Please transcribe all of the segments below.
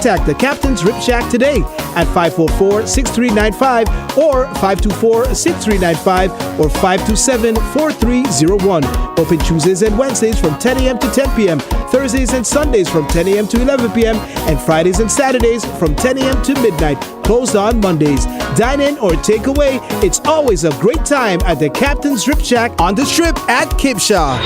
Contact the Captain's Rib Shack today at 544-6395 or 524-6395 or 527-4301. Open Tuesdays and Wednesdays from 10 a.m. to 10 p.m., Thursdays and Sundays from 10 a.m. to 11 p.m., and Fridays and Saturdays from 10 a.m. to midnight. Closed on Mondays. Dine in or take away. It's always a great time at the Captain's Rib Shack on the Strip at Kipshaw.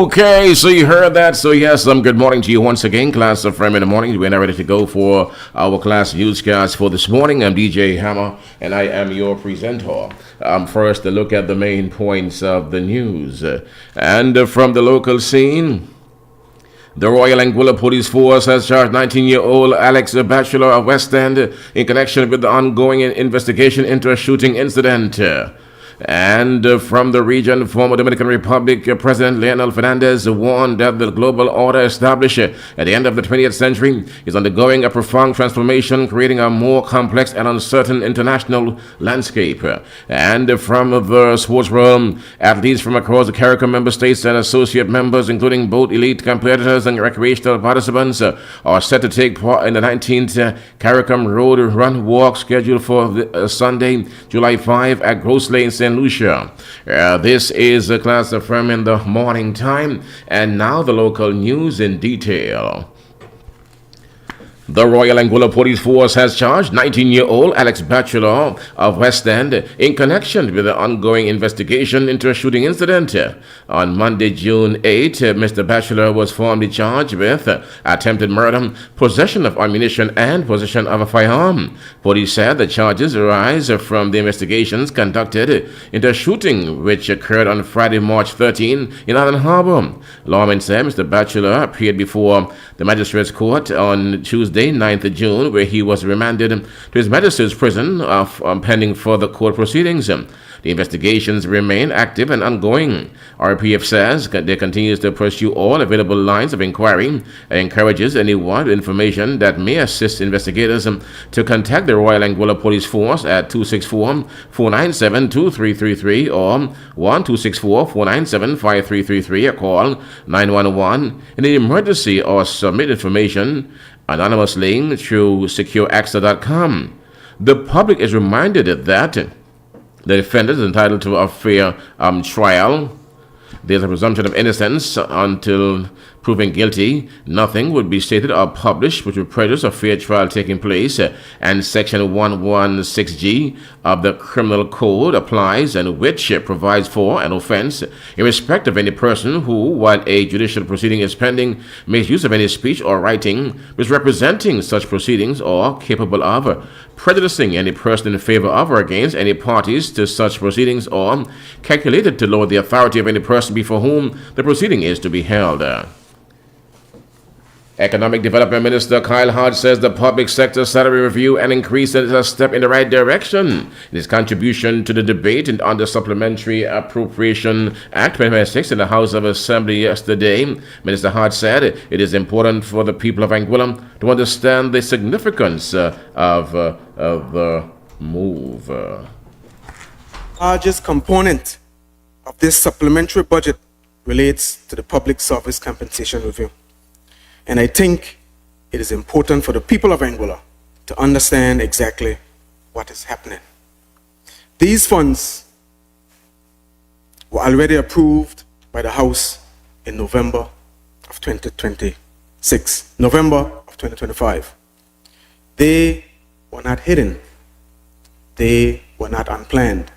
Okay, so you heard that. So yes, good morning to you once again, Class of Frame in the morning. We're now ready to go for our Class newscast for this morning. I'm DJ Hammer, and I am your presenter. First, a look at the main points of the news. And from the local scene, the Royal Anguilla Police Force has charged 19-year-old Alex Batchelor of West End in connection with the ongoing investigation into a shooting incident. And from the region, former Dominican Republic President Leonel Fernandez warned that the global order established at the end of the 20th century is undergoing a profound transformation, creating a more complex and uncertain international landscape. And from the sports world, athletes from across the CARICOM member states and associate members, including both elite competitors and recreational participants, are set to take part in the 19th CARICOM Road Run Walk scheduled for Sunday, July 5 at Gross Lane, St. Lucia. This is a Class of Firm in the morning time, and now the local news in detail. The Royal Anguilla Police Force has charged 19-year-old Alex Batchelor of West End in connection with the ongoing investigation into a shooting incident. On Monday, June 8, Mr. Batchelor was formally charged with attempted murder, possession of ammunition, and possession of a firearm. Police said the charges arise from the investigations conducted into a shooting which occurred on Friday, March 13 in Island Harbor. Lawmen said Mr. Batchelor appeared before the magistrate's court on Tuesday, 9th June, where he was remanded to his magistrate's prison pending further court proceedings. The investigations remain active and ongoing. RPF says they continues to pursue all available lines of inquiry and encourages anyone with information that may assist investigators to contact the Royal Anguilla Police Force at 264-497-2333 or 1-264-497-5333 or call 911 in an emergency or submit information anonymously through secureaxa.com. The public is reminded that the defendant is entitled to a fair trial. There's a presumption of innocence until proven guilty. Nothing would be stated or published which would prejudice a fair trial taking place, and Section 116G of the Criminal Code applies, and which provides for an offense in respect of any person who, while a judicial proceeding is pending, makes use of any speech or writing misrepresenting such proceedings or capable of prejudicing any person in favor of or against any parties to such proceedings, or calculated to lower the authority of any person before whom the proceeding is to be held. Economic Development Minister Kyle Hodge says the public sector salary review and increase is a step in the right direction. In his contribution to the debate on the Supplementary Appropriation Act 2026 in the House of Assembly yesterday, Minister Hodge said it is important for the people of Anguilla to understand the significance of the move. Largest component of this supplementary budget relates to the Public Service Compensation Review. And I think it is important for the people of Anguilla to understand exactly what is happening. These funds were already approved by the House in November of 2026, November of 2025. They were not hidden. They were not unplanned.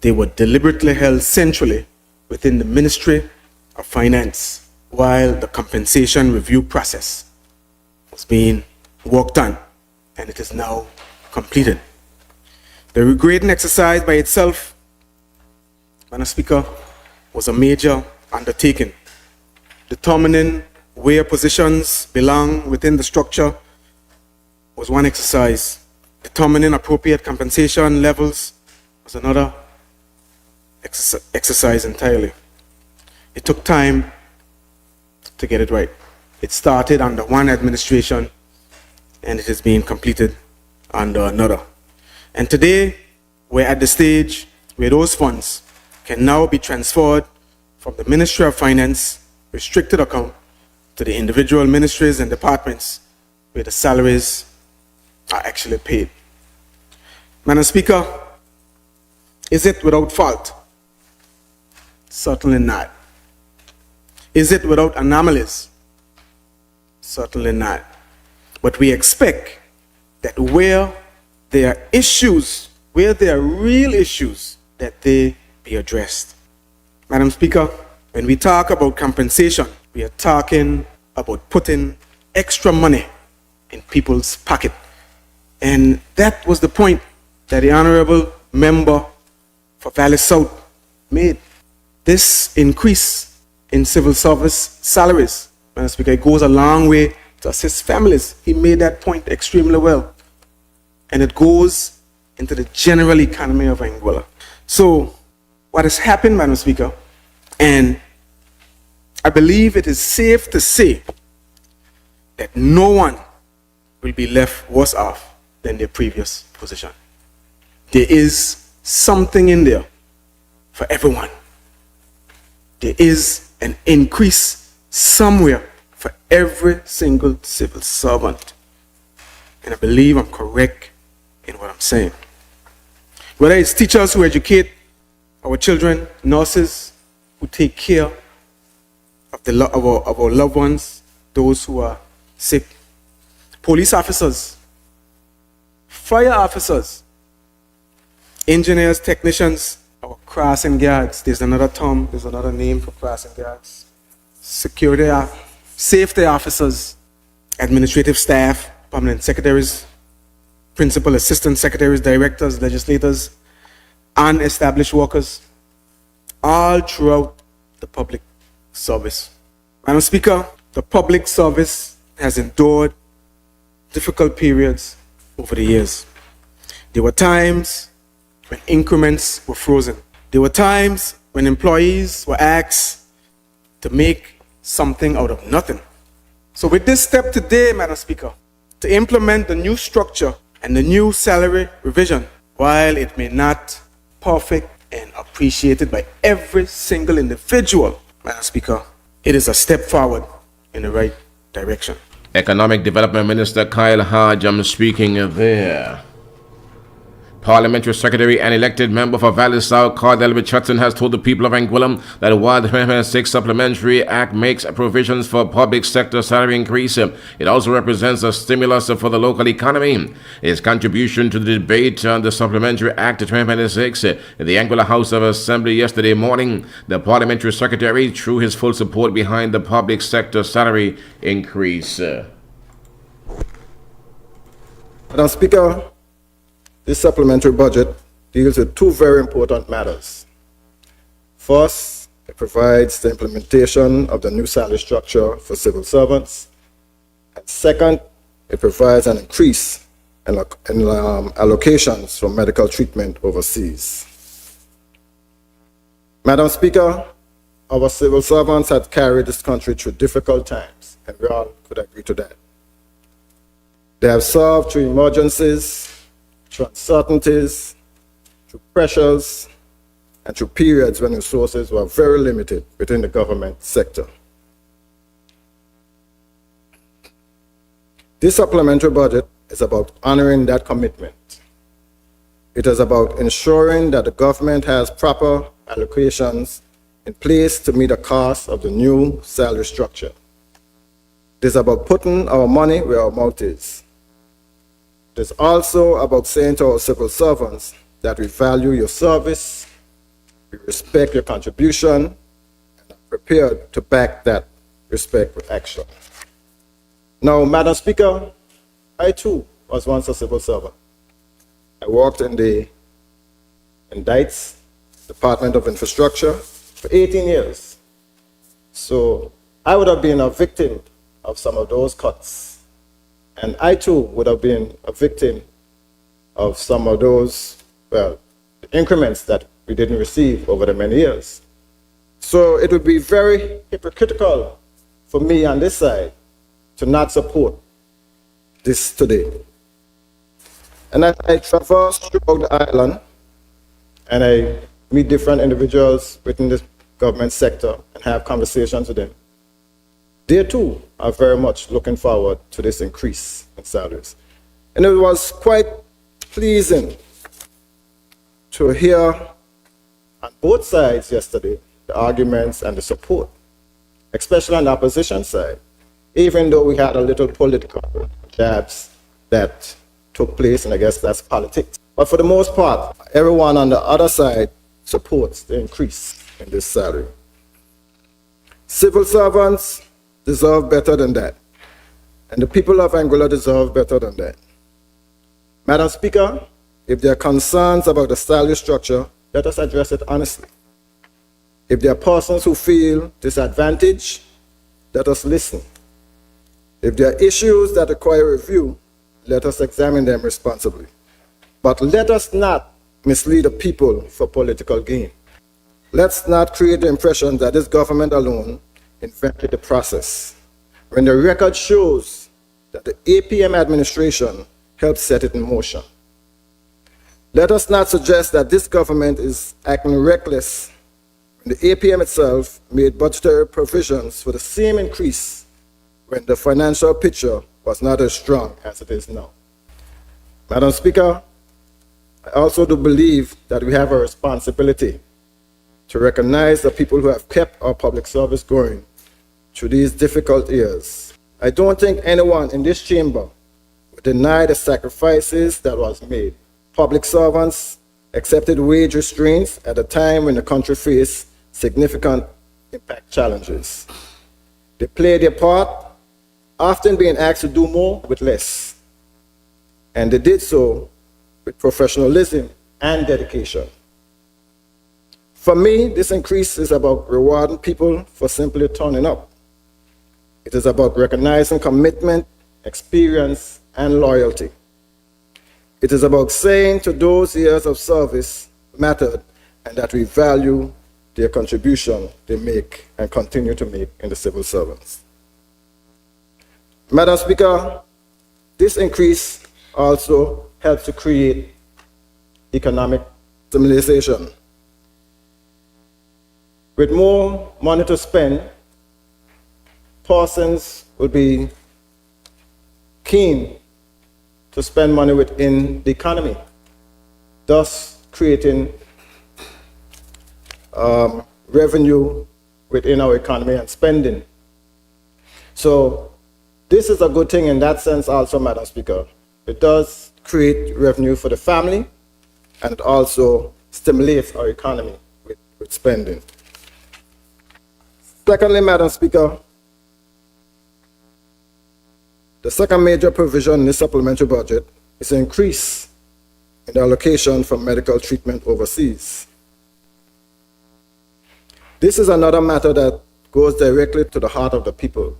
They were deliberately held centrally within the Ministry of Finance while the compensation review process was being worked on, and it is now completed. The regrading exercise by itself, Madam Speaker, was a major undertaking. Determining where positions belong within the structure was one exercise. Determining appropriate compensation levels was another exercise entirely. It took time to get it right. It started under one administration and it is being completed under another. And today, we're at the stage where those funds can now be transferred from the Ministry of Finance restricted account to the individual ministries and departments where the salaries are actually paid. Madam Speaker, is it without fault? Certainly not. Is it without anomalies? Certainly not. But we expect that where there are issues, where there are real issues, that they be addressed. Madam Speaker, when we talk about compensation, we are talking about putting extra money in people's pocket. And that was the point that the Honorable Member for Valley South made. This increase in civil service salaries, Madam Speaker, it goes a long way to assist families. He made that point extremely well. And it goes into the general economy of Anguilla. So what has happened, Madam Speaker, and I believe it is safe to say that no one will be left worse off than their previous position. There is something in there for everyone. There is an increase somewhere for every single civil servant. And I believe I'm correct in what I'm saying. Whether it's teachers who educate our children, nurses who take care of our loved ones, those who are sick, police officers, fire officers, engineers, technicians, our crossing guards. There's another term, there's another name for crossing guards. Security, safety officers, administrative staff, permanent secretaries, principal assistant secretaries, directors, legislators, unestablished workers, all throughout the public service. Madam Speaker, the public service has endured difficult periods over the years. There were times when increments were frozen. There were times when employees were asked to make something out of nothing. So with this step today, Madam Speaker, to implement the new structure and the new salary revision, while it may not perfect and appreciated by every single individual, Madam Speaker, it is a step forward in the right direction. Economic Development Minister Kyle Hodge, I'm speaking there. Parliamentary Secretary and elected member for Valley South, Cardell Richardson, has told the people of Anguilla that while the 2026 Supplementary Act makes provisions for public sector salary increase, it also represents a stimulus for the local economy. His contribution to the debate on the Supplementary Act 2026 in the Anguilla House of Assembly yesterday morning, the Parliamentary Secretary threw his full support behind the public sector salary increase. Madam Speaker, this supplementary budget deals with two very important matters. First, it provides the implementation of the new salary structure for civil servants. And second, it provides an increase in allocations for medical treatment overseas. Madam Speaker, our civil servants had carried this country through difficult times, and we all could agree to that. They have served through emergencies, through uncertainties, through pressures, and through periods when resources were very limited within the government sector. This supplementary budget is about honoring that commitment. It is about ensuring that the government has proper allocations in place to meet the cost of the new salary structure. It is about putting our money where our mouth is. It is also about saying to our civil servants that we value your service, we respect your contribution, and are prepared to back that respect with action. Now, Madam Speaker, I too was once a civil servant. I worked in DITES, Department of Infrastructure, for 18 years. So I would have been a victim of some of those cuts. And I too would have been a victim of some of those, well, increments that we didn't receive over the many years. So it would be very hypocritical for me on this side to not support this today. And as I traverse throughout the island and I meet different individuals within the government sector and have conversations with them, they too are very much looking forward to this increase in salaries. And it was quite pleasing to hear on both sides yesterday the arguments and the support, especially on the opposition side, even though we had a little political jabs that took place, and I guess that's politics. But for the most part, everyone on the other side supports the increase in this salary. Civil servants deserve better than that, and the people of Angola deserve better than that. Madam Speaker, if there are concerns about the salary structure, let us address it honestly. If there are persons who feel disadvantaged, let us listen. If there are issues that require review, let us examine them responsibly. But let us not mislead the people for political gain. Let's not create the impression that this government alone invented the process, when the record shows that the APM administration helped set it in motion. Let us not suggest that this government is acting reckless when the APM itself made budgetary provisions for the same increase when the financial picture was not as strong as it is now. Madam Speaker, I also do believe that we have a responsibility to recognize the people who have kept our public service going through these difficult years. I don't think anyone in this chamber would deny the sacrifices that was made. Public servants accepted wage restraints at a time when the country faced significant impact challenges. They played their part, often being asked to do more with less. And they did so with professionalism and dedication. For me, this increase is about rewarding people for simply turning up. It is about recognizing commitment, experience, and loyalty. It is about saying to those years of service mattered and that we value their contribution they make and continue to make in the civil servants. Madam Speaker, this increase also helps to create economic stimulation. With more money to spend, persons will be keen to spend money within the economy, thus creating revenue within our economy and spending. So this is a good thing in that sense also, Madam Speaker. It does create revenue for the family, and it also stimulates our economy with spending. Secondly, Madam Speaker, the second major provision in this supplementary budget is an increase in the allocation for medical treatment overseas. This is another matter that goes directly to the heart of the people.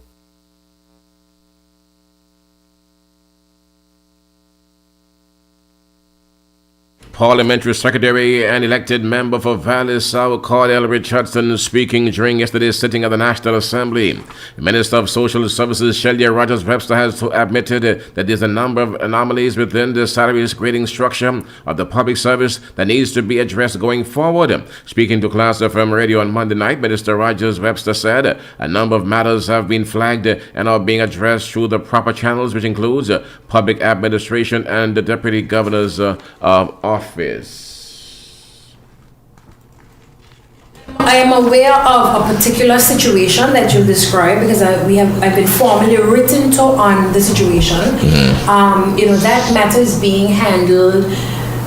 Parliamentary Secretary and elected member for Valley South, Cordell Richardson, speaking during yesterday's sitting of the National Assembly. Minister of Social Services Shelia Rogers-Webster has admitted that there's a number of anomalies within the salaries grading structure of the public service that needs to be addressed going forward. Speaking to Klass FM Radio on Monday night, Minister Rogers-Webster said a number of matters have been flagged and are being addressed through the proper channels, which includes public administration and the Deputy Governor's office. I am aware of a particular situation that you described because I've been formally written to on the situation. That matter is being handled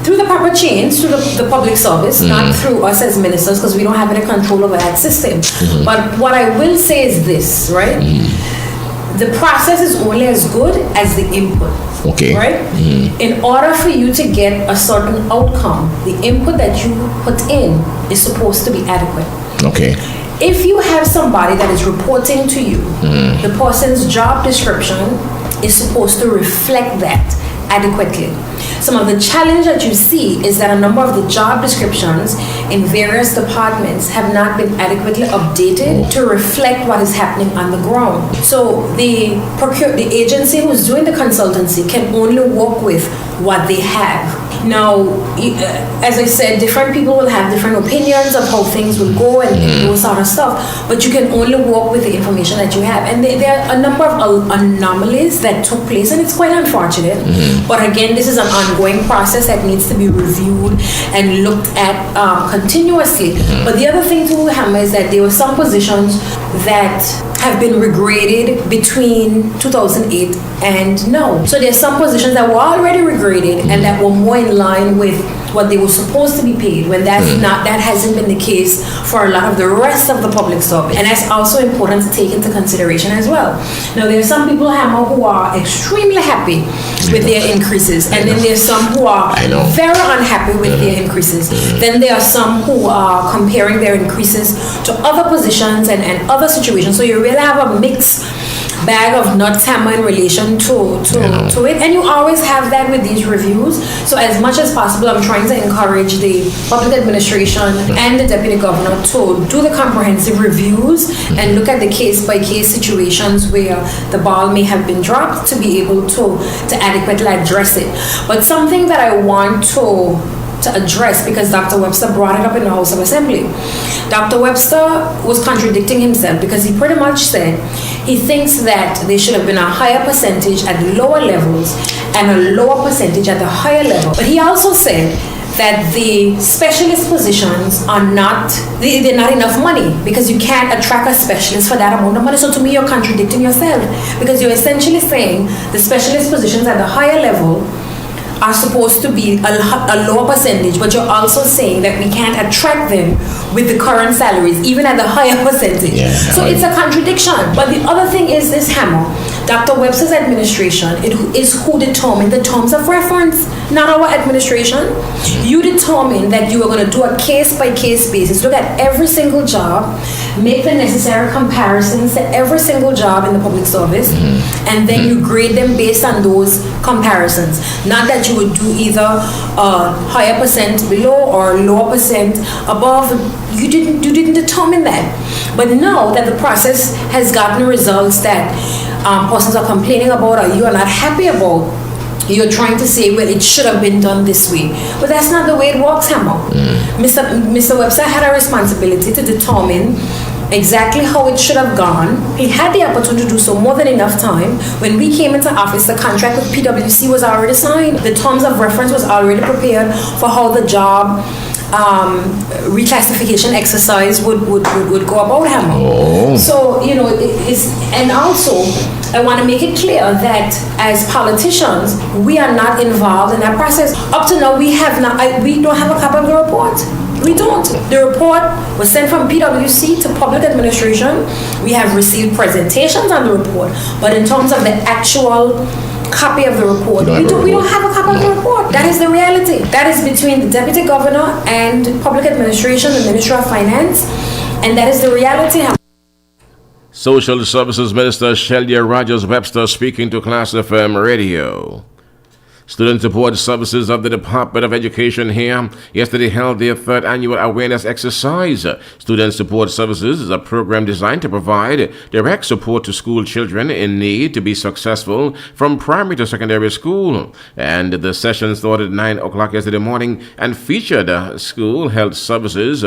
through the proper chains, through the public service, not through us as ministers, because we don't have any control over that system. But what I will say is this, right? The process is only as good as the input. Okay. Right? In order for you to get a certain outcome, the input that you put in is supposed to be adequate. Okay. If you have somebody that is reporting to you, the person's job description is supposed to reflect that adequately. Some of the challenge that you see is that a number of the job descriptions in various departments have not been adequately updated to reflect what is happening on the ground. So the agency who's doing the consultancy can only work with what they have. Now, as I said, different people will have different opinions of how things will go and those sort of stuff, but you can only work with the information that you have. And there are a number of anomalies that took place, and it's quite unfortunate. But again, this is an ongoing process that needs to be reviewed and looked at continuously. But the other thing to hammer is that there were some positions that have been regraded between 2008 and now. So there's some positions that were already regraded and that were more in line with what they were supposed to be paid, when that hasn't been the case for a lot of the rest of the public service. And that's also important to take into consideration as well. Now, there are some people, Hammer, who are extremely happy with their increases, and then there's some who are very unhappy with their increases. Then there are some who are comparing their increases to other positions and other situations. So you really have a mixed bag of nuts, Hammer, in relation to it, and you always have that with these reviews. So as much as possible, I'm trying to encourage the public administration and the deputy governor to do the comprehensive reviews and look at the case-by-case situations where the ball may have been dropped to be able to adequately address it. But something that I want to address, because Dr. Webster brought it up in the House of Assembly. Dr. Webster was contradicting himself, because he pretty much said he thinks that there should have been a higher percentage at the lower levels and a lower percentage at the higher level. But he also said that the specialist positions are they're not enough money, because you can't attract a specialist for that amount of money. So to me, you're contradicting yourself, because you're essentially saying the specialist positions at the higher level are supposed to be a lower percentage, but you're also saying that we can't attract them with the current salaries, even at the higher percentage. So it's a contradiction. But the other thing is this, Hammer. Dr. Webster's administration is who determined the terms of reference, not our administration. You determined that you were going to do a case-by-case basis, look at every single job, make the necessary comparisons to every single job in the public service, and then you grade them based on those comparisons. Not that you would do either a higher percent below or lower percent above. You didn't determine that. But now that the process has gotten results that persons are complaining about or you are not happy about, you're trying to say, well, it should have been done this way. But that's not the way it works, Hammer. Mr. Webster had a responsibility to determine exactly how it should have gone. He had the opportunity to do so more than enough time. When we came into office, the contract with PwC was already signed. The terms of reference was already prepared for how the job reclassification exercise would go about, Hammer. So, and also, I want to make it clear that as politicians, we are not involved in that process. Up to now, we don't have a copy of the report. We don't. The report was sent from PwC to public administration. We have received presentations on the report, but in terms of the actual copy of the report, we don't have a copy of the report. That is the reality. That is between the deputy governor and public administration, the Ministry of Finance, and that is the reality. Social Services Minister Shelia Rogers Webster speaking to Klass FM Radio. Student Support Services of the Department of Education here yesterday held their third annual awareness exercise. Student Support Services is a program designed to provide direct support to school children in need to be successful from primary to secondary school. And the session started at 9 o'clock yesterday morning and featured school health services,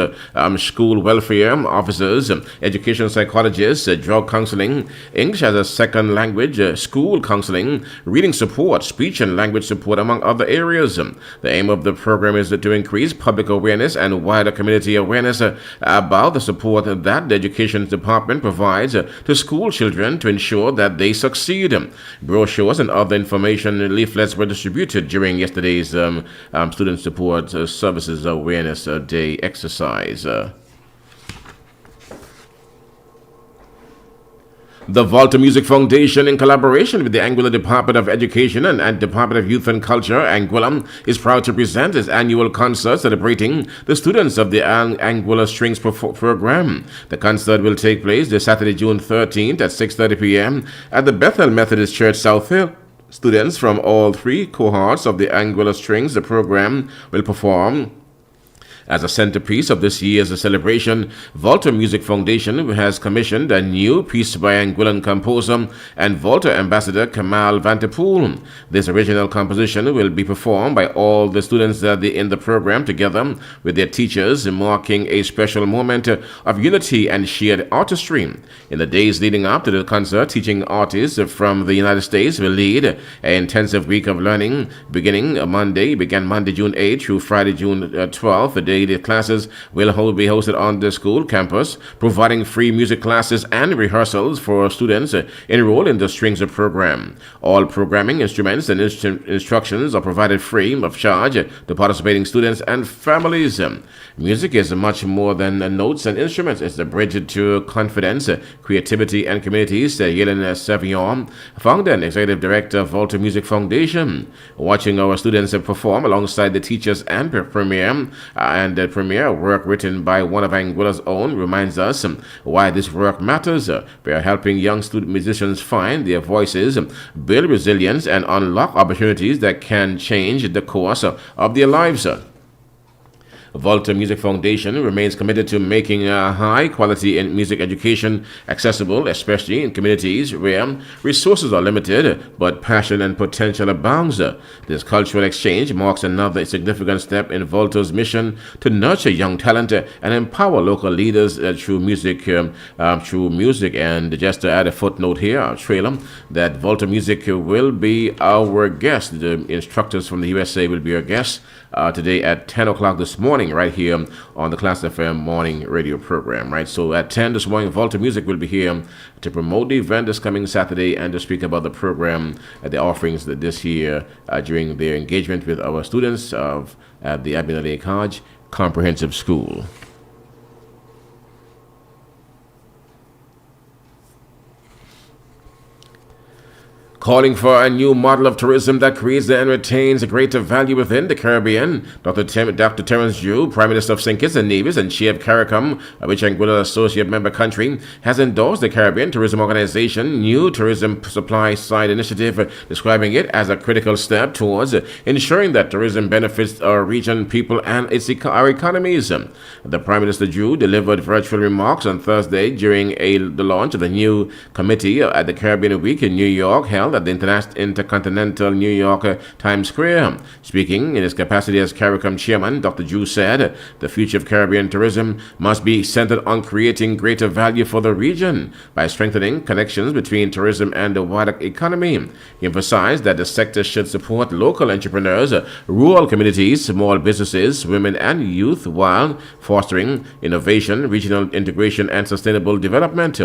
school welfare officers, education psychologists, drug counseling, English as a second language, school counseling, reading support, speech and language support, among other areas. The aim of the program is to increase public awareness and wider community awareness about the support that the Education Department provides to school children to ensure that they succeed. Brochures and other information leaflets were distributed during yesterday's Student Support Services Awareness Day exercise. The Volta Music Foundation, in collaboration with the Anguilla Department of Education and Department of Youth and Culture, Anguilla, is proud to present its annual concert celebrating the students of the Anguilla Strings program. The concert will take place this Saturday, June 13th at 6:30 p.m. at the Bethel Methodist Church, South Hill. Students from all three cohorts of the Anguilla Strings program will perform As a centerpiece of this year's celebration, Volta Music Foundation has commissioned a new piece by Anguillan composer and Volta ambassador Kamal Vanterpool. This original composition will be performed by all the students in the program together with their teachers, marking a special moment of unity and shared artistry. In the days leading up to the concert, teaching artists from the United States will lead an intensive week of learning began Monday, June 8th through Friday, June 12th. The daily classes will be hosted on the school campus, providing free music classes and rehearsals for students enrolled in the Strings program. All programming, instruments, and instructions are provided free of charge to participating students and families. Music is much more than notes and instruments. It's the bridge to confidence, creativity, and community, said Yelena Savion, founder and executive director of Volta Music Foundation. Watching our students perform alongside the teachers and the premiere work written by one of Anguilla's own reminds us why this work matters. We are helping young student musicians find their voices, build resilience, and unlock opportunities that can change the course of their lives. Volta Music Foundation remains committed to making high quality in music education accessible, especially in communities where resources are limited but passion and potential abounds. This cultural exchange marks another significant step in Volta's mission to nurture young talent and empower local leaders through music. And just to add a footnote here, our trailer, that Volta Music will be our guest. The instructors from the USA will be our guests today at 10 o'clock this morning, right here on the Klass FM morning radio program, right? So at 10 this morning, Volta Music will be here to promote the event this coming Saturday and to speak about the program, the offerings that this year during their engagement with our students at the Abinale College Comprehensive School. Calling for a new model of tourism that creates and retains a greater value within the Caribbean, Dr. Terence Jew, Prime Minister of St. Kitts and Nevis and Chair of CARICOM, which Anguilla associate member country, has endorsed the Caribbean Tourism Organization new tourism supply side initiative, describing it as a critical step towards ensuring that tourism benefits our region, people, and our economies. The Prime Minister Jew delivered virtual remarks on Thursday during the launch of the new committee at the Caribbean Week in New York, held at the Intercontinental New York Times Square. Speaking in his capacity as CARICOM chairman, Dr. Jew said the future of Caribbean tourism must be centered on creating greater value for the region by strengthening connections between tourism and the wider economy. He emphasized that the sector should support local entrepreneurs, rural communities, small businesses, women and youth, while fostering innovation, regional integration, and sustainable development.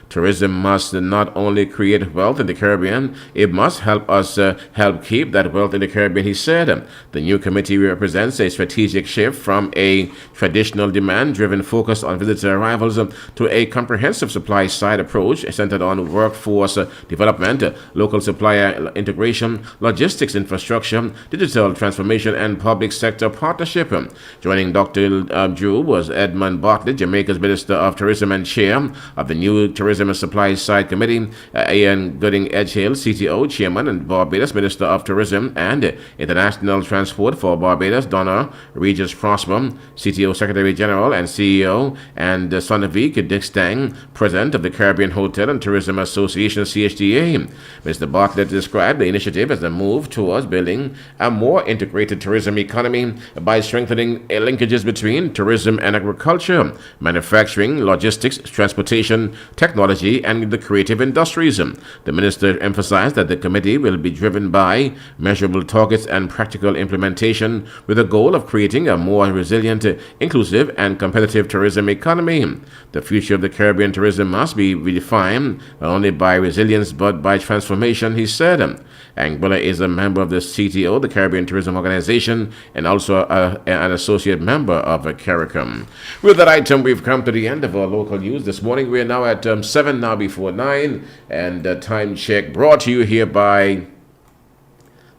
Tourism must not only create wealth in the Caribbean, it must help us help keep that wealth in the Caribbean, he said. The new committee represents a strategic shift from a traditional demand-driven focus on visitor arrivals to a comprehensive supply-side approach centered on workforce development, local supplier integration, logistics infrastructure, digital transformation, and public sector partnership. Joining Dr. Drew was Edmund Bartlett, Jamaica's Minister of Tourism and Chair of the new Tourism and Supply Side Committee, Ian Gooding-Edgehill, CTO, Chairman, and Barbados Minister of Tourism and International Transport for Barbados, Donna Regis Prosper, CTO, Secretary General, and CEO, and Sonavik Dick Stang, President of the Caribbean Hotel and Tourism Association, CHTA. Mr. Bartlett described the initiative as a move towards building a more integrated tourism economy by strengthening linkages between tourism and agriculture, manufacturing, logistics, transportation, technology, and the creative industries. The minister emphasized that the committee will be driven by measurable targets and practical implementation with the goal of creating a more resilient, inclusive, and competitive tourism economy. The future of the Caribbean tourism must be redefined not only by resilience but by transformation, he said. Anguilla is a member of the CTO, the Caribbean Tourism Organization, and also an associate member of CARICOM. With that item, we've come to the end of our local news this morning. We are now at 7 now before 9, and time check brought to you here by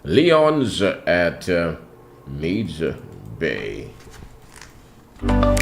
Leon's at Meads Bay.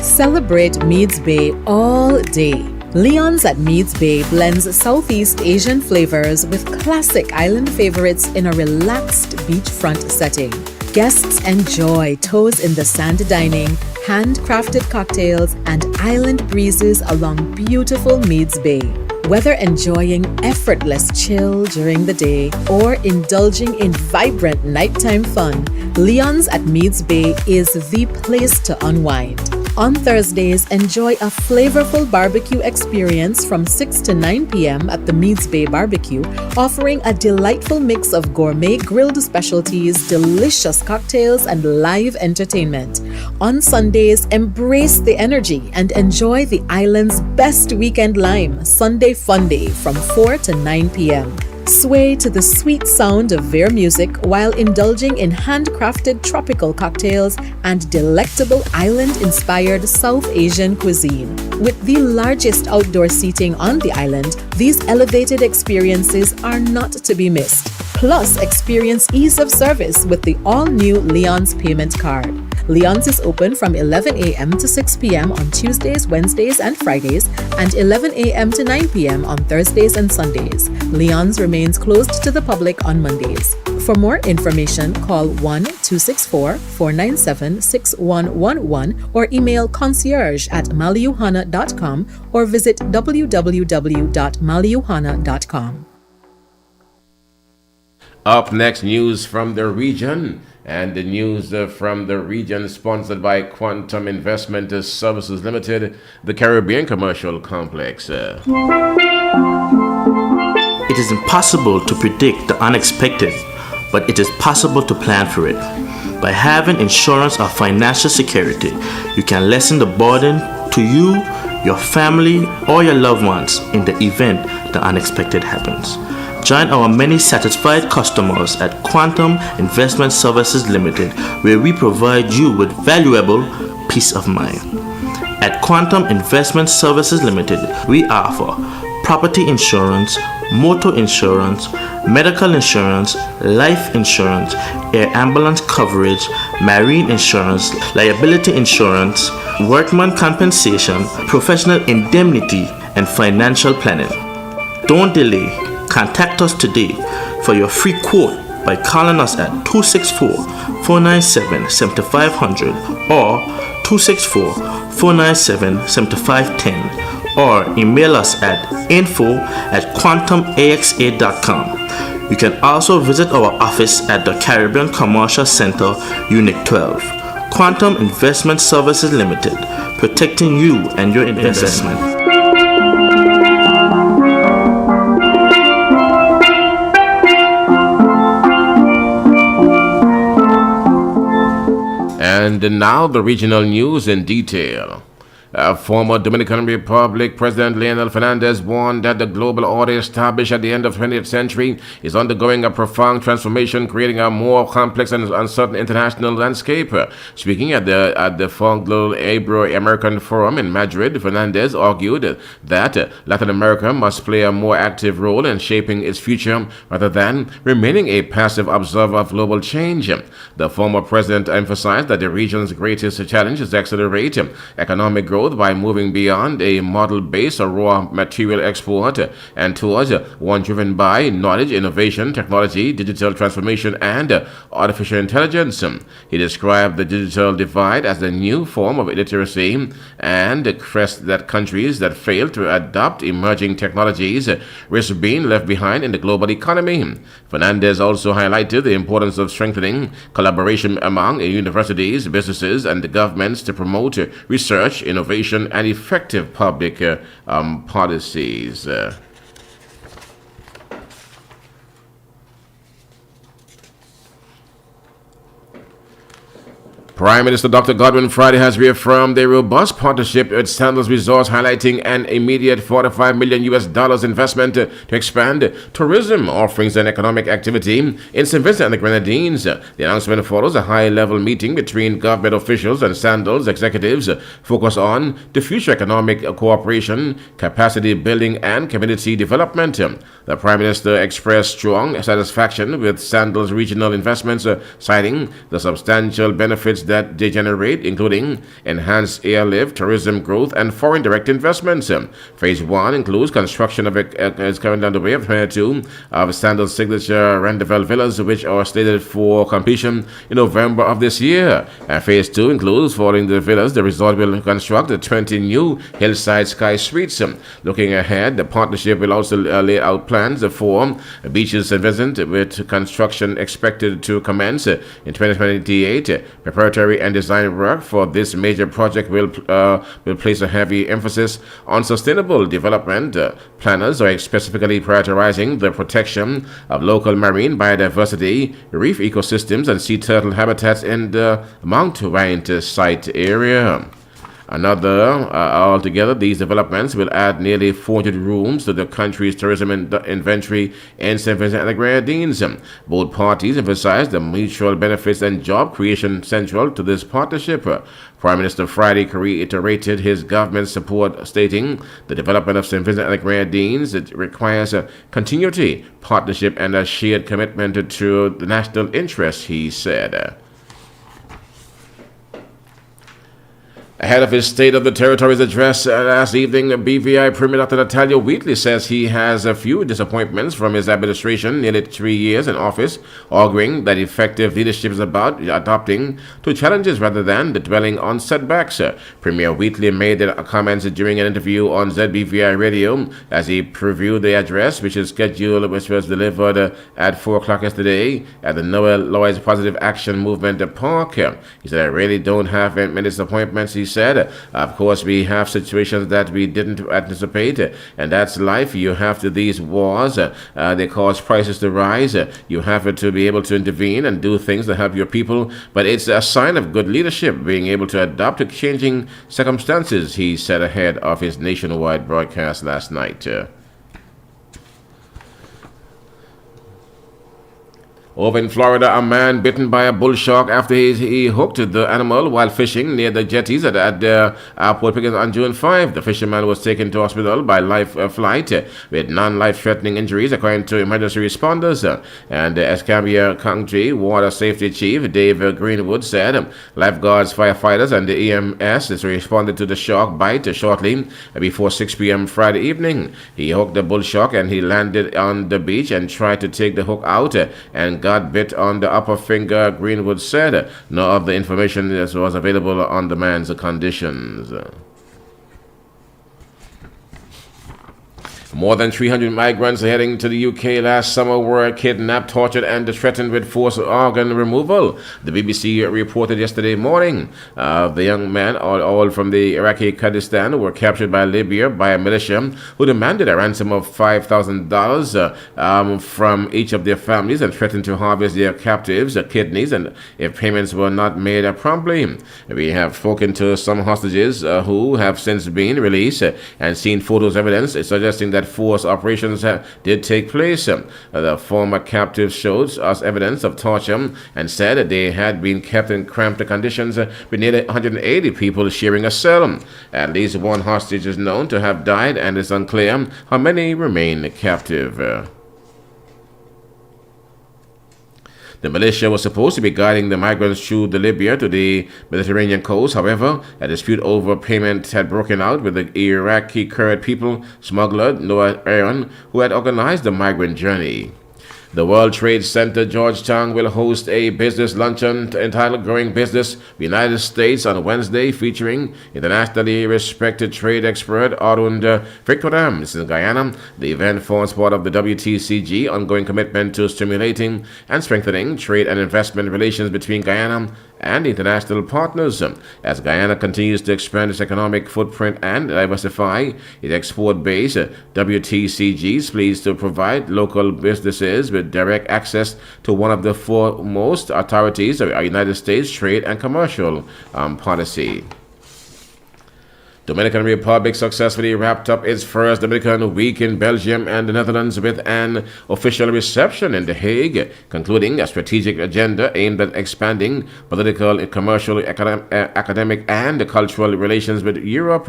Celebrate Meads Bay all day. Leon's at Meads Bay blends Southeast Asian flavors with classic island favorites in a relaxed beachfront setting. Guests enjoy toes in the sand dining, handcrafted cocktails, and island breezes along beautiful Meads Bay. Whether enjoying effortless chill during the day or indulging in vibrant nighttime fun, Leon's at Meads Bay is the place to unwind. On Thursdays, enjoy a flavorful barbecue experience from 6 to 9 p.m. at the Meads Bay Barbecue, offering a delightful mix of gourmet grilled specialties, delicious cocktails, and live entertainment. On Sundays, embrace the energy and enjoy the island's best weekend lime, Sunday Fun Day from 4 to 9 p.m. Sway to the sweet sound of their music while indulging in handcrafted tropical cocktails and delectable island-inspired South Asian cuisine. With the largest outdoor seating on the island, these elevated experiences are not to be missed. Plus, experience ease of service with the all-new Leon's payment card. Leon's is open from 11 a.m. to 6 p.m. on Tuesdays, Wednesdays, and Fridays, and 11 a.m. to 9 p.m. on Thursdays and Sundays. Leon's remains closed to the public on Mondays. For more information, call 1-264-497-6111 or email concierge@maliuhana.com or visit www.maliuhana.com. Up next, news from the region. And the news from the region sponsored by Quantum Investment Services Limited, the Caribbean Commercial Complex. It is impossible to predict the unexpected, but it is possible to plan for it. By having insurance or financial security, you can lessen the burden to you, your family, or your loved ones in the event the unexpected happens. Join our many satisfied customers at Quantum Investment Services Limited, where we provide you with valuable peace of mind. At Quantum Investment Services Limited, we offer property insurance, motor insurance, medical insurance, life insurance, air ambulance coverage, marine insurance, liability insurance, workman compensation, professional indemnity, and financial planning. Don't delay. Contact us today for your free quote by calling us at 264-497-7500 or 264-497-7510 or email us at info@quantumaxa.com. You can also visit our office at the Caribbean Commercial Center, Unit 12. Quantum Investment Services Limited, protecting you and your investment. And now the regional news in detail. Former Dominican Republic President Leonel Fernandez warned that the global order established at the end of the 20th century is undergoing a profound transformation, creating a more complex and uncertain international landscape. Speaking at the Global Ibero-American Forum in Madrid, Fernandez argued that Latin America must play a more active role in shaping its future rather than remaining a passive observer of global change. The former president emphasized that the region's greatest challenge is to accelerate economic growth by moving beyond a model-based or raw material export and towards one driven by knowledge, innovation, technology, digital transformation, and artificial intelligence. He described the digital divide as the new form of illiteracy and stressed that countries that fail to adopt emerging technologies risk being left behind in the global economy. Fernandez also highlighted the importance of strengthening collaboration among universities, businesses, and the governments to promote research, innovation, and effective public policies. Prime Minister Dr. Godwin Friday has reaffirmed a robust partnership with Sandals Resorts, highlighting an immediate $45 million investment to expand tourism offerings and economic activity in St. Vincent and the Grenadines. The announcement follows a high-level meeting between government officials and Sandals executives focused on the future economic cooperation, capacity building, and community development. The Prime Minister expressed strong satisfaction with Sandals regional investments, citing the substantial benefits that they generate, including enhanced airlift, tourism growth, and foreign direct investments. Phase 1 includes construction is currently underway of 22 of standard signature Rendezvous villas, which are slated for completion in November of this year. Phase 2 includes, following the villas, the resort will construct 20 new hillside sky suites. Looking ahead, the partnership will also lay out plans for beaches and Vincent, with construction expected to commence in 2028. Preparatory and design work for this major project will place a heavy emphasis on sustainable development. Planners are specifically prioritizing the protection of local marine biodiversity, reef ecosystems, and sea turtle habitats in the Mount Wyant site area. Altogether, these developments will add nearly 400 rooms to the country's tourism inventory in St. Vincent and the Grenadines. Both parties emphasized the mutual benefits and job creation central to this partnership. Prime Minister Friday reiterated his government's support, stating the development of St. Vincent and the Grenadines requires a continuity, partnership, and a shared commitment to the national interest, he said. Ahead of his State of the Territories address last evening, BVI Premier Dr. Natalia Wheatley says he has a few disappointments from his administration, nearly 3 years in office, arguing that effective leadership is about adapting to challenges rather than dwelling on setbacks. Premier Wheatley made the comments during an interview on ZBVI Radio as he previewed the address, which was delivered at 4 o'clock yesterday at the Noel Lloyd's Positive Action Movement Park. He said, "I really don't have many disappointments," he said. "Of course, we have situations that we didn't anticipate, and that's life. You have to, these wars, they cause prices to rise. You have to be able to intervene and do things to help your people, but it's a sign of good leadership, being able to adapt to changing circumstances," he said ahead of his nationwide broadcast last night. Over in Florida, a man bitten by a bull shark after he hooked the animal while fishing near the jetties at Port Pickens on June 5. The fisherman was taken to hospital by life flight with non-life-threatening injuries, according to emergency responders. And the Escambia County Water Safety Chief Dave Greenwood said lifeguards, firefighters, and the EMS responded to the shark bite shortly before 6 p.m. Friday evening. He hooked the bull shark and he landed on the beach and tried to take the hook out and got bit on the upper finger, Greenwood said. No other information was available on the man's conditions. More than 300 migrants heading to the UK last summer were kidnapped, tortured, and threatened with forced organ removal. The BBC reported yesterday morning the young men, all from the Iraqi Kurdistan, were captured by Libya by a militia who demanded a ransom of $5,000 from each of their families and threatened to harvest their captives' kidneys and if payments were not made promptly. We have spoken to some hostages who have since been released and seen photos evidence suggesting that forced operations did take place. The former captives showed us evidence of torture and said that they had been kept in cramped conditions with nearly 180 people sharing a cell. At least one hostage is known to have died, and it's unclear how many remain captive. The militia was supposed to be guiding the migrants through the Libya to the Mediterranean coast. However, a dispute over payment had broken out with the Iraqi Kurd people smuggler Noah Aaron, who had organized the migrant journey. The World Trade Center Georgetown will host a business luncheon entitled Growing Business United States on Wednesday, featuring internationally respected trade expert Arun Victoram. This is in Guyana. The event forms part of the WTCG ongoing commitment to stimulating and strengthening trade and investment relations between Guyana and international partners. As Guyana continues to expand its economic footprint and diversify its export base, WTCG is pleased to provide local businesses with direct access to one of the foremost authorities of United States trade and commercial policy. Dominican Republic successfully wrapped up its first Dominican week in Belgium and the Netherlands with an official reception in The Hague, concluding a strategic agenda aimed at expanding political, commercial, academic, and cultural relations with Europe.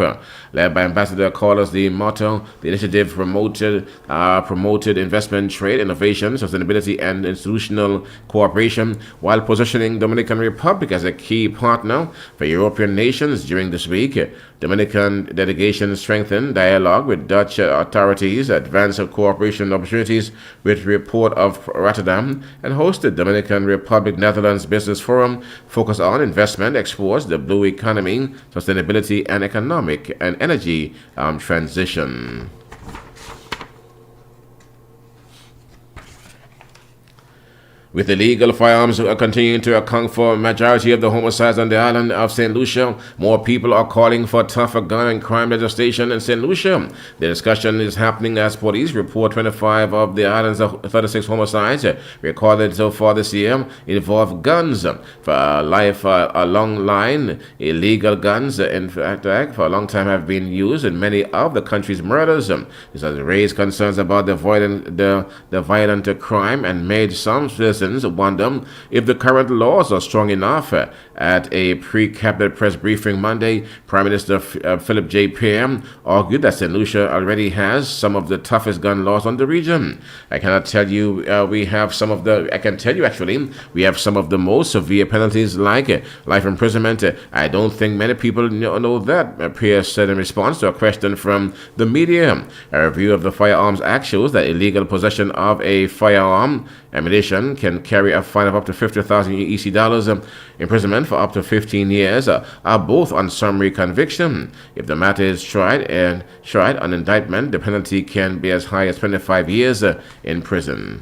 Led by Ambassador Carlos the Motto, the initiative promoted investment, trade, innovation, sustainability, and institutional cooperation, while positioning Dominican Republic as a key partner for European nations during this week. Dominican delegation strengthened dialogue with Dutch authorities, advanced cooperation opportunities with Report of Rotterdam, and hosted Dominican Republic Netherlands Business Forum focused on investment, exports, the blue economy, sustainability, and economic and energy transition. With illegal firearms continuing to account for a majority of the homicides on the island of St. Lucia, more people are calling for tougher gun and crime legislation in St. Lucia. The discussion is happening as police report 25 of the island's 36 homicides recorded so far this year involve guns. For a long line, illegal guns, in fact, for a long time have been used in many of the country's murders. This has raised concerns about the violent crime and made some citizens wonder if the current laws are strong enough. At a pre-cabinet press briefing Monday, Prime Minister Philip J. Pierre argued that St. Lucia already has some of the toughest gun laws on the region. I can tell you we have some of the most severe penalties like life imprisonment. I don't think many people know that, Pierre said in response to a question from the media. A review of the Firearms Act shows that illegal possession of a firearm ammunition can carry a fine of up to 50,000 EC dollars, imprisonment for up to 15 years, are both on summary conviction. If the matter is tried on indictment, the penalty can be as high as 25 years in prison.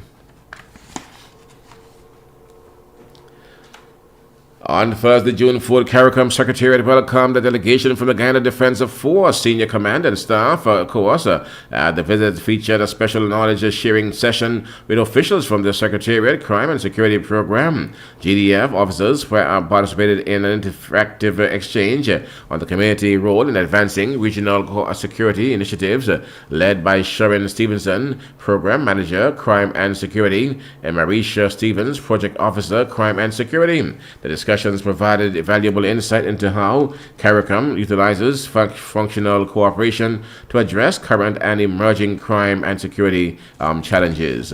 On Thursday, June 4th, CARICOM Secretariat welcomed a delegation from the Guyana Defensive Force senior command and staff. The visit featured a special knowledge sharing session with officials from the Secretariat Crime and Security Program. GDF officers participated in an interactive exchange on the community role in advancing regional security initiatives, led by Sharon Stevenson, Program Manager, Crime and Security, and Marisha Stevens, Project Officer, Crime and Security. The discussions provided valuable insight into how CARICOM utilizes functional cooperation to address current and emerging crime and security challenges.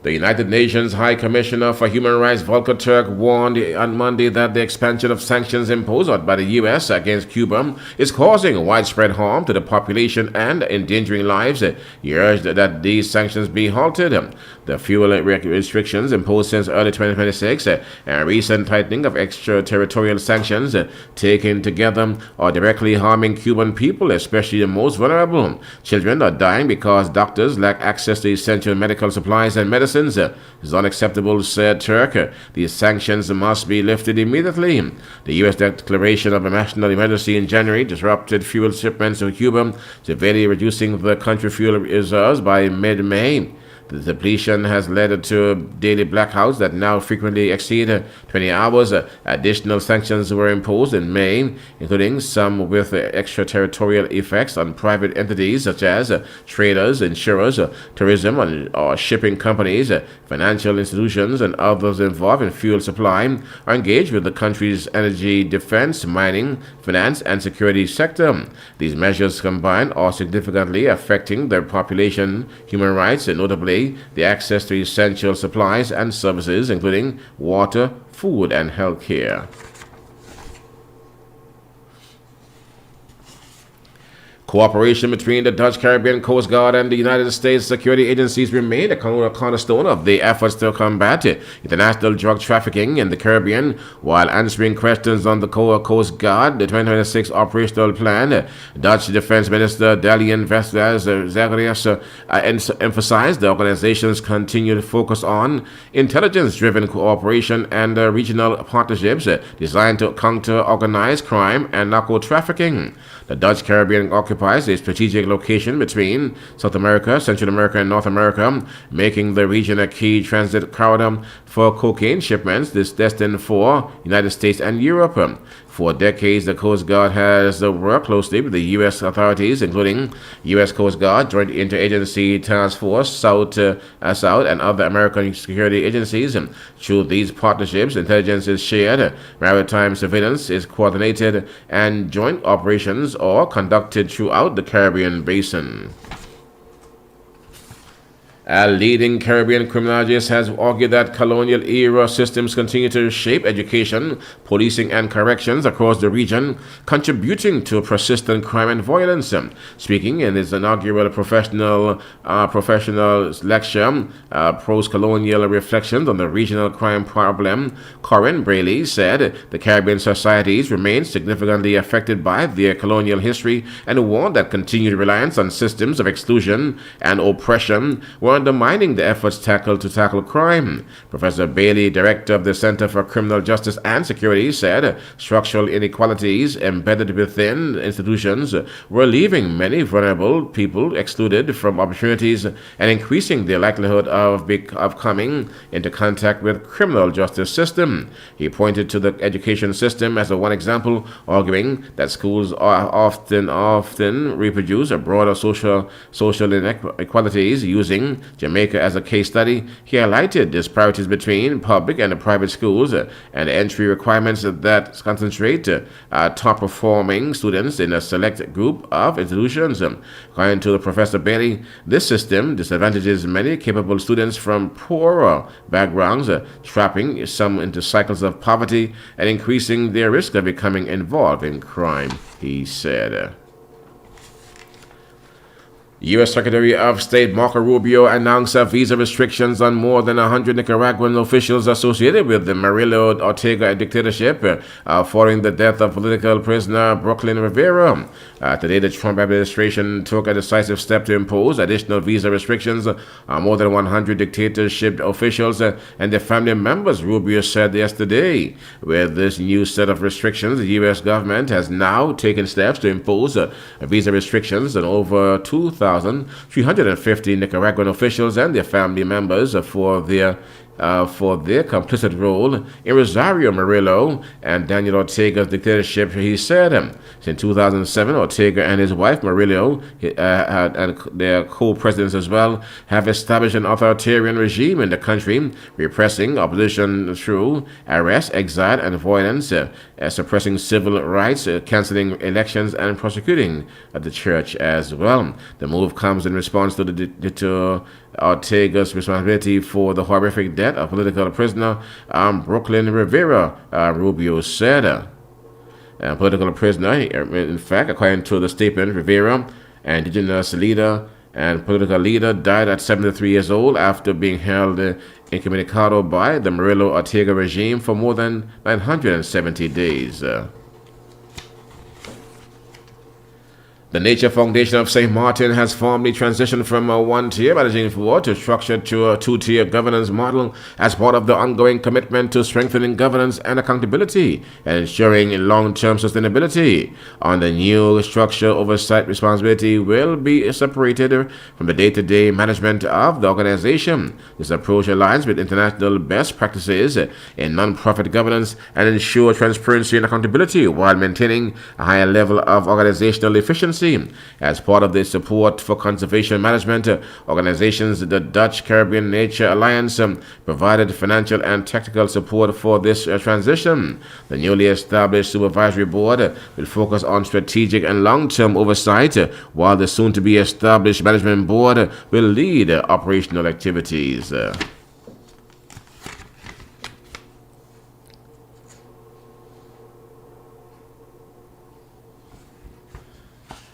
The United Nations High Commissioner for Human Rights Volker Turk warned on Monday that the expansion of sanctions imposed by the U.S. against Cuba is causing widespread harm to the population and endangering lives. He urged that these sanctions be halted. The fuel restrictions imposed since early 2026 and recent tightening of extraterritorial sanctions taken together are directly harming Cuban people, especially the most vulnerable. Children are dying because doctors lack access to essential medical supplies and medicines. Is unacceptable, said Turk. These sanctions must be lifted immediately. The U.S. declaration of a national emergency in January disrupted fuel shipments to Cuba, severely reducing the country's fuel reserves by mid-May. The depletion has led to daily blackouts that now frequently exceed 20 hours. Additional sanctions were imposed in May, including some with extraterritorial effects on private entities such as traders, insurers, tourism or shipping companies. Financial institutions and others involved in fuel supply are engaged with the country's energy, defense, mining, finance, and security sector. These measures combined are significantly affecting their population, human rights, and notably the access to essential supplies and services, including water, food, and health care. Cooperation between the Dutch Caribbean Coast Guard and the United States security agencies remain a cornerstone of the efforts to combat international drug trafficking in the Caribbean. While answering questions on the Coast Guard, the 2026 operational plan, Dutch Defense Minister Dalian Zagreus emphasized the organization's continued focus on intelligence-driven cooperation and regional partnerships designed to counter organized crime and narco trafficking. The Dutch Caribbean occupies a strategic location between South America, Central America, and North America, making the region a key transit corridor for cocaine shipments destined for United States and Europe. For decades, the Coast Guard has worked closely with the U.S. authorities, including U.S. Coast Guard, Joint Interagency Task Force, South, and other American security agencies. Through these partnerships, intelligence is shared, maritime surveillance is coordinated, and joint operations are conducted throughout the Caribbean basin. A leading Caribbean criminologist has argued that colonial-era systems continue to shape education, policing, and corrections across the region, contributing to persistent crime and violence. Speaking in his inaugural professional lecture, Post-Colonial Reflections on the Regional Crime Problem, Corinne Braley said the Caribbean societies remain significantly affected by their colonial history and warned that continued reliance on systems of exclusion and oppression were undermining the efforts to tackle crime. Professor Bailey, director of the Center for Criminal Justice and Security, said structural inequalities embedded within institutions were leaving many vulnerable people excluded from opportunities and increasing their likelihood of coming into contact with criminal justice system. He pointed to the education system as one example, arguing that schools are often reproduce a broader social inequalities. Using Jamaica as a case study, he highlighted disparities between public and private schools and entry requirements that concentrate top-performing students in a select group of institutions. According to Professor Bailey, this system disadvantages many capable students from poorer backgrounds, trapping some into cycles of poverty and increasing their risk of becoming involved in crime, he said. U.S. Secretary of State Marco Rubio announced visa restrictions on more than 100 Nicaraguan officials associated with the Murillo Ortega dictatorship following the death of political prisoner Brooklyn Rivera. Today, the Trump administration took a decisive step to impose additional visa restrictions on more than 100 dictatorship officials and their family members, Rubio said yesterday. With this new set of restrictions, the U.S. government has now taken steps to impose visa restrictions on over 2,350 Nicaraguan officials and their family members for their complicit role in Rosario Murillo and Daniel Ortega's dictatorship, he said. Since 2007, Ortega and his wife Murillo, and their co-presidents as well, have established an authoritarian regime in the country, repressing opposition through arrest, exile, and violence, suppressing civil rights, cancelling elections, and prosecuting the church as well. The move comes in response to Ortega's responsibility for the horrific death of political prisoner Brooklyn Rivera, Rubio said. Political prisoner, in fact, according to the statement, Rivera, an indigenous leader and political leader, died at 73 years old after being held incommunicado by the Murillo Ortega regime for more than 970 days. The Nature Foundation of St. Martin has formally transitioned from a one-tier managing board to structured to a two-tier governance model as part of the ongoing commitment to strengthening governance and accountability and ensuring long-term sustainability. On the new structure, oversight responsibility will be separated from the day-to-day management of the organization. This approach aligns with international best practices in non-profit governance and ensure transparency and accountability while maintaining a higher level of organizational efficiency. As part of the support for conservation management, organizations, the Dutch Caribbean Nature Alliance, provided financial and technical support for this transition. The newly established supervisory board will focus on strategic and long-term oversight, while the soon-to-be established management board will lead operational activities.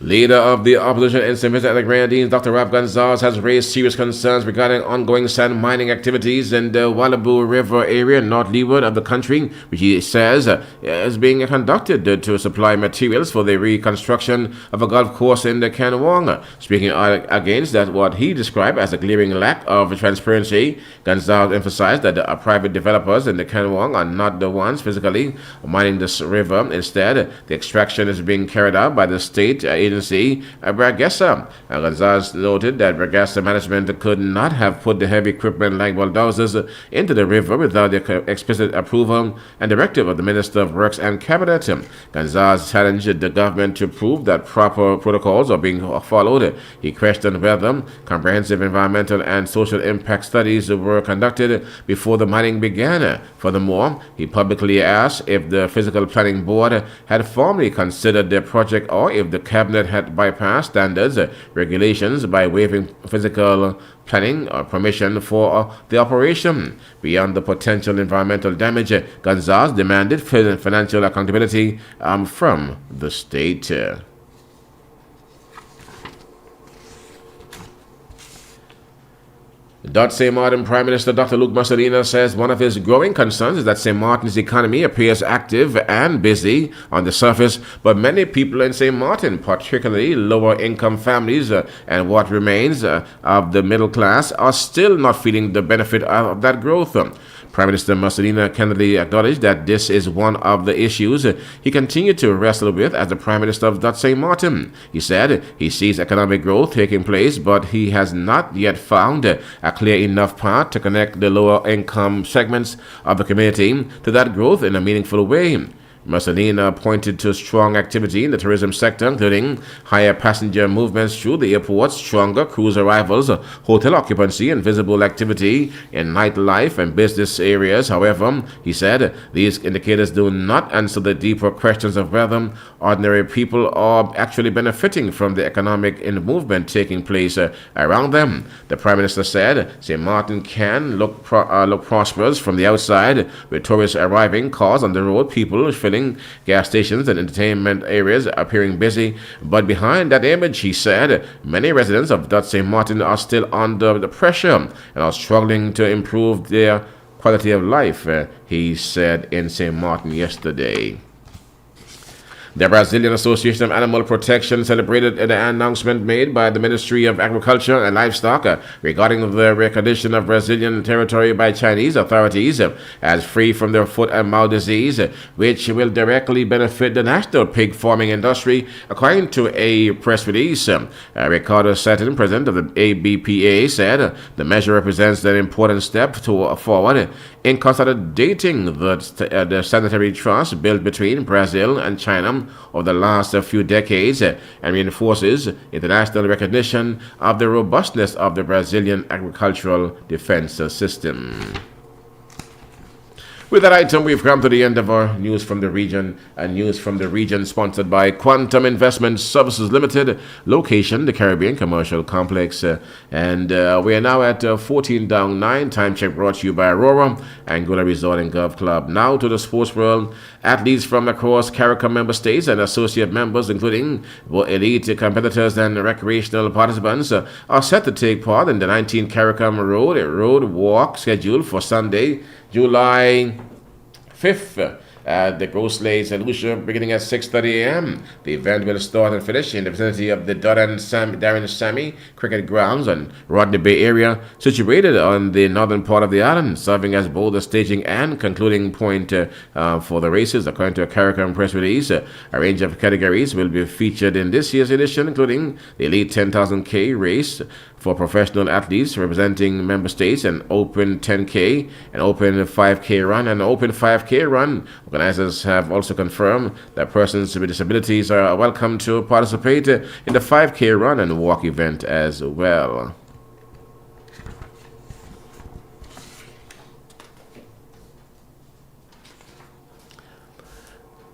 Leader of the opposition in St. Vincent and the Grenadines, Dr. Rob Gonzalez, has raised serious concerns regarding ongoing sand mining activities in the Wallaboo River area, north leeward of the country, which he says is being conducted to supply materials for the reconstruction of a golf course in the Kanawang. Speaking against that, what he described as a glaring lack of transparency, Gonzalez emphasized that the private developers in the Kanawang are not the ones physically mining this river. Instead, the extraction is being carried out by the state agency agency, Bragessa. Gonzalez noted that Bragessa management could not have put the heavy equipment like bulldozers into the river without the explicit approval and directive of the Minister of Works and Cabinet. Gonzalez challenged the government to prove that proper protocols are being followed. He questioned whether comprehensive environmental and social impact studies were conducted before the mining began. Furthermore, he publicly asked if the Physical Planning Board had formally considered the project or if the cabinet had bypassed standards, regulations by waiving physical planning or permission for the operation. Beyond the potential environmental damage, Gonzalez demanded financial accountability from the state. St. Martin Prime Minister Dr. Luke Mussolini says one of his growing concerns is that St. Martin's economy appears active and busy on the surface, but many people in St. Martin, particularly lower income families and what remains of the middle class, are still not feeling the benefit of that growth. Prime Minister Mussolini candidly acknowledged that this is one of the issues he continued to wrestle with as the Prime Minister of St. Martin. He said he sees economic growth taking place, but he has not yet found a clear enough path to connect the lower income segments of the community to that growth in a meaningful way. Mussolini pointed to strong activity in the tourism sector, including higher passenger movements through the airports, stronger cruise arrivals, hotel occupancy, and visible activity in nightlife and business areas. However, he said these indicators do not answer the deeper questions of whether ordinary people are actually benefiting from the economic movement taking place around them. The Prime Minister said St. Martin can look prosperous from the outside, with tourists arriving, cars on the road, people filling gas stations and entertainment areas appearing busy. But behind that image, he said, many residents of St. Martin are still under the pressure and are struggling to improve their quality of life, he said in St. Martin yesterday. The Brazilian Association of Animal Protection celebrated the announcement made by the Ministry of Agriculture and Livestock regarding the recognition of Brazilian territory by Chinese authorities as free from the foot and mouth disease, which will directly benefit the national pig farming industry, according to a press release. Ricardo Satin, president of the ABPA, said the measure represents an important step forward in consolidating the sanitary trust built between Brazil and China over the last few decades and reinforces international recognition of the robustness of the Brazilian agricultural defense system. With that item, we've come to the end of our news from the region, and news from the region sponsored by Quantum Investment Services Limited, location the Caribbean Commercial Complex, and we are now at 14 down 9. Time check brought to you by Aurora, Anguilla Resort and Golf Club. Now to the sports world. Athletes from across CARICOM member states and associate members, including elite competitors and recreational participants, are set to take part in the 19th CARICOM Road Walk scheduled for Sunday, July 5th. The Gross Lake St. Lucia, beginning at 6:30 a.m. The event will start and finish in the vicinity of the Darren Sammy Cricket Grounds on Rodney Bay area, situated on the northern part of the island, serving as both the staging and concluding point for the races. According to a CARICOM press release, a range of categories will be featured in this year's edition, including the Elite 10,000K race for professional athletes representing member states, an Open 10K, an Open 5K run, and an Open 5K run. Organizers have also confirmed that persons with disabilities are welcome to participate in the 5K run and walk event as well.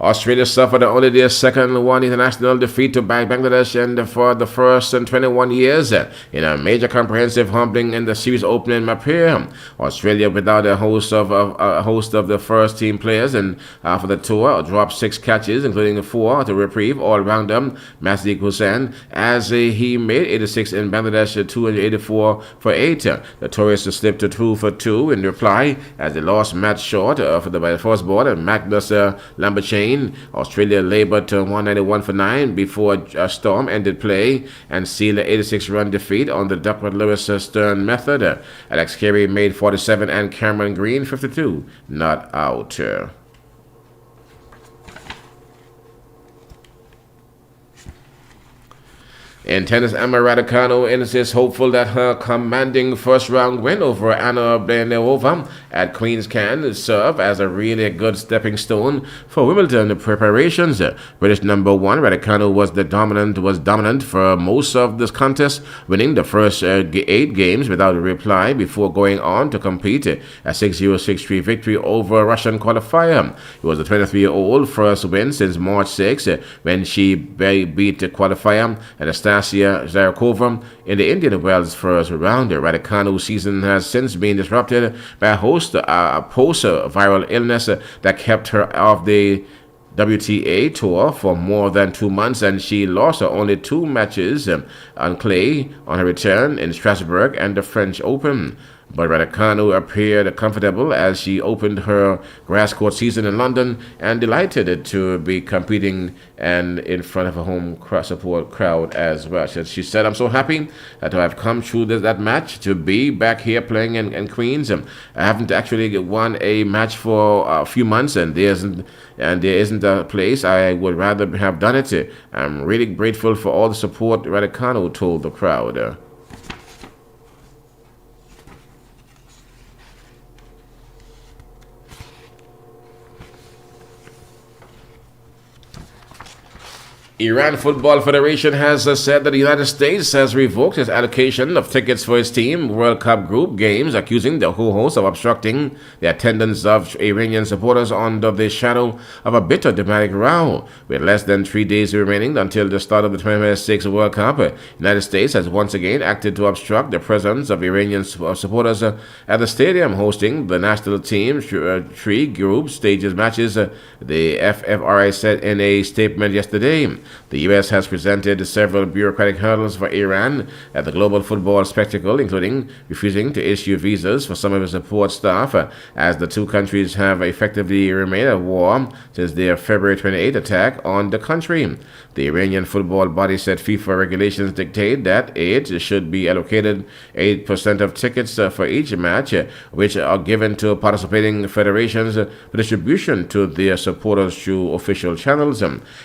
Australia suffered only their second one international defeat to Bangladesh, and for the first in 21 years in a major comprehensive humbling in the series opening Mapir. Australia, without a host of the first team players and for the tour, dropped 6 catches, including 4 to reprieve all-rounder Masik Hussain, as he made 86 in Bangladesh, 284 for 8. The tourists slipped to 2 for 2 in reply as they lost match short for the first ball and Magnus Lamberchain. Australia labored to 191 for 9 before a storm ended play and sealed an 86-run defeat on the Duckworth-Lewis Stern method. Alex Carey made 47 and Cameron Green 52 not out. In tennis, Emma Raducanu is hopeful that her commanding first-round win over Anna Blenova at Queen's can serve as a really good stepping stone for Wimbledon preparations. British number one Raducanu was dominant for most of this contest, winning the first 8 games without a reply before going on to compete a 6-0, 6-3 victory over Russian qualifier. It was the 23-year-old first win since March 6 when she beat the qualifier Anastasia Zarakova in the Indian Wells first round. Raducanu's season has since been disrupted by a host of post-viral illness that kept her off the WTA tour for more than 2 months, and she lost her only 2 matches on clay on her return in Strasbourg and the French Open. But Raducanu appeared comfortable as she opened her grass court season in London and delighted to be competing and in front of a home support crowd as well. She said, "I'm so happy to have come through that match, to be back here playing in Queens. I haven't actually won a match for a few months, and there isn't a place I would rather have done it. I'm really grateful for all the support," Raducanu told the crowd. Iran Football Federation has said that the United States has revoked its allocation of tickets for its team World Cup group games, accusing the host of obstructing the attendance of Iranian supporters under the shadow of a bitter diplomatic row. With less than 3 days remaining until the start of the 2026 World Cup, the United States has once again acted to obstruct the presence of Iranian supporters at the stadium hosting the national team 3 group stages matches, the FFRI said in a statement yesterday. The U.S. has presented several bureaucratic hurdles for Iran at the global football spectacle, including refusing to issue visas for some of its support staff, as the two countries have effectively remained at war since their February 28 attack on the country. The Iranian football body said FIFA regulations dictate that it should be allocated 8% of tickets for each match, which are given to participating federations for distribution to their supporters through official channels.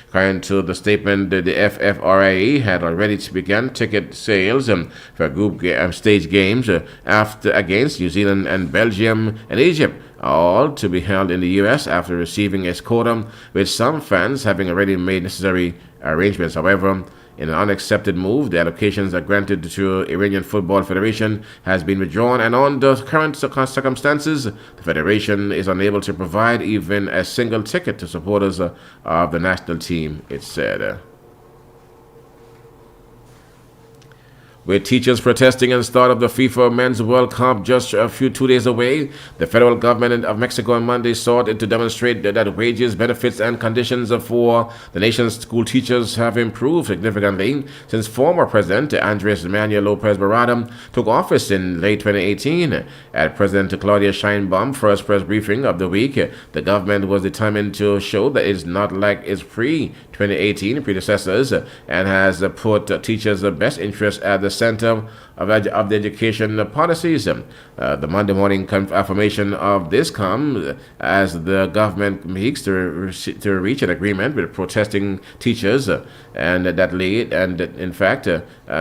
According to the statement, the FFRIA had already begun ticket sales for group stage games against New Zealand and Belgium and Egypt, all to be held in the U.S. after receiving its quota, with some fans having already made necessary arrangements. However, in an unaccepted move, the allocations are granted to Iranian Football Federation has been withdrawn, and under current circumstances, the federation is unable to provide even a single ticket to supporters of the national team, it said. With teachers protesting and start of the FIFA Men's World Cup just 2 days away, the federal government of Mexico on Monday sought to demonstrate that wages, benefits, and conditions for the nation's school teachers have improved significantly since former President Andres Manuel Lopez Obrador took office in late 2018. At President Claudia Sheinbaum's first press briefing of the week, the government was determined to show that it's not like its pre-2018 predecessors and has put teachers' best interests at the center of the education policies. The Monday morning affirmation of this comes as the government seeks to reach an agreement with protesting teachers,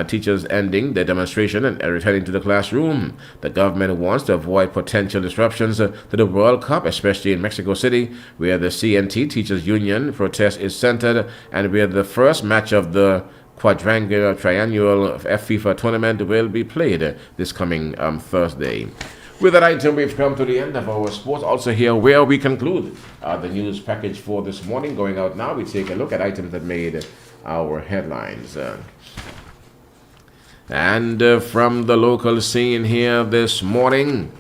teachers ending the demonstration and returning to the classroom. The government wants to avoid potential disruptions to the World Cup, especially in Mexico City, where the CNT Teachers Union protest is centered and where the first match of the triannual FIFA tournament will be played this coming Thursday. With that item, we've come to the end of our sports. Also here, where we conclude the news package for this morning. Going out now, we take a look at items that made our headlines. From the local scene here this morning,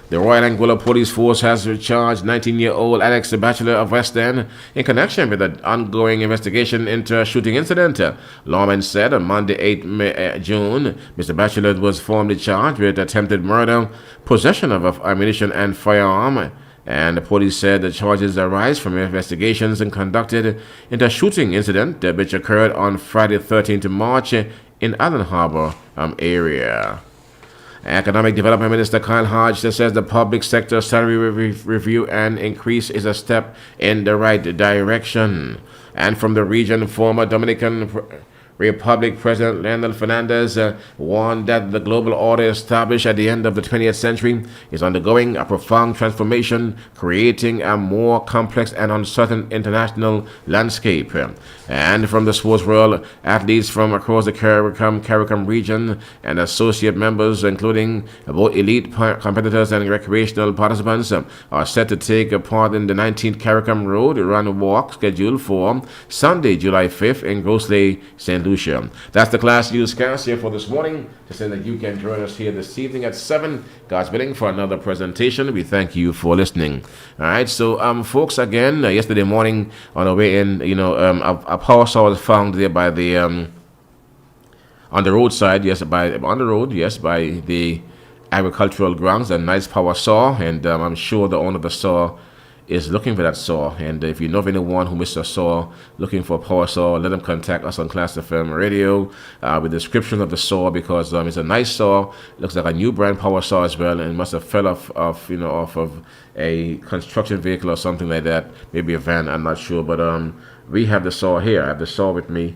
the Royal Anguilla Police Force has charged 19-year-old Alex Batchelor of West End in connection with an ongoing investigation into a shooting incident. Lawmen said on Monday, 8 June, Mr. Batchelor was formally charged with attempted murder, possession of ammunition and firearm, and the police said the charges arise from investigations conducted into a shooting incident which occurred on Friday, 13th March in Allen Harbor area. Economic Development Minister Kyle Hodge says the public sector salary review and increase is a step in the right direction. And from the region, former Dominican Republic President Leonel Fernandez warned that the global order established at the end of the 20th century is undergoing a profound transformation, creating a more complex and uncertain international landscape. And from the sports world, athletes from across the CARICOM region and associate members, including both elite competitors and recreational participants, are set to take part in the 19th CARICOM Road Run Walk scheduled for Sunday, July 5th in Grosley, St. Lucia. That's the Klass newscast here for this morning. To say that you can join us here this evening at 7, God's willing, for another presentation. We thank you for listening. All right, so folks, again, yesterday morning on our way in, a power saw was found there by the on the roadside, by the agricultural grounds, a nice power saw, and I'm sure the owner of the saw is looking for that saw. And if you know of anyone who missed a saw, looking for a power saw, let them contact us on Klass FM Radio with the description of the saw, because it's a nice saw. It looks like a new brand power saw as well, and it must have fell off of a construction vehicle or something like that, maybe a van, I'm not sure. But we have the saw here. I have the saw with me.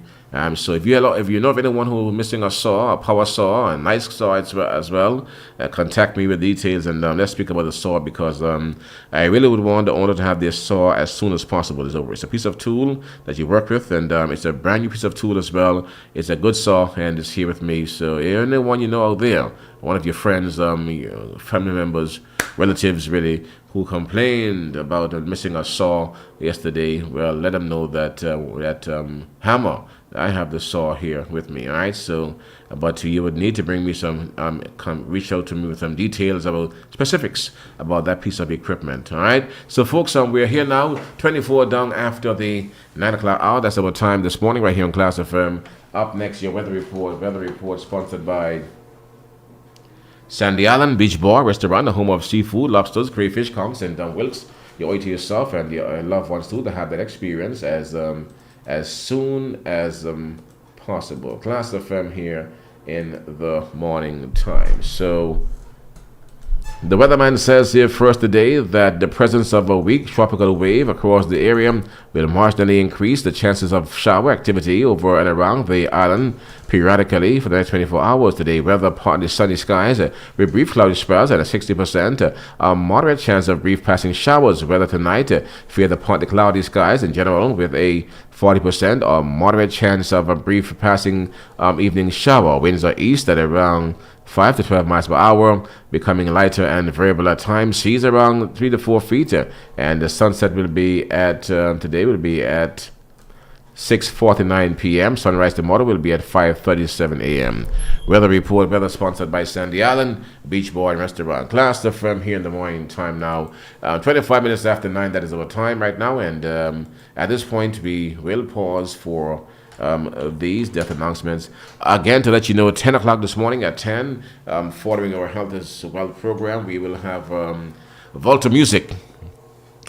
So if you know of anyone who is missing a saw, a power saw, a nice saw as well, contact me with details, and let's speak about the saw, because I really would want the owner to have this saw as soon as possible. It's a piece of tool that you work with, and it's a brand new piece of tool as well. It's a good saw, and it's here with me. So anyone you know out there, one of your friends, your family members, relatives really, who complained about missing a saw yesterday, well, let them know that hammer, I have the saw here with me. All right, so but you would need to bring me some reach out to me with some details about specifics about that piece of equipment. All right, so folks, we're here now 24 down after the 9 o'clock hour. That's our time this morning right here on Klass FM. Up next, your weather report sponsored by Sandy Island Beach Bar Restaurant, the home of seafood, lobsters, crayfish, conchs, and wilks. You owe it to yourself and your loved ones too to have that experience as soon as possible. Klass FM here in the morning time. So the weatherman says here first today that the presence of a weak tropical wave across the area will marginally increase the chances of shower activity over and around the island periodically for the next 24 hours today. Weather partly sunny skies with brief cloudy spells at a 60%. A moderate chance of brief passing showers. Weather tonight, fear the partly cloudy skies in general with a 40% or moderate chance of a brief passing evening shower. Winds are east at around 5 to 12 miles per hour, becoming lighter and variable at times. Seas around 3 to 4 feet, and the sunset will be at today will be at 6:49 p.m. Sunrise tomorrow will be at 5:37 a.m. Weather report, weather sponsored by Sandy Island Beach Bar and Restaurant. Klass FM here in the morning time now. 25 minutes after 9, that is our time right now. And at this point, we will pause for these death announcements. Again, to let you know, 10 o'clock this morning at 10, following our Health is Wealth program, we will have Volta Music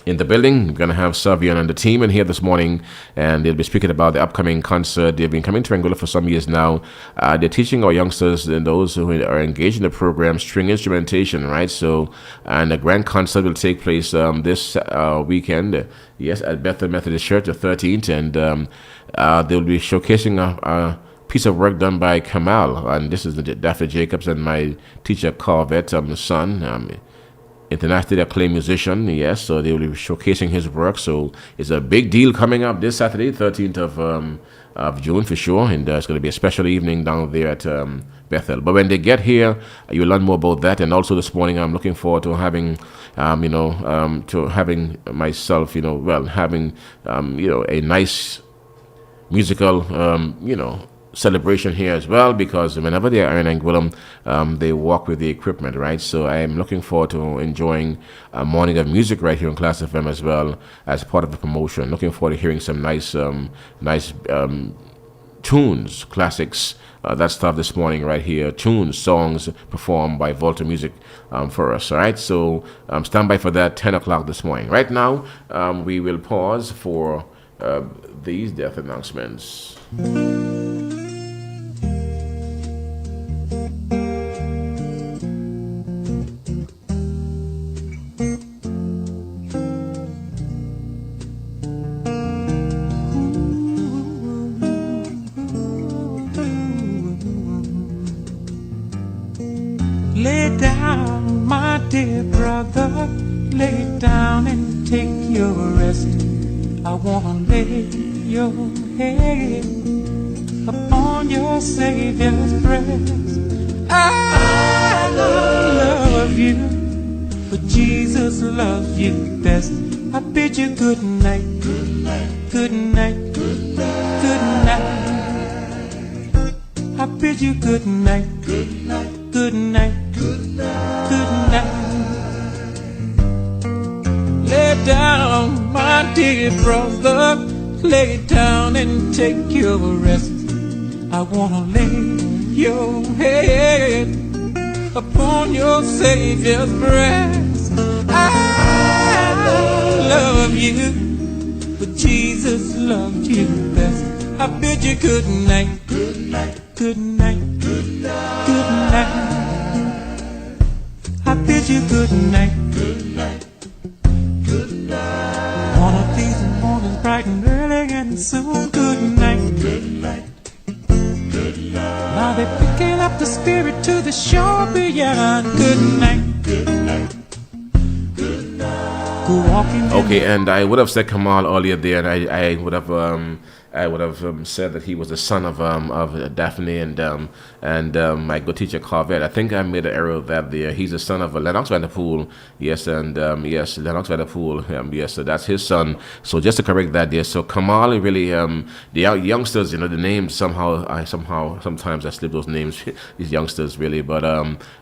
in the building. We're going to have Savian and the team in here this morning, and they'll be speaking about the upcoming concert. They've been coming to Angola for some years now. They're teaching our youngsters and those who are engaged in the program string instrumentation, right? So, and the grand concert will take place this weekend, yes, at Bethel Methodist Church, the 13th, and they'll be showcasing a piece of work done by Kamal, and this is Daphne Jacobs and my teacher Corvette, son, internationally acclaimed musician, yes, so they will be showcasing his work. So it's a big deal coming up this Saturday, 13th of June for sure, and it's going to be a special evening down there at Bethel. But when they get here, you'll learn more about that. And also this morning, I'm looking forward to having, myself, having, a nice musical, celebration here as well, because whenever they are in Anguilla, they walk with the equipment, right? So I am looking forward to enjoying a morning of music right here on Klass FM as well as part of the promotion. Looking forward to hearing some nice tunes, classics, that stuff this morning right here. Tunes, songs performed by Volta Music for us, all right? So stand by for that 10 o'clock this morning. Right now, we will pause for these death announcements. dear brother, lay down and take your rest. I wanna lay your head upon your Savior's breast. I love you, but Jesus loves you best. I bid you good night, good night, good night, good night, good night. I bid you good night, good night, good night, good night, good night. Lay down, my dear brother, lay down and take your rest. I wanna lay your head upon your Savior's breast. I love you, but Jesus loved you best. I bid you good night, good night, good night, good night, good night. I bid you good night, good night, good night. One of these mornings, bright and early and soon, good night, good night, good night. Now they're picking up the spirit to the shore beyond. Good night, good night, good night. Go walking. Okay, and I would have said Kamal earlier there, and I would have said that he was the son of Daphne and my good teacher Carvet. I think I made an error of that there. He's the son of Lennox Vanderpool. Yes, and yes, Lennox Vanderpool. Yes, so that's his son. So just to correct that there. So Kamal really the youngsters, the names sometimes I slip those names, these youngsters really. But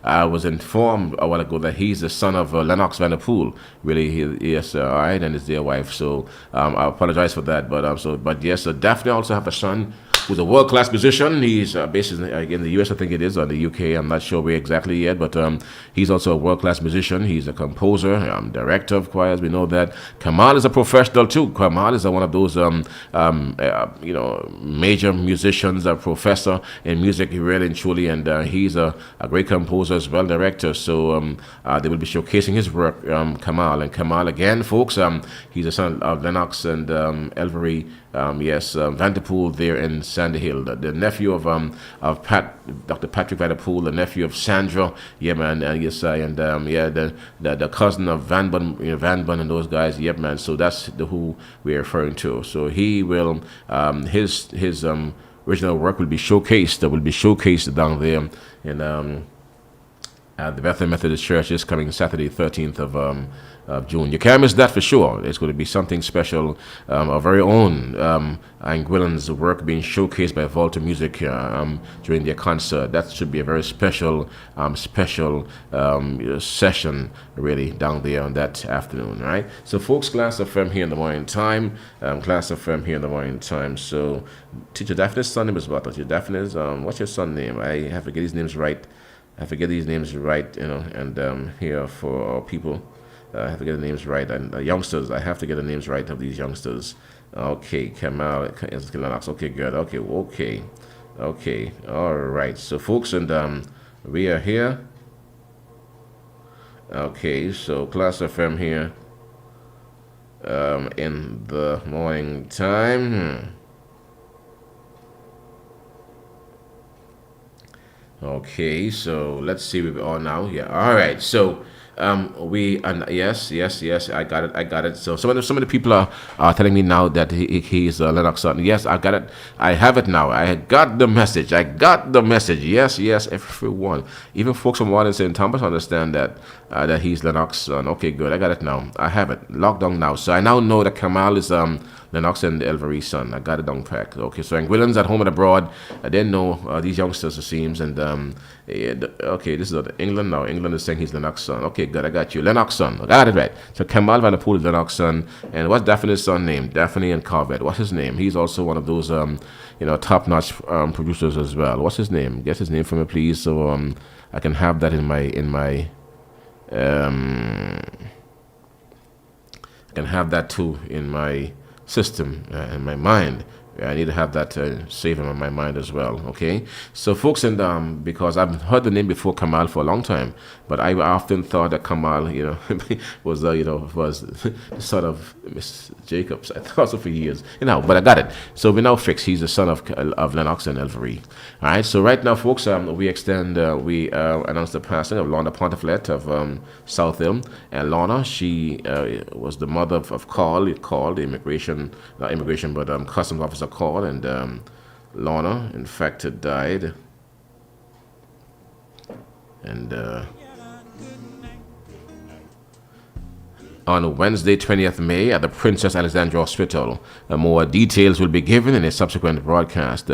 I was informed a while ago that he's the son of Lennox Vanderpool. Really, yes, all right, and his dear wife. So I apologize for that. But yes. Daphne also have a son who's a world-class musician. He's based in the US, I think it is, or the UK. I'm not sure where exactly yet, but he's also a world-class musician. He's a composer, director of choirs. We know that. Kamal is a professional too. Kamal is one of those major musicians, a professor in music, really and truly, and he's a great composer as well, director. So they will be showcasing his work, Kamal. And Kamal, again, folks, he's the son of Lennox and Elvery. Vanderpool there in Sandy Hill, the nephew of Dr. Patrick Vanderpool, the nephew of Sandra, yeah man, the cousin of Van Bun, Van Bun and those guys, yep man. So that's who we're referring to. So he will, his original work will be showcased. That will be showcased down there in the Bethlehem Methodist Church this coming Saturday, 13th of June. You can't miss that for sure. It's going to be something special. Our very own Anguillan's work being showcased by Volta Music during their concert. That should be a very special session really down there on that afternoon, right? So folks, Klass FM here in the morning time. Klass FM here in the morning time. So Teacher Daphne's son name is what? Teacher Daphne's, what's your son name? I have to get these names right. And here for people. I have to get the names right. And youngsters, I have to get the names right of these youngsters. Okay, Kamal, okay, good. Okay. All right. So, folks, and we are here. Okay, so Klass FM here in the morning time. Okay, so let's see where we are now. Yeah, all right. So yes, I got it. So some of the people are telling me now that he's Lennox son. Yes, I got it. I have it now. I got the message. Yes, everyone. Even folks from Warren St. Thomas understand that he's Lennox son. Okay, good. I got it now. I have it locked down now. So I now know that Kamal is Lennox and Elvery's son. I got it down packed. Okay, so Anguillans at home and abroad. I didn't know these youngsters, it seems. And okay, this is England now. England is saying he's Lennox son. Okay, good. I got you. Lennox son. I got it right. So Kamal Vanderpool is Lennox son. And what's Daphne's son name? Daphne and Carvet. What's his name? He's also one of those top-notch producers as well. What's his name? Get his name for me, please, so I can have that in my I can have that too in my system, in my mind, Yeah, I need to have that saved in my mind as well. Okay, so folks, and because I've heard the name before Kamal for a long time, but I often thought that Kamal, was was the son of Miss Jacobs. I thought so for years, but I got it. So we're now fixed. He's the son of Lennox and Elvery. All right. So right now, folks, we announced the passing of Lorna Pontiflet of South Hill, and Lorna, she was the mother of Carl, the immigration, but customs officer called, and Lorna, in fact, had died. And on Wednesday, 20th May, at the Princess Alexandra Hospital. More details will be given in a subsequent broadcast.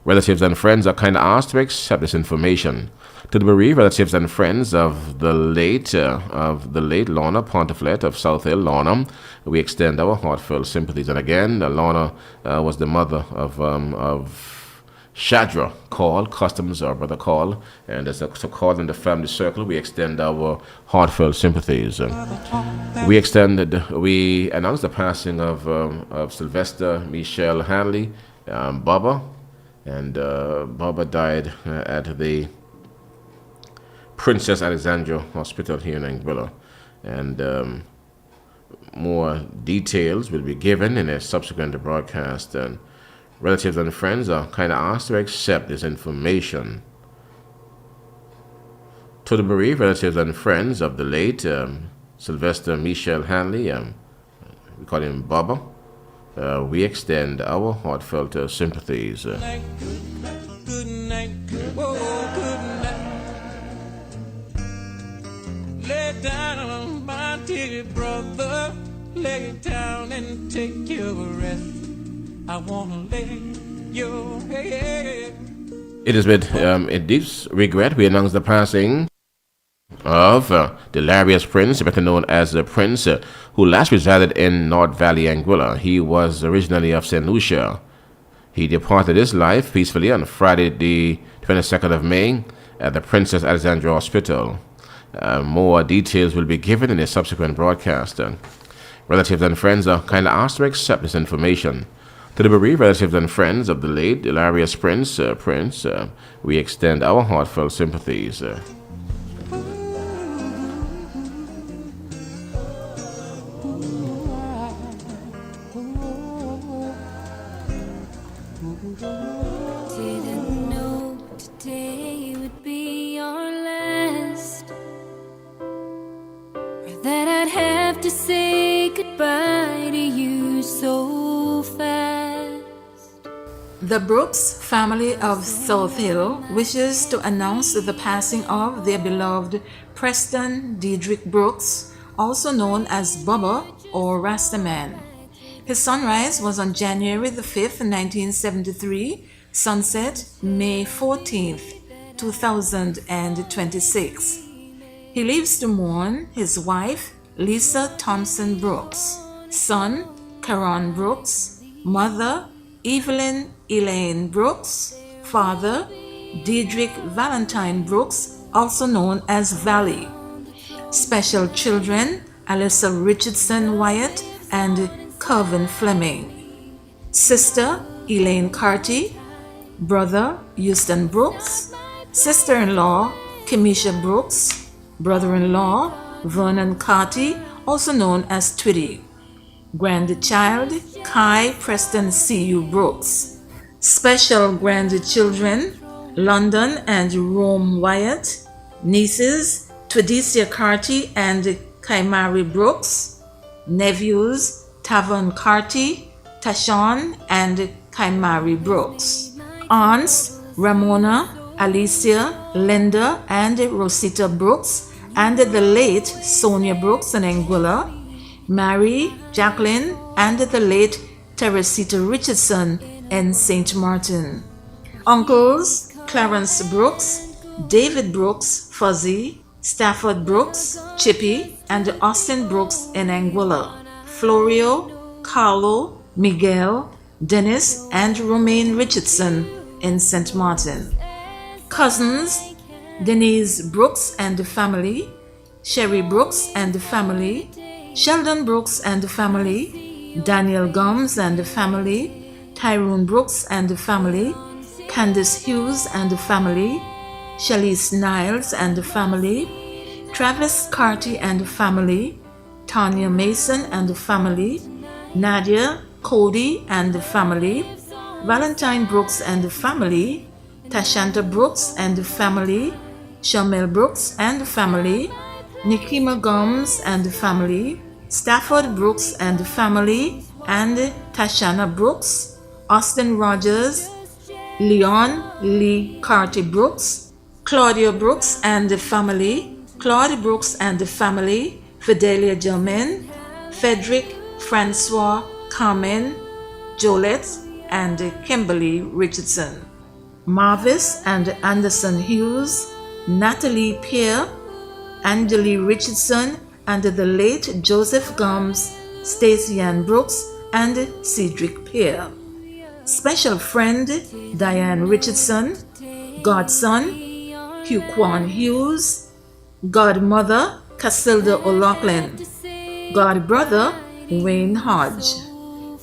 Relatives and friends are kind of asked to accept this information. To the bereaved relatives and friends of the late Lorna Pontiflet of South Hill, Lorna, we extend our heartfelt sympathies. And again, Lorna was the mother of Shadra Call, Customs, our brother Call, and as a Call in the family circle, we extend our heartfelt sympathies. We announced the passing of Sylvester Michelle Hanley, Bubba, and Bubba died at the Princess Alexandra Hospital here in Anguilla, and more details will be given in a subsequent broadcast. And relatives and friends are kind of asked to accept this information. To the bereaved relatives and friends of the late Sylvester Michelle Hanley, we call him Bubba, we extend our heartfelt sympathies. Good night, good night, whoa, good night. Lay down, my dear brother, lay down and take your rest. I wanna lay your head. It is with deep regret we announce the passing of Delarious Prince, better known as the Prince, who last resided in North Valley, Anguilla. He was originally of St. Lucia. He departed this life peacefully on Friday, the 22nd of May, at the Princess Alexandra Hospital. More details will be given in a subsequent broadcast. Relatives and friends are kind of asked to accept this information. To the bereaved relatives and friends of the late Delarious Prince, we extend our heartfelt sympathies. Didn't know today would be our last, or that I'd have to say goodbye to you so fast. The Brooks family of South Hill wishes to announce the passing of their beloved Preston Diedrich Brooks, also known as Bubba or Rastaman. His sunrise was on January the 5th, 1973, sunset May 14th, 2026. He lives to mourn his wife, Lisa Thompson Brooks, son, Caron Brooks, mother, Evelyn Elaine Brooks, father, Diedrich Valentine Brooks, also known as Valley. Special children, Alyssa Richardson Wyatt and Calvin Fleming. Sister, Elaine Carty. Brother, Houston Brooks. Sister-in-law, Kemisha Brooks. Brother-in-law, Vernon Carty, also known as Twitty. Grandchild, Kai Preston C.U. Brooks. Special grandchildren, London and Rome Wyatt. Nieces, Twedicia Carty and Kaimari Brooks. Nephews, Tavon Carty, Tashawn and Kaimari Brooks. Aunts, Ramona, Alicia, Linda and Rosita Brooks, and the late Sonia Brooks in Anguilla. Mary, Jacqueline, and the late Teresita Richardson in St. Martin. Uncles, Clarence Brooks, David Brooks, Fuzzy, Stafford Brooks, Chippy, and Austin Brooks in Anguilla. Florio, Carlo, Miguel, Dennis, and Romaine Richardson in St. Martin. Cousins, Denise Brooks and the family, Sherry Brooks and the family, Sheldon Brooks and the family, Daniel Gomes and the family, Tyrone Brooks and family, Candice Hughes and family, Shalice Niles and family, Travis Carty and family, Tanya Mason and family, Nadia Cody and family, Valentine Brooks and family, Tashanta Brooks and family, Shamel Brooks and family, Nikima Gomes and family, Stafford Brooks and family, and Tashana Brooks, Austin Rogers, Leon Lee Carty Brooks, Claudia Brooks and family, Claude Brooks and family, Fidelia Germain, Frederick Francois Carmen, Jolette, and Kimberly Richardson, Marvis and Anderson Hughes, Natalie Pierre, Angeli Richardson, and the late Joseph Gomes, Stacey Ann Brooks, and Cedric Pierre. Special friend Diane Richardson, godson Hugh Kwan Hughes, godmother Casilda O'Loughlin, godbrother Wayne Hodge.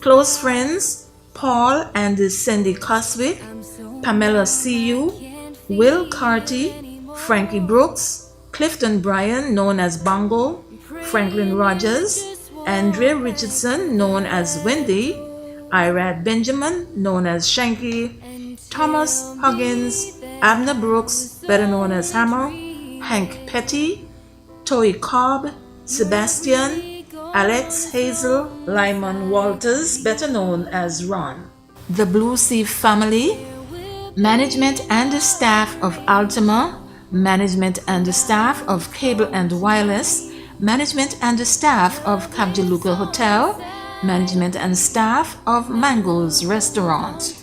Close friends Paul and Cindy Coswick, Pamela Cu, Will Carty, Frankie Brooks, Clifton Bryan, known as Bongo, Franklin Rogers, Andrea Richardson, known as Wendy, Irad Benjamin, known as Shanky, Thomas Huggins, Abner Brooks, better known as Hammer, Hank Petty, Toy Cobb, Sebastian, Alex Hazel, Lyman Walters, better known as Ron. The Blue Sea family, management and staff of Altima, management and staff of Cable and Wireless, management and staff of Capdiluca Hotel, management and staff of Mango's Restaurant.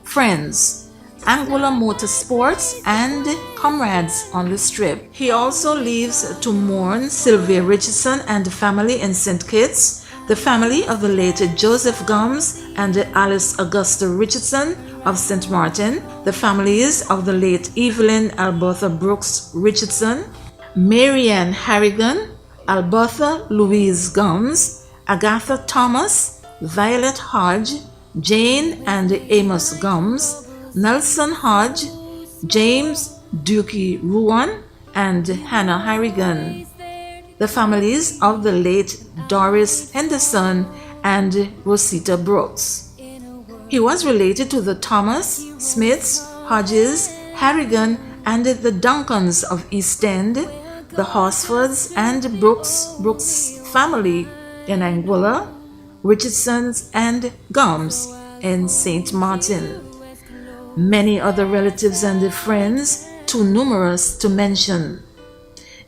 Friends, Angular Motorsports, and comrades on the Strip. He also leaves to mourn Sylvia Richardson and the family in St. Kitts, the family of the late Joseph Gomes and Alice Augusta Richardson of St. Martin, the families of the late Evelyn Albertha Brooks Richardson, Marianne Harrigan, Albertha Louise Gomes, Agatha Thomas, Violet Hodge, Jane and Amos Gomes, Nelson Hodge, James Dukey Ruan, and Hannah Harrigan, the families of the late Doris Henderson and Rosita Brooks. He was related to the Thomas, Smiths, Hodges, Harrigan, and the Duncans of East End, the Horsfords and Brooks family in Anguilla, Richardsons and Gomes in St. Martin. Many other relatives and friends, too numerous to mention.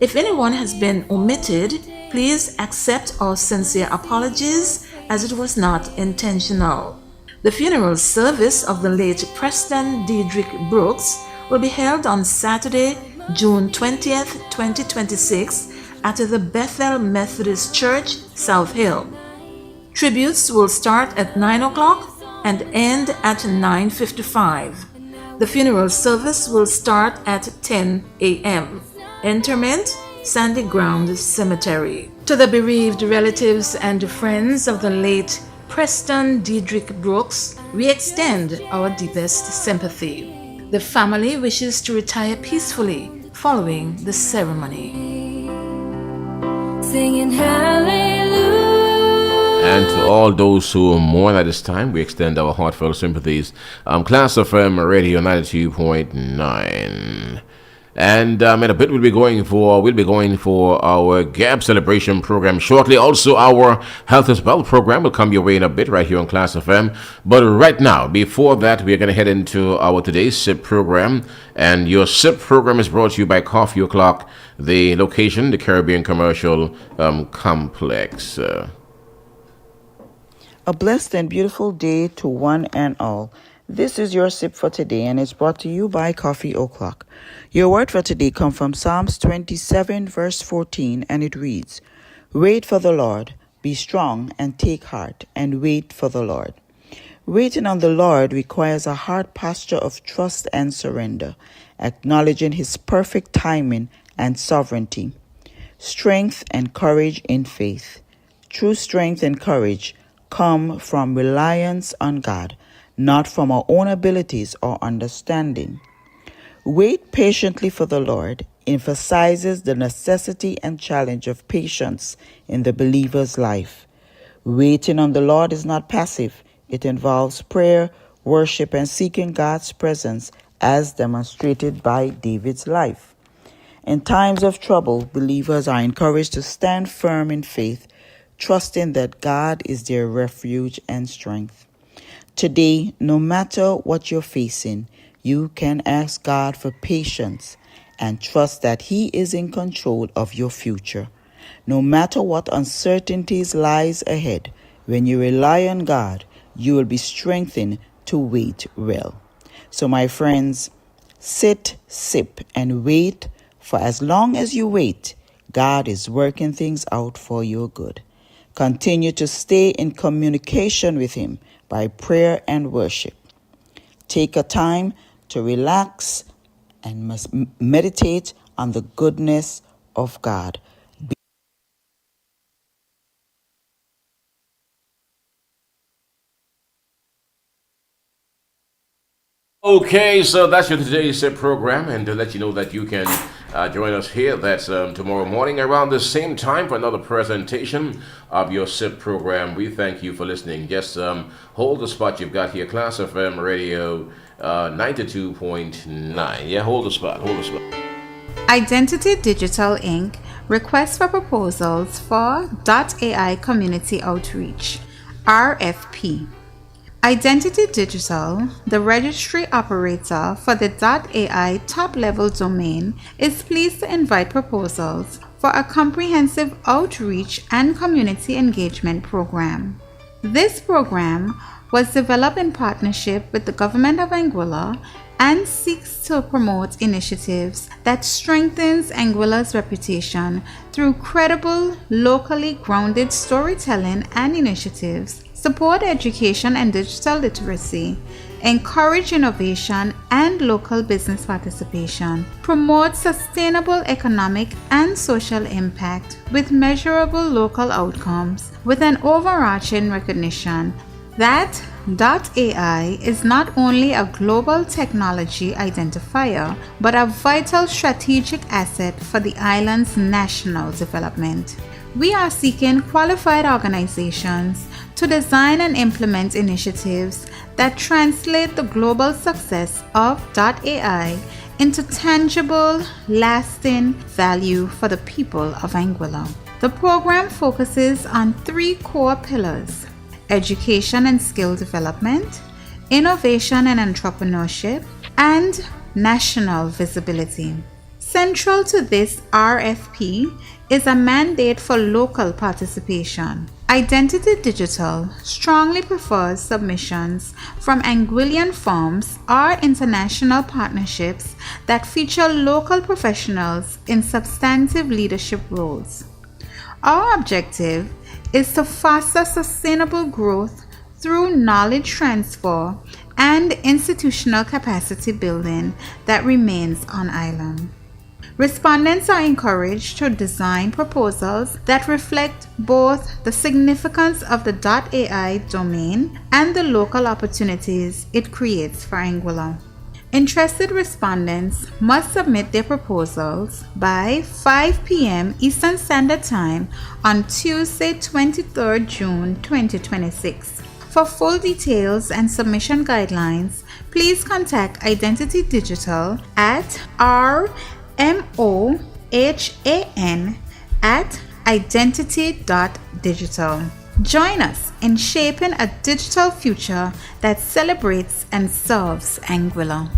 If anyone has been omitted, please accept our sincere apologies as it was not intentional. The funeral service of the late Preston Diedrich Brooks will be held on Saturday, June 20th, 2026 at the Bethel Methodist Church, South Hill. Tributes will start at 9 o'clock and end at 9:55. The funeral service will start at 10 a.m. Interment, Sandy Ground Cemetery. To the bereaved relatives and friends of the late Preston Diedrich Brooks, we extend our deepest sympathy. The family wishes to retire peacefully following the ceremony. Singing hallelujah. And to all those who mourn at this time, we extend our heartfelt sympathies. Klass FM Radio 92.9. And in a bit we'll be going for our Gap celebration program shortly. Also our Health is Wealth program will come your way in a bit right here on Klass FM. But right now, before that, we're going to head into our today's SIP program. And your SIP program is brought to you by Coffee O'Clock, the location, the Caribbean Commercial Complex. A blessed and beautiful day to one and all. This is your sip for today, and it's brought to you by Coffee O'Clock. Your word for today comes from Psalms 27, verse 14, and it reads, "Wait for the Lord, be strong and take heart, and wait for the Lord." Waiting on the Lord requires a heart posture of trust and surrender, acknowledging His perfect timing and sovereignty. Strength and courage in faith. True strength and courage come from reliance on God, not from our own abilities or understanding. Wait patiently for the Lord emphasizes the necessity and challenge of patience in the believer's life. Waiting on the Lord is not passive. It involves prayer, worship, and seeking God's presence as demonstrated by David's life. In times of trouble, believers are encouraged to stand firm in faith, trusting that God is their refuge and strength. Today, no matter what you're facing, you can ask God for patience and trust that He is in control of your future. No matter what uncertainties lies ahead, when you rely on God, you will be strengthened to wait well. So my friends, sit, sip, and wait, for as long as you wait, God is working things out for your good. Continue to stay in communication with Him by prayer and worship. Take a time to relax and meditate on the goodness of God. Okay, so that's your today's program, and to let you know that you can join us here. That's tomorrow morning around the same time for another presentation of your SIP program. We thank you for listening. Just hold the spot you've got here, Klass FM Radio 92.9. Yeah, hold the spot. Identity Digital Inc. requests for proposals for .ai Community Outreach, RFP. Identity Digital, the registry operator for the .ai top-level domain, is pleased to invite proposals for a comprehensive outreach and community engagement program. This program was developed in partnership with the Government of Anguilla and seeks to promote initiatives that strengthens Anguilla's reputation through credible, locally grounded storytelling and initiatives, support education and digital literacy, encourage innovation and local business participation, promote sustainable economic and social impact with measurable local outcomes, with an overarching recognition that .ai is not only a global technology identifier, but a vital strategic asset for the island's national development. We are seeking qualified organizations to design and implement initiatives that translate the global success of .ai into tangible, lasting value for the people of Anguilla. The program focuses on 3 core pillars: education and skill development, innovation and entrepreneurship, and national visibility. Central to this RFP is a mandate for local participation. Identity Digital strongly prefers submissions from Anguillian firms or international partnerships that feature local professionals in substantive leadership roles. Our objective is to foster sustainable growth through knowledge transfer and institutional capacity building that remains on island. Respondents are encouraged to design proposals that reflect both the significance of the .ai domain and the local opportunities it creates for Anguilla. Interested respondents must submit their proposals by 5 p.m. Eastern Standard Time on Tuesday, 23rd June 2026. For full details and submission guidelines, please contact Identity Digital at rmohan@identity.digital. Join us in shaping a digital future that celebrates and serves Anguilla.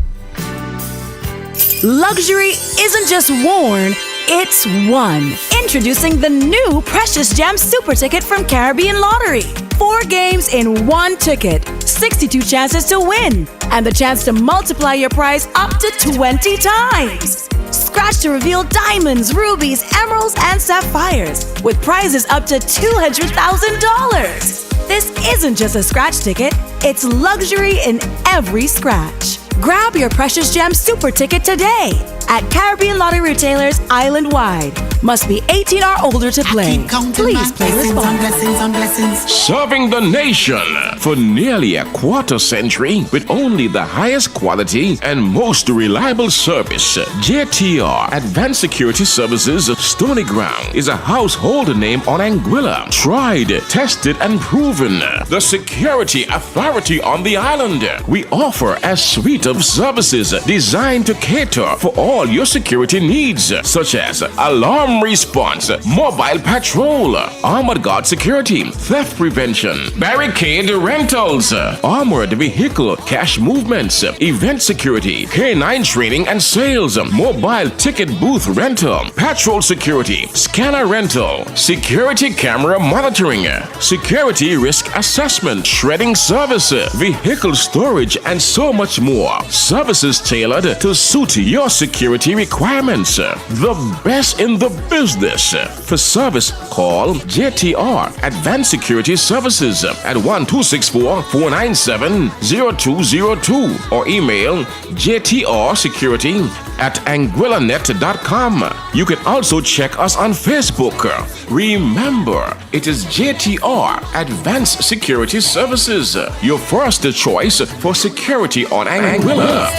Luxury isn't just worn, it's won. Introducing the new Precious Gem Super Ticket from Caribbean Lottery. 4 games in 1 ticket, 62 chances to win, and the chance to multiply your prize up to 20 times. Scratch to reveal diamonds, rubies, emeralds, and sapphires, with prizes up to $200,000. This isn't just a scratch ticket, it's luxury in every scratch. Grab your Precious Gems Super Ticket today at Caribbean Lottery retailers island-wide. Must be 18 or older to play. Please play responsibly. Serving the nation for nearly a quarter century with only the highest quality and most reliable service. JTR Advanced Security Services Stony Ground is a household name on Anguilla. Tried, tested, and proven. The security authority on the island. We offer a suite of services designed to cater for all your security needs, such as alarm response, mobile patrol, armored guard security, theft prevention, barricade rentals, armored vehicle cash movements, event security, K9 training and sales, mobile ticket booth rental, patrol security, scanner rental, security camera monitoring, security risk assessment, shredding service, vehicle storage, and so much more. Services tailored to suit your security requirements. The best in the business. For service, call JTR Advanced Security Services at 1-264-497-0202 or email jtrsecurity@anguillanet.com. You can also check us on Facebook. Remember, it is JTR Advanced Security Services, your first choice for security on Anguilla.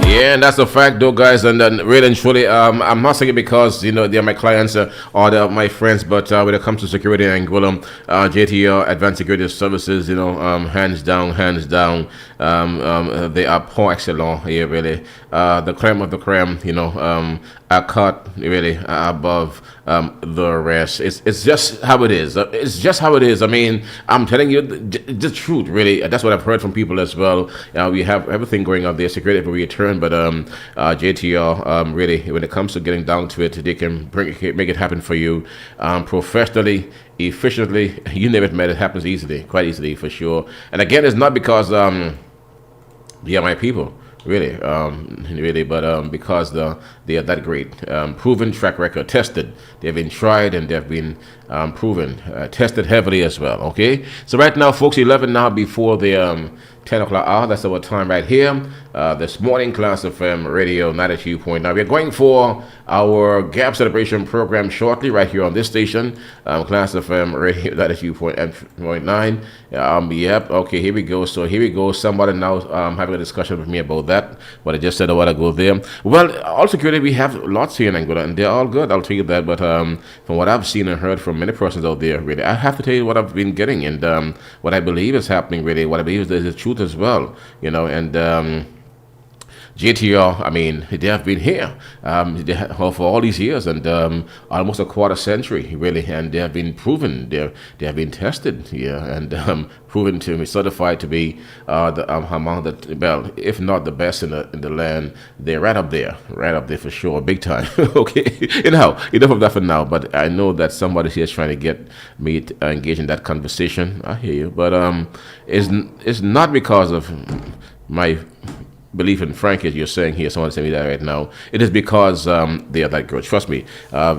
Yeah, and that's a fact, though, guys. And then, really and truly, I'm not saying it because they're my clients or they're my friends, but when it comes to security in Anguilla, JTR Advanced Security Services, hands down, they are par excellence here, really. The creme of the creme, are cut really above the rest. It's just how it is. It's just how it is. I mean, I'm telling you the truth, really. That's what I've heard from people as well. We have everything going on there, security every return, but JTR, really, when it comes to getting down to it, they can make it happen for you professionally, efficiently. You name it, man, it happens easily, quite easily, for sure. And again, it's not because they are my people. Really, but because they are that great. Proven track record, tested. They've been tried and they've been proven, tested heavily as well, okay? So right now, folks, 11 now before the 10 o'clock hour. That's our time right here. This morning, Klass FM Radio 92.9. We're going for our Gap Celebration program shortly right here on this station. Klass FM Radio 92.9. Yep, okay, here we go. So here we go. Somebody now having a discussion with me about that. What I just said a while ago there. Well, all security, we have lots here in Anguilla, and they're all good. I'll tell you that. But from what I've seen and heard from many persons out there, really, I have to tell you what I've been getting and what I believe is happening, really. What I believe is the truth as well, and JTR, I mean, they have been here for all these years and almost a quarter century, really, and they have been proven, they have been tested here and proven to be certified to be among the, well, if not the best in the land. They're right up there for sure, big time. Okay, enough of that for now. But I know that somebody here is trying to get me to engage in that conversation. I hear you, but it's not because of my belief in Frank, as you're saying here. Someone saying me that right now. It is because they are that good. Trust me.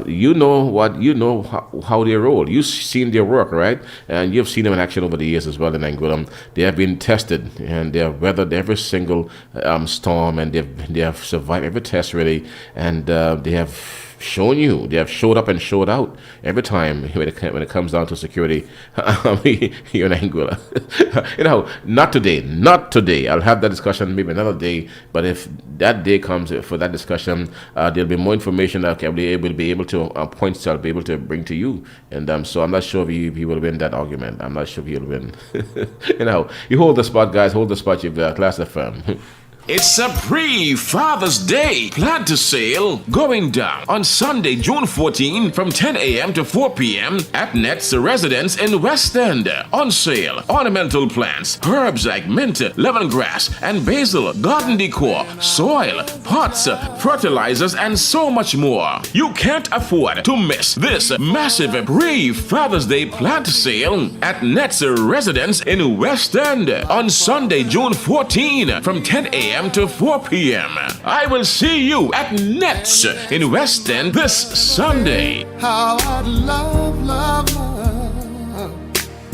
You know how they roll. You've seen their work, right? And you've seen them in action over the years as well in Anguilla. They have been tested and they have weathered every single storm, and they have survived every test, really. And they have shown you, they have showed up and showed out every time when it comes down to security. Here in Anguilla. Not today. I'll have that discussion maybe another day, but if that day comes for that discussion, there'll be more information that I'll be able to points I'll be able to bring to you, and so I'm not sure if he will win that argument. I'm not sure if he'll win. You hold the spot, guys, hold the spot. You've got Klass FM. It's a pre-Father's Day planter sale going down on Sunday, June 14 from 10 a.m. to 4 p.m. at Net's Residence in West End. On sale, ornamental plants, herbs like mint, lemongrass, and basil, garden decor, soil, pots, fertilizers, and so much more. You can't afford to miss this massive pre-Father's Day planter sale at Net's Residence in West End on Sunday, June 14 from 10 a.m. to 4 p.m. I will see you at Nets in West End this Sunday. How I'd love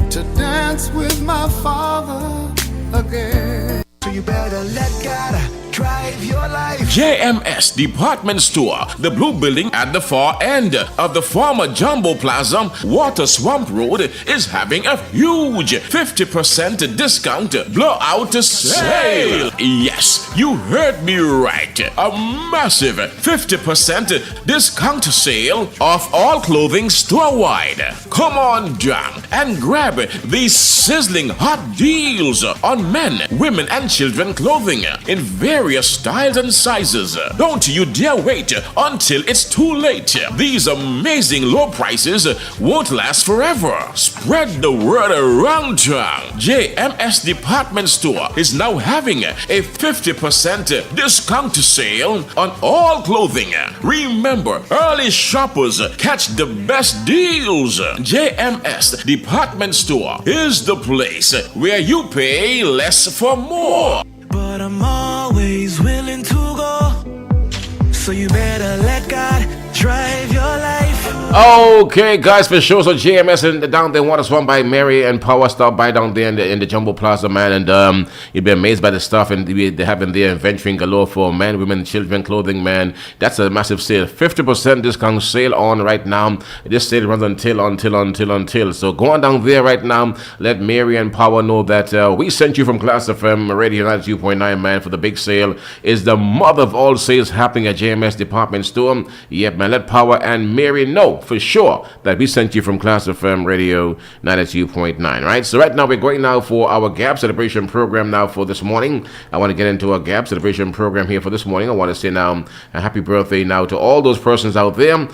to dance with my father again. you better let God drive your life. JMS Department Store, the blue building at the far end of the former Jumbo Plaza, Water Swamp Road, is having a huge 50% discount blowout sale. Yes, you heard me right. A massive 50% discount sale of all clothing store-wide. Come on down and grab these sizzling hot deals on men, women, and children clothing in various styles and sizes. Don't you dare wait until it's too late. These amazing low prices won't last forever. Spread the word around town. JMS Department Store is now having a 50% discount sale on all clothing. Remember, early shoppers catch the best deals. JMS Department Store is the place where you pay less for more. But I'm always willing to go, so you better let God drive your life. Okay, guys, for sure. So JMS and down there, Water Swamp by Mary and Power. Stop by down there in the Jumbo Plaza, man, and you'll be amazed by the stuff and they have in there inventory galore for men, women, children clothing, man. That's a massive sale, 50% discount sale on right now. This sale runs until. So go on down there right now. Let Mary and Power know that we sent you from Klass FM Radio 92.9, man, for the big sale. Is the mother of all sales happening at JMS Department Store? Yep, man. Let Power and Mary know for sure that we sent you from Klass FM Radio 92.9, right? So right now we're going now for our Gap celebration program now for this morning. I want to get into our Gap celebration program here for this morning. I want to say now a happy birthday now to all those persons out there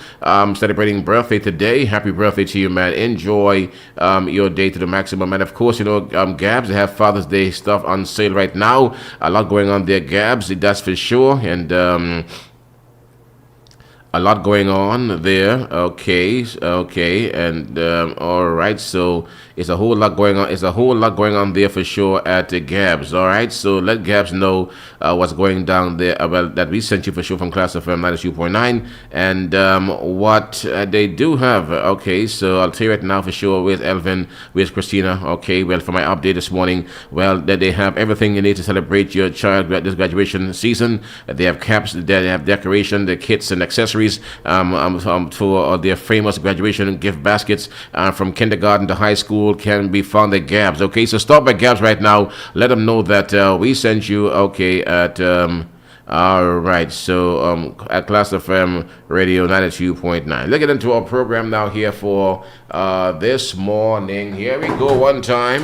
celebrating birthday today. Happy birthday to you, man. Enjoy your day to the maximum. And of course, you know, Gabs, they have Father's Day stuff on sale right now. A lot going on there, Gabs, that's for sure. And a lot going on there. Okay, and all right. So it's a whole lot going on. It's a whole lot going on there for sure at Gabs. All right. So let Gabs know what's going down there. Well, that we sent you for sure from Klass FM 92.9, and what they do have. Okay, so I'll tell you right now for sure. With Elvin, with Christina. Okay. Well, for my update this morning, well, that they have everything you need to celebrate your child this graduation season. They have caps. They have decoration, the kits and accessories. For their famous graduation gift baskets from kindergarten to high school can be found at Gabs. Okay, so stop at Gabs right now. Let them know that we sent you. Okay, at all right. So at Klass FM Radio 92.9. Let's get into our program now here for this morning. Here we go. One time.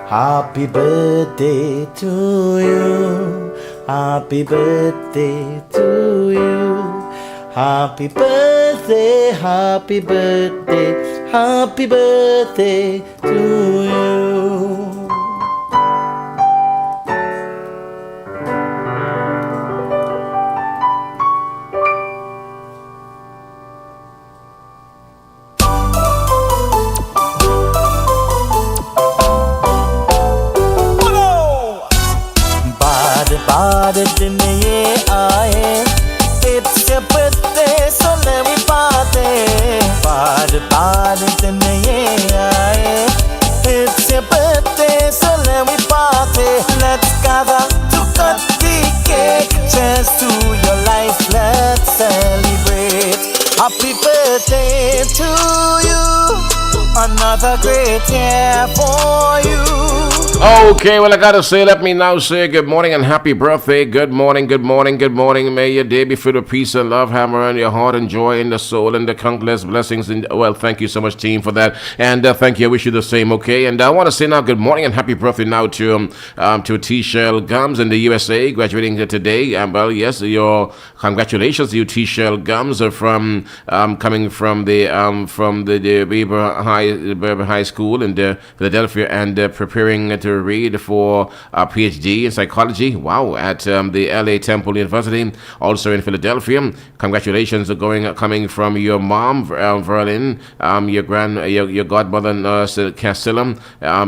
Happy birthday to you. Happy birthday to you. Happy birthday, happy birthday, happy birthday to you. बाद दिन ये आए, it's your birthday so let me party. बाद दिन ये आए, it's your birthday so let me party. Let's gather to cut the cake, cheers to your life, let's celebrate. Happy birthday to you, another great year for you. Okay, well, I gotta say, let me now say good morning and happy birthday. Good morning, good morning, good morning. May your day be filled with peace and love, hammer in your heart and joy in the soul and the countless blessings. And well, thank you so much, team, for that. And thank you. I wish you the same, okay? And I want to say now good morning and happy birthday now to T-Shell Gums in the USA, graduating today. Well, yes, your congratulations to you, T-Shell Gums, from coming from the Weber High School in Philadelphia and preparing to read for a PhD in psychology. Wow, at the LA Temple University, also in Philadelphia. Congratulations are coming from your mom, Verlin, your godmother, Cassilum,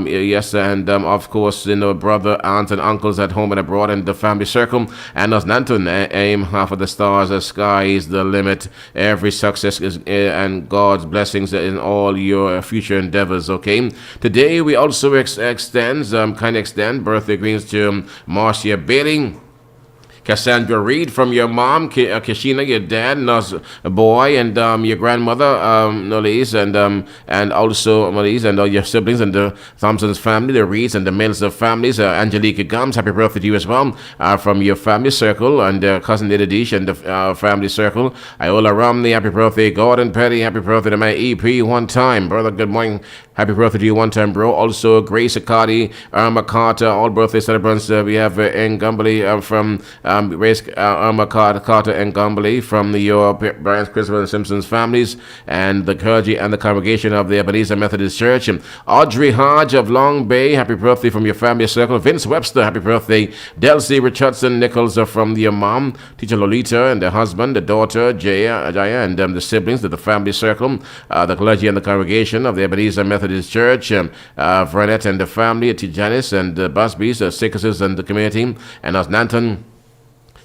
yes, and of course, brother, aunts, and uncles at home and abroad, and the family circle. And as Nanton, aim half of the stars, the sky is the limit. Every success is and God's blessings in all your future endeavors. Okay. Today we also extend friends kind extend birthday greetings to Marcia Bailey, Cassandra Reed from your mom, Kashina, your dad, Nurse Boy, and your grandmother, Nolise, and also Nolise, and all your siblings, and the Thompson's family, the Reeds, and the Mills of families. Angelica Gums, happy birthday to you as well, from your family circle, and cousin Lady Dish and the family circle. Iola Romney, happy birthday. Gordon Petty, happy birthday to my EP one time. Brother, good morning. Happy birthday to you one time, bro. Also, Grace Akadi, Irma Carter, all birthday celebrants. We have Ngambali from Grace Irma Carter and Ngambali from your Brian, Christopher, and Simpsons families, and the clergy and the congregation of the Ebenezer Methodist Church. Audrey Hodge of Long Bay, happy birthday from your family circle. Vince Webster, happy birthday. Delcy Richardson Nichols from your mom, Teacher Lolita, and the husband, the daughter, Jaya, and the siblings of the family circle, the clergy and the congregation of the Ebenezer Methodist Church, Vernette and the family, Tijanis and the Busbys, the Sickerses and the community, and Osnanton,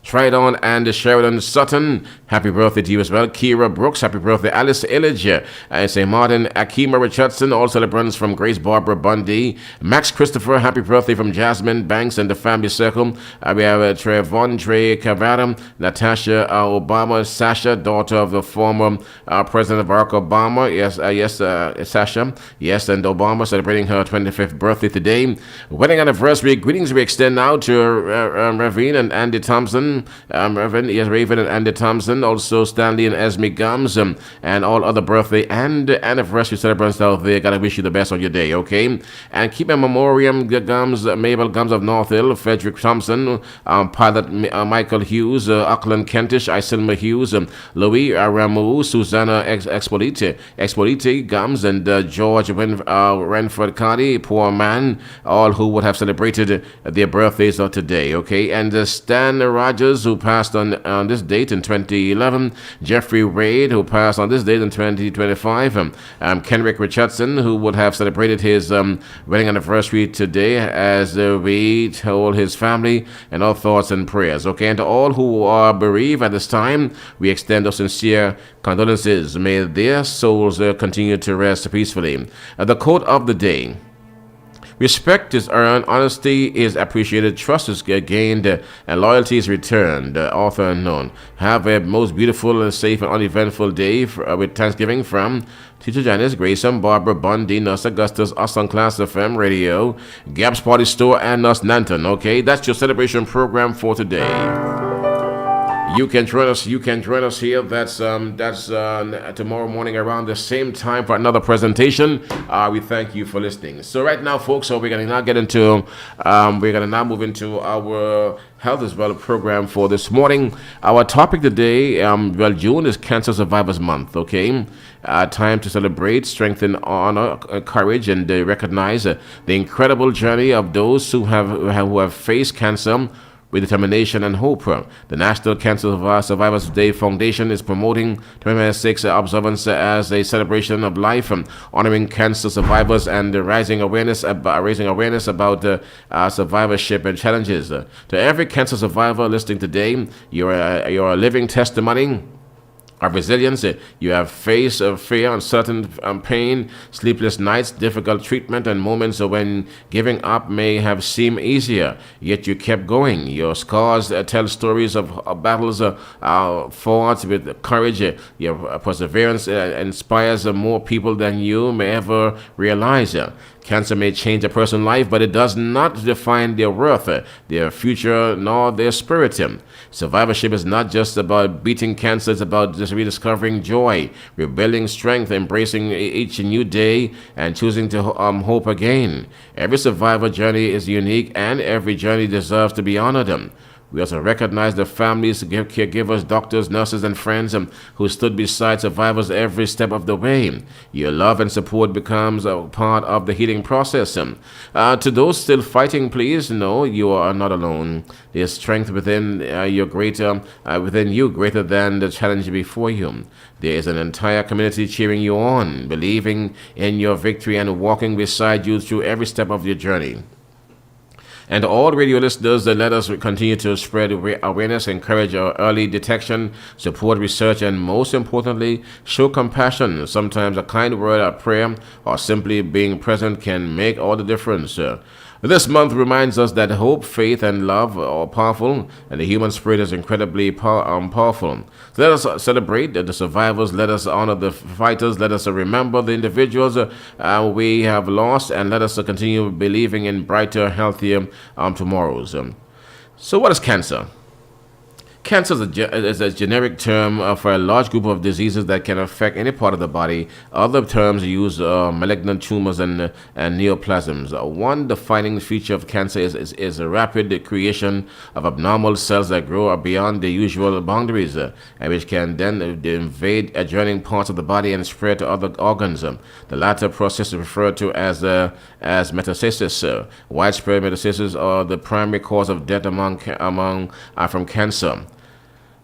Tridon and Sheridan Sutton, happy birthday to you as well. Kira Brooks, happy birthday. Alice Illich, St. Martin, Akima Richardson, all celebrants from Grace Barbara Bundy. Max Christopher, happy birthday from Jasmine Banks and the family circle. We have Trevon Trey Cavada, Natasha Obama, Sasha, daughter of the former President Barack Obama. Yes, Sasha. Yes, and Obama celebrating her 25th birthday today. Wedding anniversary greetings we extend now to Ravine and Andy Thompson. Raven and Andy Thompson, also Stanley and Esme Gums, and all other birthday and anniversary celebrants out there. Gotta wish you the best on your day, okay? And keep a memoriam Gums, Mabel Gums of North Hill, Frederick Thompson, Pilot Michael Hughes, Auckland Kentish, Isilma Hughes, Louis Ramu, Susanna Expolite Gums, and George Renford Cardi, poor man, all who would have celebrated their birthdays of today, okay? And Stan Rogers, who passed on this date in 2011, Jeffrey Wade, who passed on this date in 2025, Kenrick Richardson, who would have celebrated his wedding anniversary today, as we told his family, and all thoughts and prayers, okay? And to all who are bereaved at this time, we extend our sincere condolences. May their souls continue to rest peacefully. The quote of the day: respect is earned, honesty is appreciated, trust is gained, and loyalty is returned. Author unknown. Have a most beautiful, safe, and uneventful day with Thanksgiving from Teacher Janice, Grayson, Barbara Bundy, Nurse Augustus, us on Klass FM Radio, Gap's Party Store, and Nurse Nanton. Okay, that's your celebration program for today. You can join us. Here. That's tomorrow morning around the same time for another presentation. We thank you for listening. So right now, folks, we're gonna now move into our Health is Well program for this morning. Our topic today, June is Cancer Survivors Month. Okay, time to celebrate, strengthen, honor, courage, and recognize the incredible journey of those who have faced cancer with determination and hope. The National Cancer Survivors Day Foundation is promoting 2026 observance as a celebration of life, honoring cancer survivors and raising awareness about survivorship and challenges. To every cancer survivor listening today, you're a living testimony of resilience. You have faced fear, uncertain pain, sleepless nights, difficult treatment, and moments when giving up may have seemed easier, yet you kept going. Your scars tell stories of battles fought with courage. Your perseverance inspires more people than you may ever realize. Cancer may change a person's life, but it does not define their worth, their future, nor their spirit. Survivorship is not just about beating cancer, it's about just rediscovering joy, rebuilding strength, embracing each new day, and choosing to hope again. Every survivor journey is unique, and every journey deserves to be honored. We also recognize the families, caregivers, doctors, nurses, and friends who stood beside survivors every step of the way. Your love and support becomes a part of the healing process. To those still fighting, please know you are not alone. There's strength within you greater than the challenge before you. There is an entire community cheering you on, believing in your victory, and walking beside you through every step of your journey. And all radio listeners, let us continue to spread awareness, encourage our early detection, support research, and most importantly, show compassion. Sometimes a kind word, a prayer, or simply being present can make all the difference. The This month reminds us that hope, faith, and love are powerful, and the human spirit is incredibly powerful. So let us celebrate the survivors, let us honor the fighters, let us remember the individuals we have lost, and let us continue believing in brighter, healthier tomorrows. So what is cancer? Cancer is a generic term for a large group of diseases that can affect any part of the body. Other terms use malignant tumors and neoplasms. One defining feature of cancer is a rapid creation of abnormal cells that grow beyond the usual boundaries, and which can then invade adjoining parts of the body and spread to other organs. The latter process is referred to as metastasis. Widespread metastasis are the primary cause of death from cancer.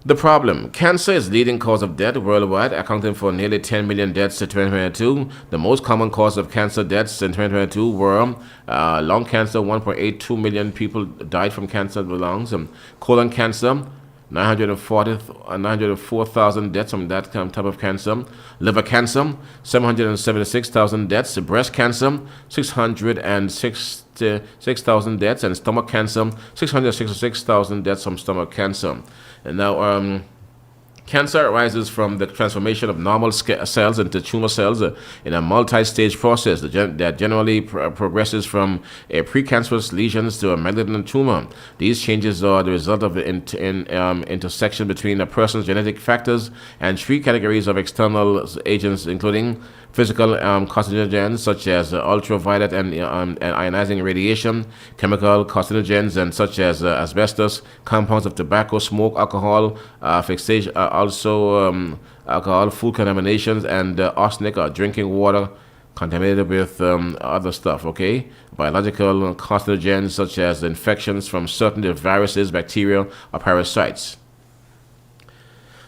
The problem. Cancer is the leading cause of death worldwide, accounting for nearly 10 million deaths in 2022. The most common cause of cancer deaths in 2022 were lung cancer. 1.82 million people died from cancer of the lungs. Colon cancer. 904,000 deaths from that type of cancer. Liver cancer, 776,000 deaths. Breast cancer, 666,000 deaths. And stomach cancer, 666,000 deaths from stomach cancer. And now, cancer arises from the transformation of normal cells into tumor cells in a multi-stage process that generally progresses from a precancerous lesions to a malignant tumor. These changes are the result of the intersection between a person's genetic factors and three categories of external agents, including physical carcinogens such as ultraviolet and ionizing radiation, chemical carcinogens and such as asbestos, compounds of tobacco, smoke, alcohol, fixation, alcohol, food contaminations, and arsenic or drinking water contaminated with other stuff, okay? Biological carcinogens such as infections from certain viruses, bacteria, or parasites.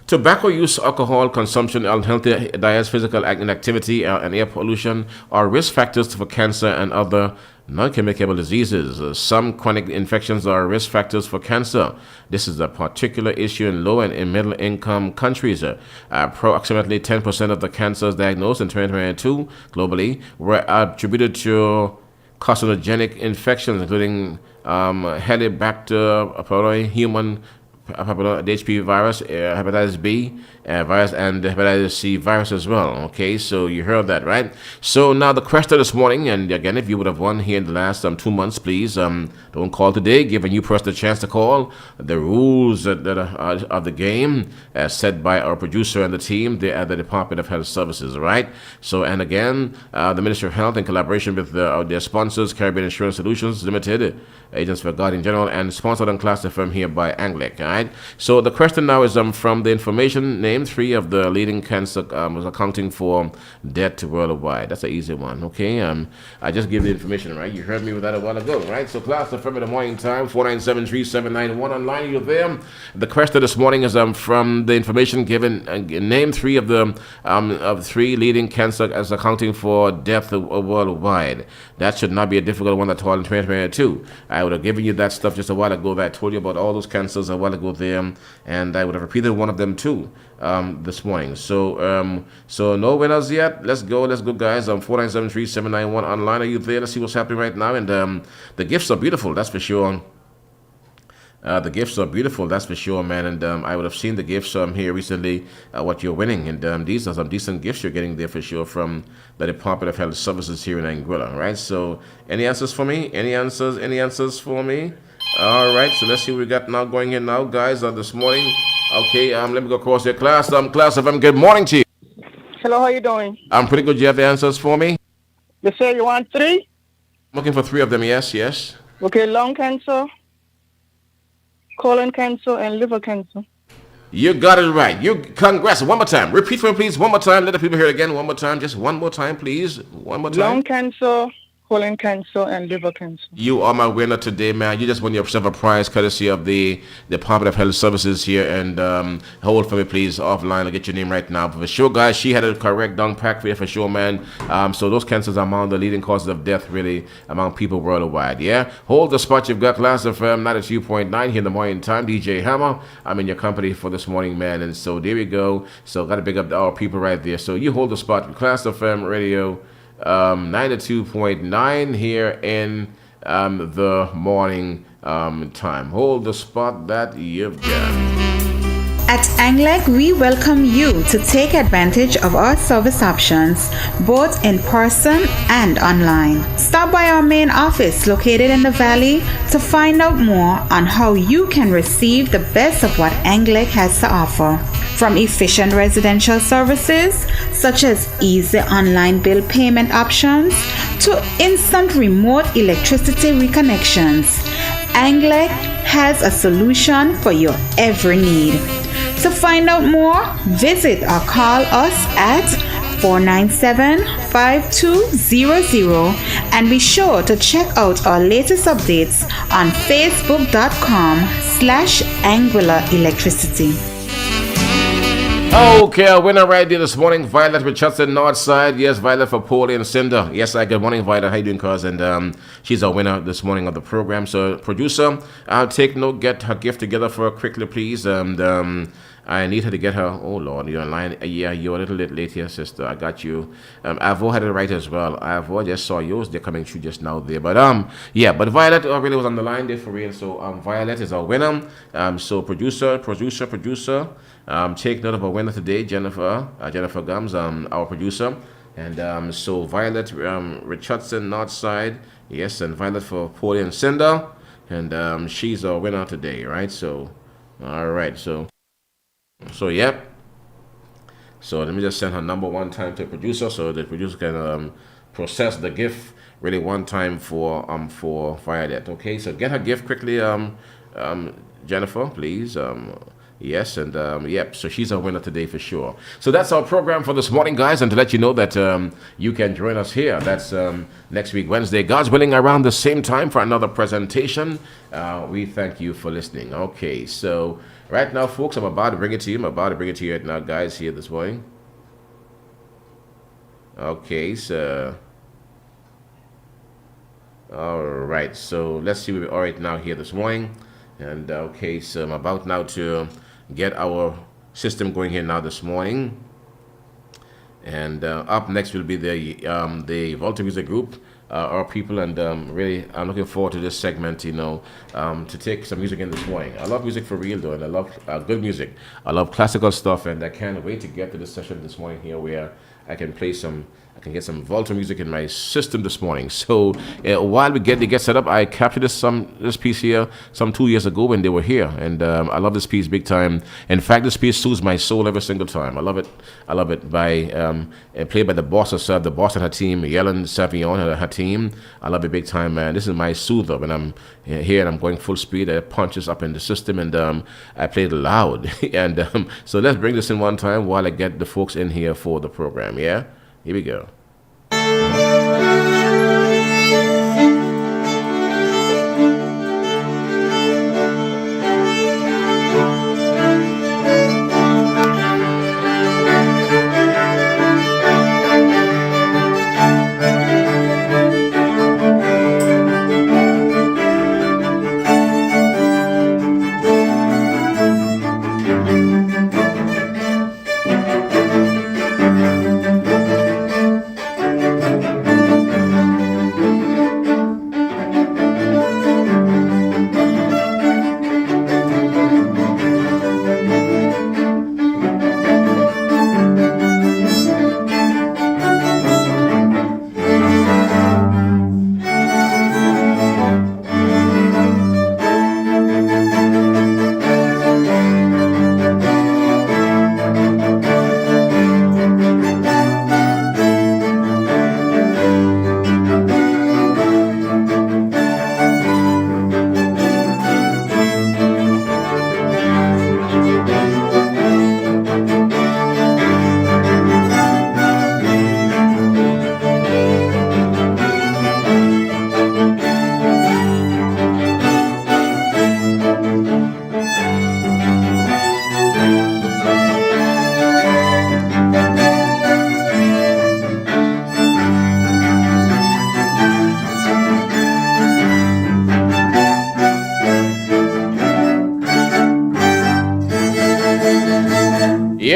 Tobacco use, alcohol consumption, unhealthy diets, physical inactivity, and air pollution are risk factors for cancer and other non-communicable diseases. Some chronic infections are risk factors for cancer. This is a particular issue in low and in middle-income countries. Approximately 10% of the cancers diagnosed in 2022 globally were attributed to carcinogenic infections, including Helicobacter pylori, human the HPV virus, hepatitis B virus, and the hepatitis C virus as well. Okay, so you heard that, right? So now the question this morning, and again, if you would have won here in the last 2 months, please don't call today, giving you person a chance to call. The rules that are of the game as set by our producer and the team, at the Department of Health Services, right? So, and again, the Ministry of Health in collaboration with their sponsors, Caribbean Insurance Solutions Limited, Agents for Guardian General, and sponsored and Klass FM here by Anglic. All right. So the question now is from the information, name 3 of the leading cancer was accounting for death worldwide. That's an easy one. Okay. I just gave the information, right? You heard me with that a while ago, right? So Klass FM in the morning time, 4973791 online. You're there. The question this morning is from the information given. Name 3 of the of 3 leading cancer as accounting for death worldwide. That should not be a difficult one at all in 2022. I would have given you that stuff just a while ago that I told you about all those cancers a while ago there, and I would have repeated one of them too this morning. So so no winners yet. Let's go guys. 4973791 online. Are you there? Let's see what's happening right now. And the gifts are beautiful, that's for sure. The gifts are beautiful, that's for sure, man. And I would have seen the gifts here recently, what you're winning. And these are some decent gifts you're getting there for sure from the Department of Health Services here in Anguilla, right? So any answers for me? Any answers for me? All right, so let's see what we got now going in now, guys, this morning. Okay, let me go across your Klass. Klass FM, good morning to you. Hello, how you doing? I'm pretty good. You have the answers for me? You say you want 3? I'm looking for 3 of them, yes. Okay, lung cancer, colon cancer, and liver cancer. You got it right. Congrats. One more time. Repeat for me, please. One more time. Let the people hear it again. One more time. Just one more time, please. One more time. Lung cancer, colon cancer, and liver cancer. You are my winner today, man. You just won yourself a prize courtesy of the Department of Health Services here. And hold for me, please, offline. I'll get your name right now. But for sure, guys, she had a correct down pack for you, for sure, man. So those cancers are among the leading causes of death, really, among people worldwide, yeah? Hold the spot. You've got Klass FM 92.9 here in the morning time. DJ Hammer, I'm in your company for this morning, man. And so there we go. So got to big up our people right there. So you hold the spot. Klass FM Radio 92.9 here in the morning time. Hold the spot that you've got. At Anglec, we welcome you to take advantage of our service options, both in person and online. Stop by our main office located in the Valley to find out more on how you can receive the best of what Anglec has to offer. From efficient residential services, such as easy online bill payment options, to instant remote electricity reconnections, Anglec has a solution for your every need. To find out more, visit or call us at 497-5200 and be sure to check out our latest updates on facebook.com/Angular Electricity. Okay, our winner right there this morning, Violet Richardson, Northside. Yes, Violet for Paulie and Cinder. Yes, good morning, Violet. How you doing, cuz? And she's our winner this morning of the program. So, producer, take note, get her gift together for her quickly, please. And I need her to get her. Oh, Lord, you're online. Yeah, you're a little bit late here, sister. I got you. Avo had it right as well. Avo, I just saw yours. They're coming through just now there. But, yeah, but Violet really was on the line there for real. So, Violet is our winner. So, producer. Take note of our winner today, Jennifer Gums, our producer. And so Violet Richardson, Northside. Yes, and Violet for Paulie and Cinder. And she's our winner today, right? So, all right. So, yep. So let me just send her number one time to the producer so the producer can process the gift really one time for Violet. Okay, so get her gift quickly, Jennifer, please. Yes, and yep, so she's our winner today for sure. So that's our program for this morning, guys, and to let you know that you can join us here. That's next week, Wednesday, God's willing, around the same time for another presentation. We thank you for listening. Okay, so right now, folks, I'm about to bring it to you. Right now, guys, here this morning. Okay, so... All right, so let's see where we are right now here this morning. And okay, so I'm about now to get our system going here now this morning. And up next will be the Volta Music Group, our people, and really I'm looking forward to this segment, to take some music in this morning. I love music for real though, and I love good music. I love classical stuff, and I can't wait to get to this session this morning here where I can get some Volta music in my system this morning. So while we get set up, I captured this piece here some 2 years ago when they were here, and I love this piece big time. In fact, this piece soothes my soul every single time. I love it. By played by the boss herself, the boss and her team, Yellen Savion and her team. I love it big time, man. This is my soother when I'm here and I'm going full speed. It punches up in the system, and I play it loud. And so let's bring this in one time while I get the folks in here for the program. Yeah. Here we go.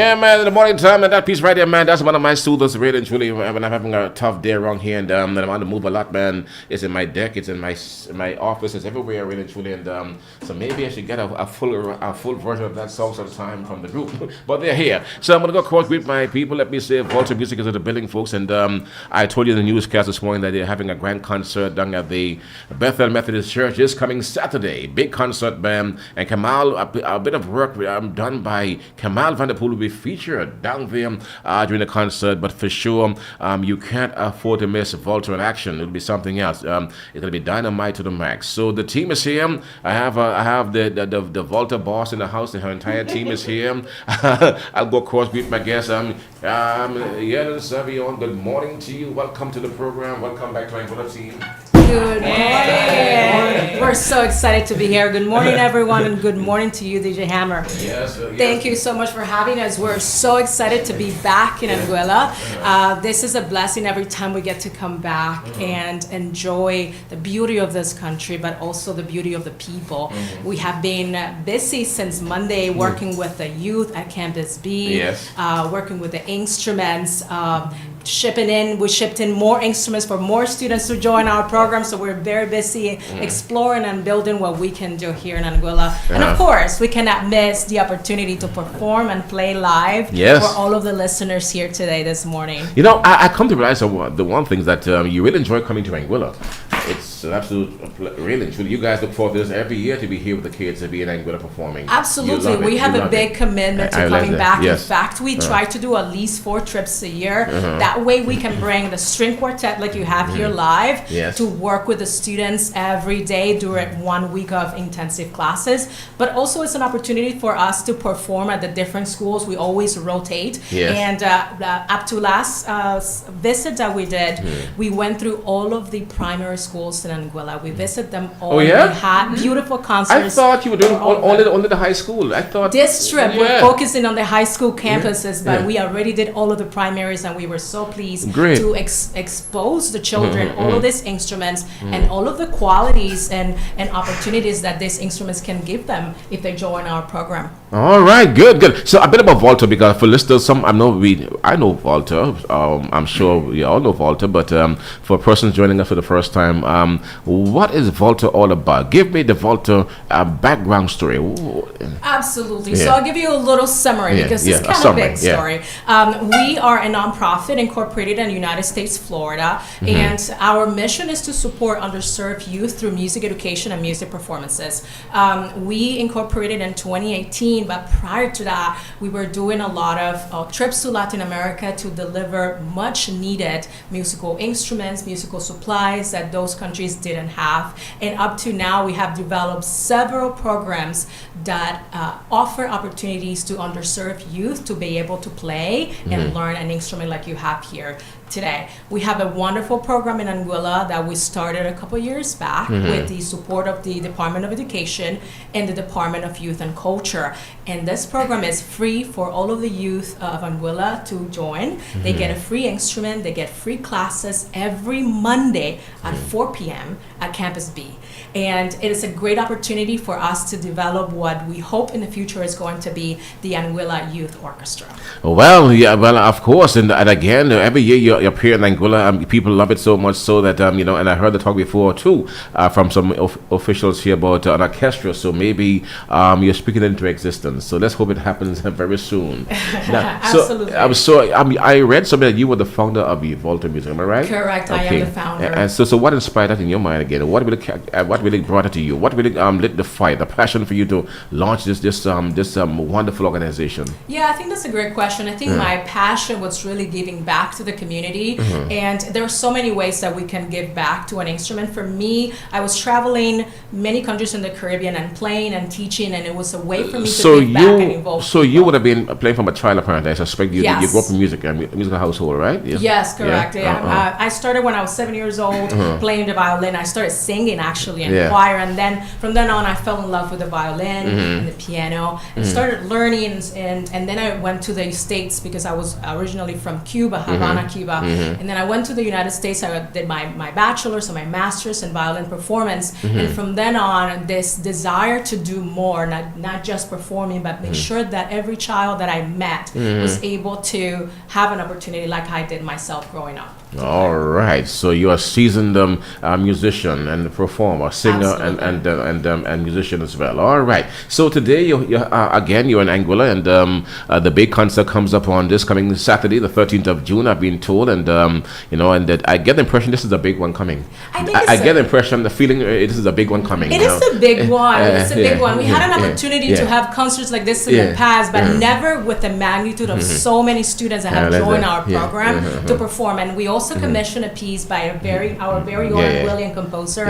Yeah, man, in the morning time, and that piece right there, man, that's one of my students, really and truly, when I'm having a tough day around here, and I'm on the move a lot, man. It's in my deck, it's in my office, it's everywhere, really and truly, and so maybe I should get a full version of that song sometime from the group, but they're here. So I'm going to go across with my people. Let me say, Volta Music is at the building, folks, and I told you in the newscast this morning that they're having a grand concert down at the Bethel Methodist Church this coming Saturday. Big concert, man, and Kamal, a bit of work done by Kamal Vanderpool will be featured down there during the concert, but for sure you can't afford to miss Volta in action. It'll be something else. It'll be dynamite to the max. So the team is here. I have the Volta boss in the house. Her entire team is here. I'll go across with my guest. Yellen Savion, good morning to you. Welcome to the program. Welcome back to Angola team. Good morning. We're so excited to be here. Good morning, everyone, and good morning to you, DJ Hammer. Yes. Thank you so much for having us. We're so excited to be back in Anguilla. This is a blessing every time we get to come back and enjoy the beauty of this country, but also the beauty of the people. We have been busy since Monday working with the youth at Campus B, working with the instruments, we shipped in more instruments for more students to join our program, so we're very busy exploring and building what we can do here in Anguilla. And of course, we cannot miss the opportunity to perform and play live for all of the listeners here today this morning. You know, I come to realize the one thing is that you really enjoy coming to Anguilla. It's an absolute, really, truly. You guys look forward to this every year to be here with the kids, to be in Anguilla performing. Absolutely. We have a big commitment to coming back. In fact, we try to do at least 4 trips a year. That way we can bring the string quartet like you have here live to work with the students every day during 1 week of intensive classes. But also it's an opportunity for us to perform at the different schools. We always rotate. And up to last visit that we did, we went through all of the primary schools in Anguilla. We visited them all. We had beautiful concerts. I thought you were doing only the high school. I thought this trip we're focusing on the high school campuses, but we already did all of the primaries, and we were so pleased to expose the children all of these instruments and all of the qualities and opportunities that these instruments can give them if they join our program. All right, good. So a bit about Volta, because for listeners, I know Volta. I'm sure we all know Volta, but for persons joining us for the first time, what is Volta all about? Give me the Volta background story. Absolutely. So I'll give you a little summary because it's kind of a big story. We are a nonprofit incorporated in the United States, Florida, and our mission is to support underserved youth through music education and music performances. We incorporated in 2018, but prior to that, we were doing a lot of trips to Latin America to deliver much needed musical instruments, musical supplies that those countries didn't have. And up to now, we have developed several programs that offer opportunities to underserved youth to be able to play and learn an instrument like you have here today. We have a wonderful program in Anguilla that we started a couple years back with the support of the Department of Education and the Department of Youth and Culture. And this program is free for all of the youth of Anguilla to join. They get a free instrument, they get free classes every Monday at 4 p.m. at Campus B. And it is a great opportunity for us to develop what we hope in the future is going to be the Anguilla Youth Orchestra. Well, of course. And again, every year you appear in Anguilla. People love it so much so that, and I heard the talk before too from some officials here about an orchestra. So maybe you're speaking into existence. So let's hope it happens very soon. Now, Absolutely. I read something that you were the founder of Volta Music. Am I right? Correct. Okay. I am the founder. And so what inspired that in your mind again? What really brought it to you? What really lit the fire, the passion for you to launch this wonderful organization? Yeah, I think that's a great question. I think my passion was really giving back to the community, and there are so many ways that we can give back to an instrument. For me, I was traveling many countries in the Caribbean and playing and teaching, and it was a way for me to give back and involve So you would have been playing from a child, apparently. I suspect you grew up in musical household, right? Yes, correct. I started when I was 7 years old playing the violin. I started singing actually in choir, and then from then on I fell in love with the violin and the piano and started learning, and then I went to the States because I was originally from Cuba, Havana, Cuba, Anguilla. And then I went to the United States. I did my bachelor's and my master's in violin performance. And from then on, this desire to do more, not just performing, but make sure that every child that I met was able to have an opportunity like I did myself growing up. All right, so you're a seasoned musician and performer, singer, and musician as well. All right, so today you're again you're in Anguilla, and the big concert comes up on this coming Saturday, the 13th of June. I've been told, and and that I get the impression this is a big one coming. I get the impression, the feeling this is a big one coming. It is a big one. It's a big one. We had an opportunity to have concerts like this in the past, but never with the magnitude of so many students that have joined our program to perform, and we also commissioned a piece by our very own brilliant composer,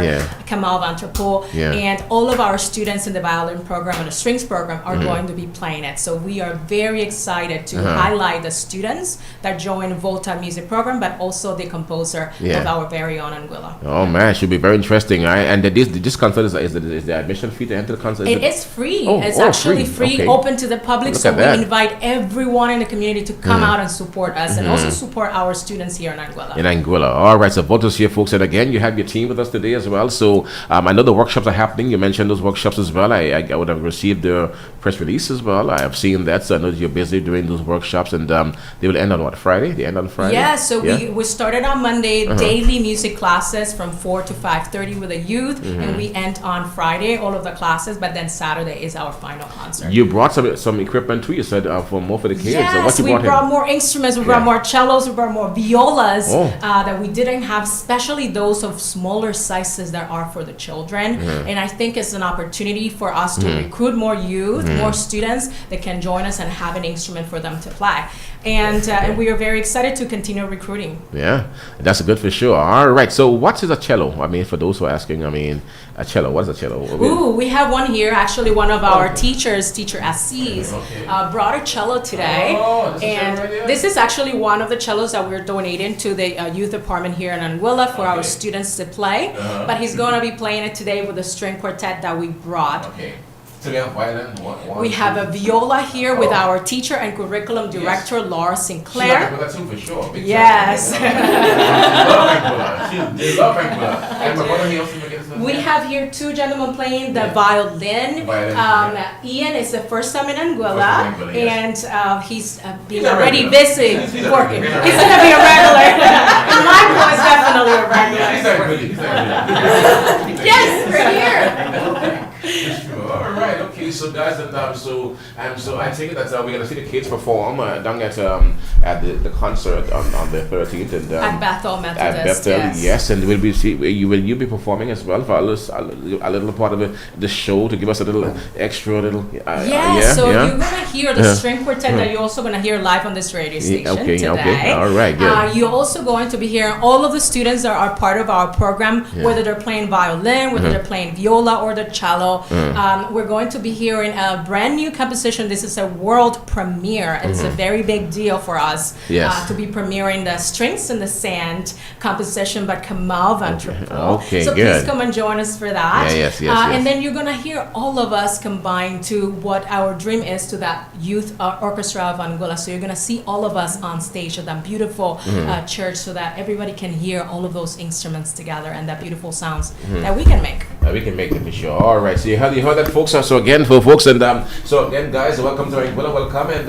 Kamal Vantrapo, and all of our students in the violin program and the strings program are going to be playing it. So we are very excited to highlight the students that join Volta music program, but also the composer of our very own Anguilla. Oh man, should be very interesting. And this concert is the admission fee to enter the concert? It is free. It's actually free, open to the public. So we invite everyone in the community to come out and support us, and also support our students here in Anguilla. In Anguilla. All right, so Volta's here, folks. And again, you have your team with us today as well. So I know the workshops are happening. You mentioned those workshops as well. I would have received the press release as well. I have seen that. So I know you're busy doing those workshops. And they will end on what, Friday? They end on Friday? Yeah, so we started on Monday, daily music classes from 4 to 5:30 with the youth. And we end on Friday, all of the classes. But then Saturday is our final concert. You brought some equipment too, you said, for more for the kids. Yes, what you we brought more instruments. We brought more cellos. We brought more violas that we didn't have, especially those of smaller sizes that are for the children. And I think it's an opportunity for us to recruit more youth, more students that can join us and have an instrument for them to play. And we are very excited to continue recruiting. Yeah, that's good for sure. All right, so what is a cello? I mean, for those who are asking, I mean, a cello, what is a cello? Ooh, we have one here. Actually, one of our teachers, Teacher Assis, brought a cello today. And this is actually one of the cellos that we're donating to the youth department here in Anguilla for our students to play. But he's going to be playing it today with the string quartet that we brought. So we have violin. We have a viola here with our teacher and curriculum director, Laura Sinclair. That's for sure. Yes. We We have here two gentlemen playing the violin. Ian is the first time in Anguilla, and he's been already busy working. He's going to be a regular. And Michael is definitely a regular. Yes, we're here. All right, okay, so guys, so I take it that we're gonna see the kids perform down at the concert on the 13th and at Bethel Methodist. Yes, and will you be performing as well for a little part of the show to give us a little extra So you're gonna hear the string quartet that you're also gonna hear live on this radio station today. Okay, all right, good. You're also going to be hearing all of the students that are part of our program, whether they're playing violin, whether they're playing viola or the cello. We're going to be hearing a brand new composition. This is a world premiere. It's a very big deal for us to be premiering the Strings in the Sand composition by Kamal Vantrapo. So please come and join us for that. Yes. And then you're going to hear all of us combine to what our dream is to that youth orchestra of Anguilla. So you're going to see all of us on stage at that beautiful church so that everybody can hear all of those instruments together and that beautiful sounds that we can make. We can make it for sure. All right, so you heard that, folks. So again, for folks, and so again, guys, welcome to Anguilla. Welcome, and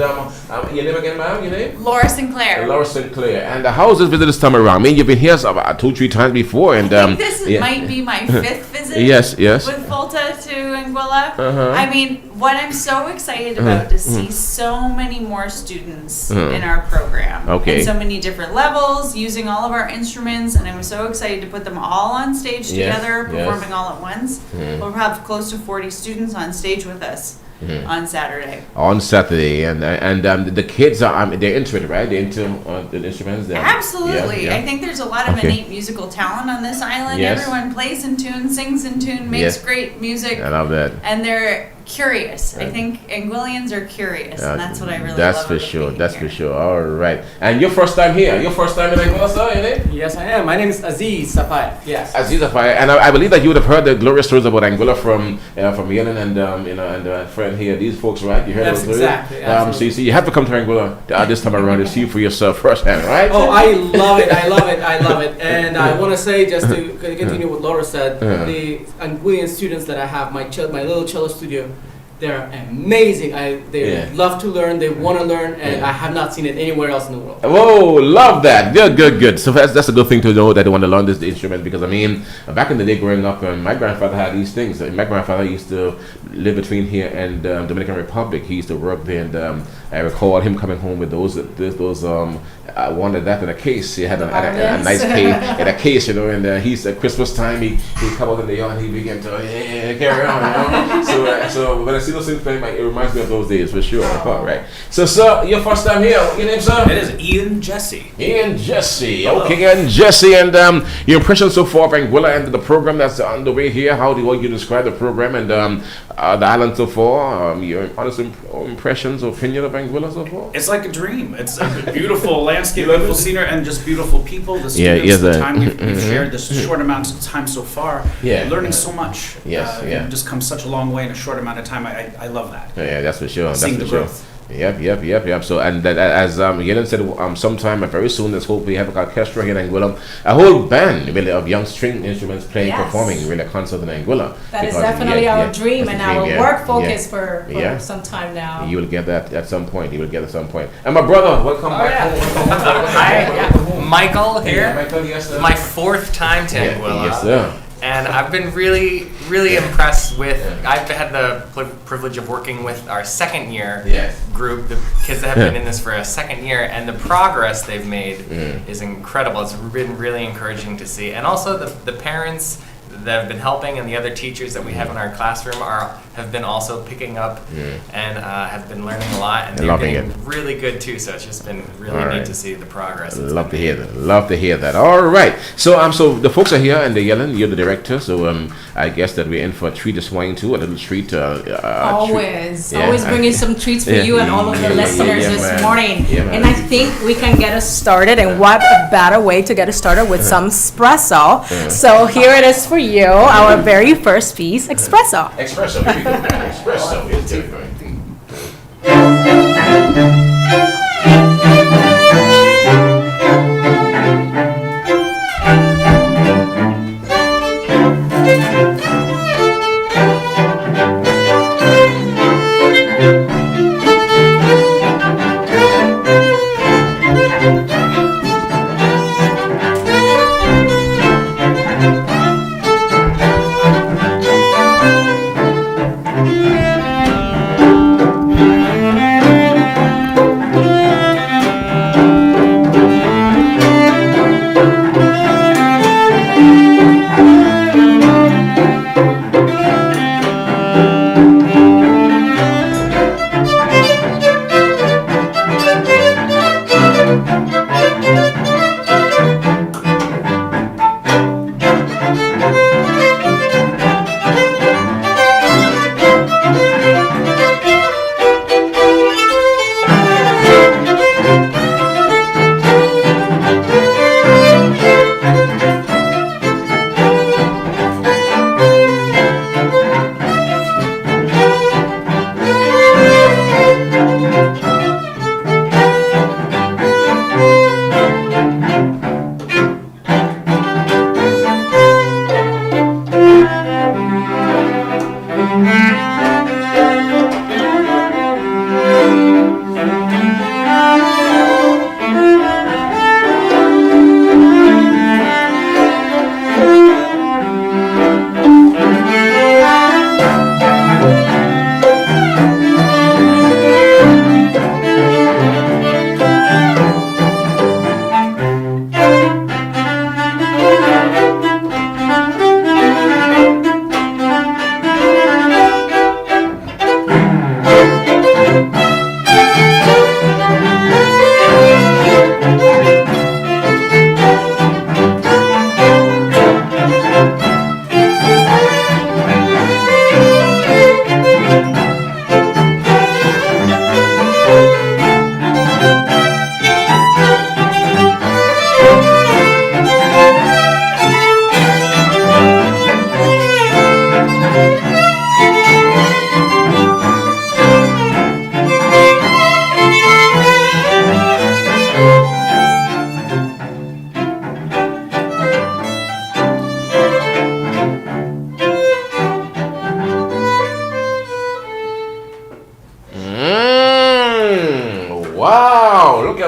your name again, ma'am? Your name? Laura Sinclair. Laura Sinclair. And how is this visit this time around? I mean, you've been here 2-3 times before, and I think this might be my 5th visit. Yes. With Volta to Anguilla. I mean, what I'm so excited about to see so many more students in our program. And so many different levels, using all of our instruments, and I'm so excited to put them all on stage together, performing all at once. We'll have close to 40 students on stage with us on Saturday. On Saturday, and the kids are they're into it, right? They're into the instruments. Absolutely. I think there's a lot of innate musical talent on this island. Everyone plays in tune, sings in tune, makes great music. I love that. And they're curious. I think Anguillians are curious, and that's what I really That's love. for sure. That's for sure. All right. And your first time here? Your first time in Anguilla, sir? Your name? Yes, I am. My name is Aziz Safai. Yes. Aziz Safai, and I believe that you would have heard the glorious stories about Anguilla from Yellen and a friend here. These folks, right? You heard Yes, those stories? exactly. So you have to come to Anguilla this time around to see for yourself firsthand, right? Oh, I love it. I love it. I love it. And I want to say, just to continue what Laura said, the Anguillian students that I have, my little cello studio, they're amazing. They love to learn. They want to learn, and I have not seen it anywhere else in the world. Whoa, love that. Good. So that's a good thing to know that they want to learn this instrument, because I mean, back in the day growing up, my grandfather had these things. My grandfather used to live between here and Dominican Republic. He used to work there, and I recall him coming home with those I wanted that in a case. He had a nice case in a case, and he's at Christmas time. He come out in the yard and he began to carry on, So when I see those things playing, it reminds me of those days for sure. Right. So, sir, your first time here. Your name, sir? It is Ian Jesse. Ian Jesse. Hello. Okay, Ian Jesse, and your impression so far of Anguilla and the program that's underway here. How do you describe the program and the island so far? Your honest impressions, opinion of Anguilla so far? It's like a dream. It's a beautiful landscape, beautiful scenery, and just beautiful people. The students, the time we've shared, this short amount of time so far, learning so much. You've just come such a long way in a short amount of time. I love that. Yeah, that's for sure. Seeing that's the for growth. Sure. Yep. So, and that, as Yellen said, sometime very soon, let's hope we have an orchestra here in Anguilla, a whole band really of young string instruments playing, performing really a concert in Anguilla. That is definitely our dream and our work focus for some time now. You will get that at some point. And my brother, welcome back home. Hi, Michael here. Yeah, Michael, yes, sir. My fourth time to Anguilla. Yes, sir. And I've been really, really impressed with. I've had the privilege of working with our second year group, the kids that have been in this for a second year, and the progress they've made is incredible. It's been really encouraging to see. And also the parents that have been helping, and the other teachers that we have in our classroom have been also picking up and have been learning a lot, and they're getting really good too. So it's just been really neat to see the progress. Love to hear that. All right. So the folks are here, and they're yelling. You're the director, so I guess that we're in for a treat this morning too. A little treat. Always bringing some treats for you and all of the listeners this morning. And I think we can get us started. And what a better way to get us started with some espresso. So here it is for you, our very first piece, espresso. Espresso, here we go, man. Espresso is different.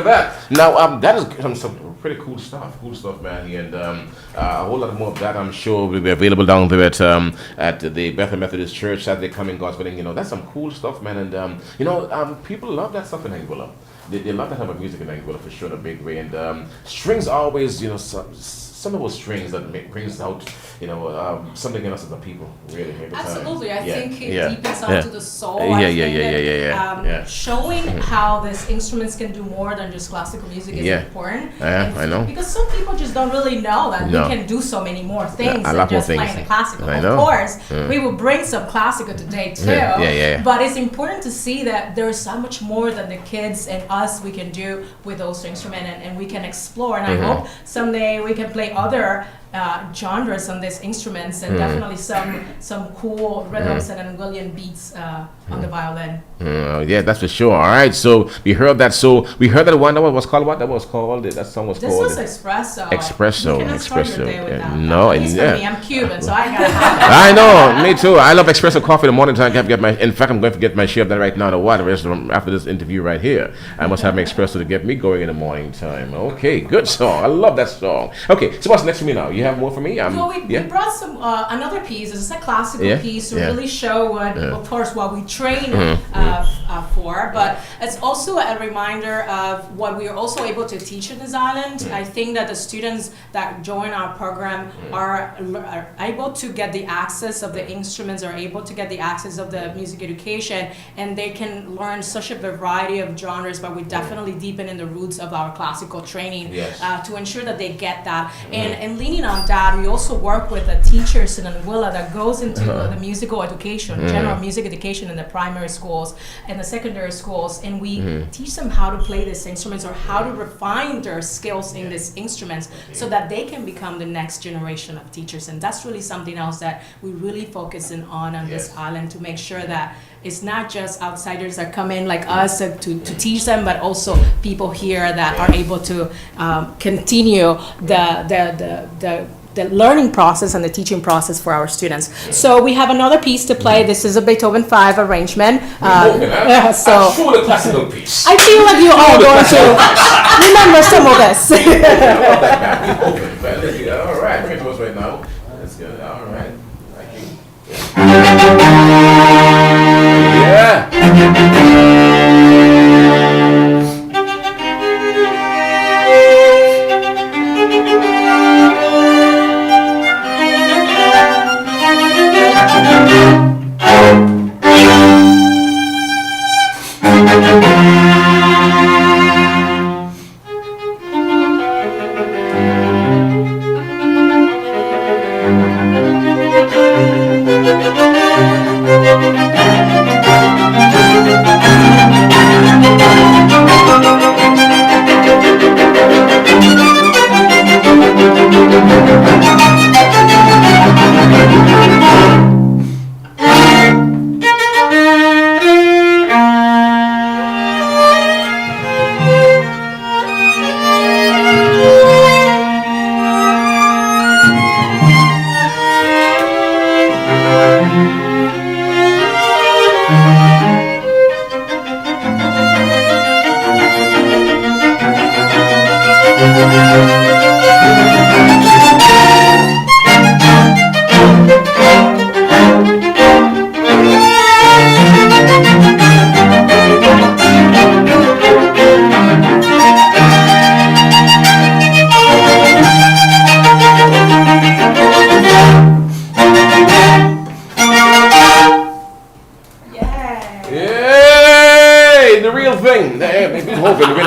at that. Now, that is some pretty cool stuff, man. And a whole lot more of that, I'm sure, will be available down there at the Bethel Methodist Church Saturday coming, God's willing. You know, that's some cool stuff, man. And people love that stuff in Anguilla. They love that type of music in Anguilla for sure, in a big way. And strings always, some of those strings that brings out, something in us as a people, really. Absolutely, I think it deepens onto the soul. Showing how these instruments can do more than just classical music is important. Yeah, I know. Because some people just don't really know that we can do so many more things than just playing the classical. Of course, we will bring some classical today too. But it's important to see that there's so much more than the kids and us we can do with those instruments, and we can explore. And I hope someday we can play other genres on these instruments, and definitely some cool rhythms and Anguillan beats on the violin. Yeah, that's for sure. All right, so we heard that. So we heard that one. What was called? What that was called? That song was called. This was Espresso. Espresso. No, and yeah. Me, I'm Cuban, so I gotta have it. I know, me too. I love espresso coffee in the morning time. In fact, I'm going to get my share of that right now. After this interview right here, I must have my espresso to get me going in the morning time. Okay, good song. I love that song. Okay, so what's next for me now? You have more for me? We brought some another piece. It's a classical piece to really show what, of course, what we train for. But it's also a reminder of what we are also able to teach in this island. I think that the students that join our program are able to get the access of the instruments, are able to get the access of the music education, and they can learn such a variety of genres. But we definitely deepen in the roots of our classical training to ensure that they get that. And leaning on that, we also work with the teachers in Anguilla that goes into the musical education, general music education in the primary schools and the secondary schools, and we teach them how to play these instruments or how to refine their skills in these instruments so that they can become the next generation of teachers. And that's really something else that we really focus on this island, to make sure that it's not just outsiders that come in like us to teach them, but also people here that are able to continue the learning process and the teaching process for our students. So we have another piece to play. This is a Beethoven 5 arrangement. So show the classical piece. I feel like you all going to remember some of this. All right, bring it to us right now. That's good. All right. Thank you.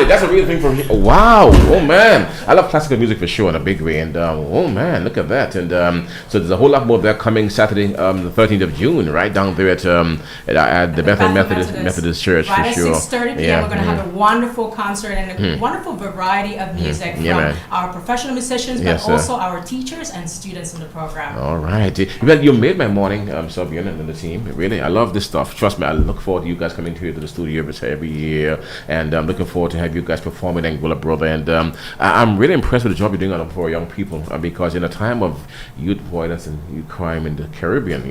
That's a real thing from here. Wow. Oh man, I love classical music for sure in a big way. And oh man, look at that. And so there's a whole lot more of that coming Saturday, the 13th of June, right down there at the Bethel Methodist Church right for sure. At 6:30 p.m. We're going to have a wonderful concert and a wonderful variety of music from our professional musicians, but also our teachers and students in the program. All right. Well, you made my morning, Sabian and the team. Really, I love this stuff. Trust me, I look forward to you guys coming here to the studio every year, and I'm looking forward to have you guys perform in Anguilla, brother. And I'm really impressed with the job you're doing for young people because in a time of youth violence and youth crime in the Caribbean,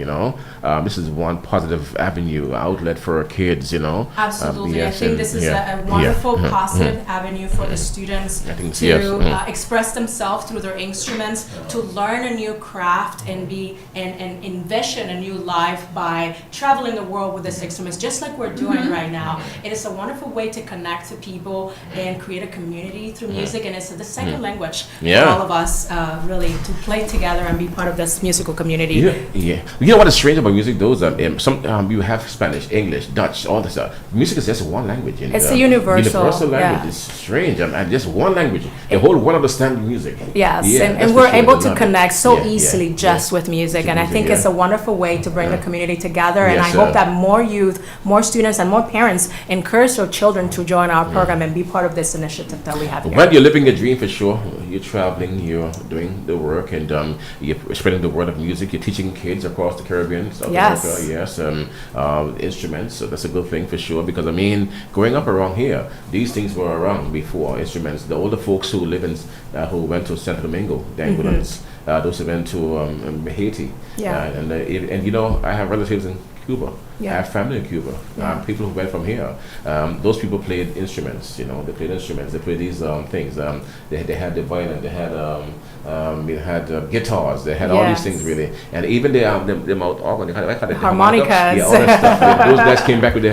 this is one positive avenue, outlet for kids, Absolutely. Yes, I think this is a wonderful, positive avenue for the students to express themselves through their instruments, to learn a new craft and envision a new life by traveling the world with these instruments, just like we're doing right now. It is a wonderful way to connect to people and create a community through music, and it's the second language for all of us really to play together and be part of this musical community. You know what is strange about music? Those you have Spanish, English, Dutch, all this stuff. Music is just one language. It's a universal language. Yeah. It's strange. And just one language. The whole world understands music. Yes, and we're able to connect so easily just with music, and I think it's a wonderful way to bring the community together. And I hope that more youth, more students, and more parents encourage their children to join our program and be part of this initiative that we have here. Well, you're living your dream for sure. You're traveling, you're doing the work, and you're spreading the word of music. You're teaching kids across the Caribbean, South America, instruments. So that's a good thing for sure. Because growing up around here, these things were around before. Instruments. The older folks who live in, who went to Santo Domingo, the Angolans, those who went to Haiti, and I have relatives in Cuba. I have family in Cuba. People who went from here. Those people played instruments. They played instruments. They played these things. They had the violin. They had guitars. They had all these things really, and even the mouth organ. They had the harmonicas. Yeah, all that stuff. Those guys came back with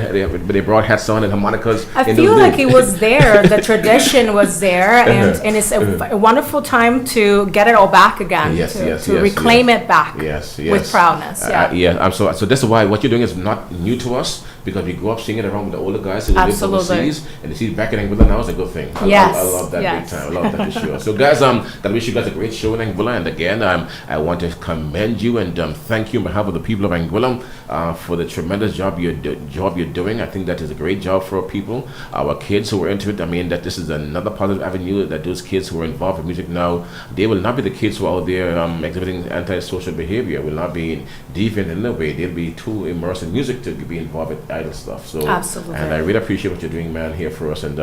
they brought hats on and harmonicas. I feel like it was there. The tradition was there, and it's a wonderful time to get it all back again. To reclaim it back. With proudness. So that's why what you're doing is not new to us, because we grew up singing around with the older guys who live overseas, and to see back in Anguilla now is a good thing. I love that big time. I love that for sure. So guys, I wish you guys a great show in Anguilla, and again, I want to commend you and thank you on behalf of the people of Anguilla for the tremendous job you're doing. I think that is a great job for our people, our kids who are into it. That this is another positive avenue, that those kids who are involved in music now, they will not be the kids who are out there exhibiting antisocial behavior, will not be deviant in any way. They'll be too immersed in music to be involved with idle stuff. So absolutely. And I really appreciate what you're doing, man, here for us. And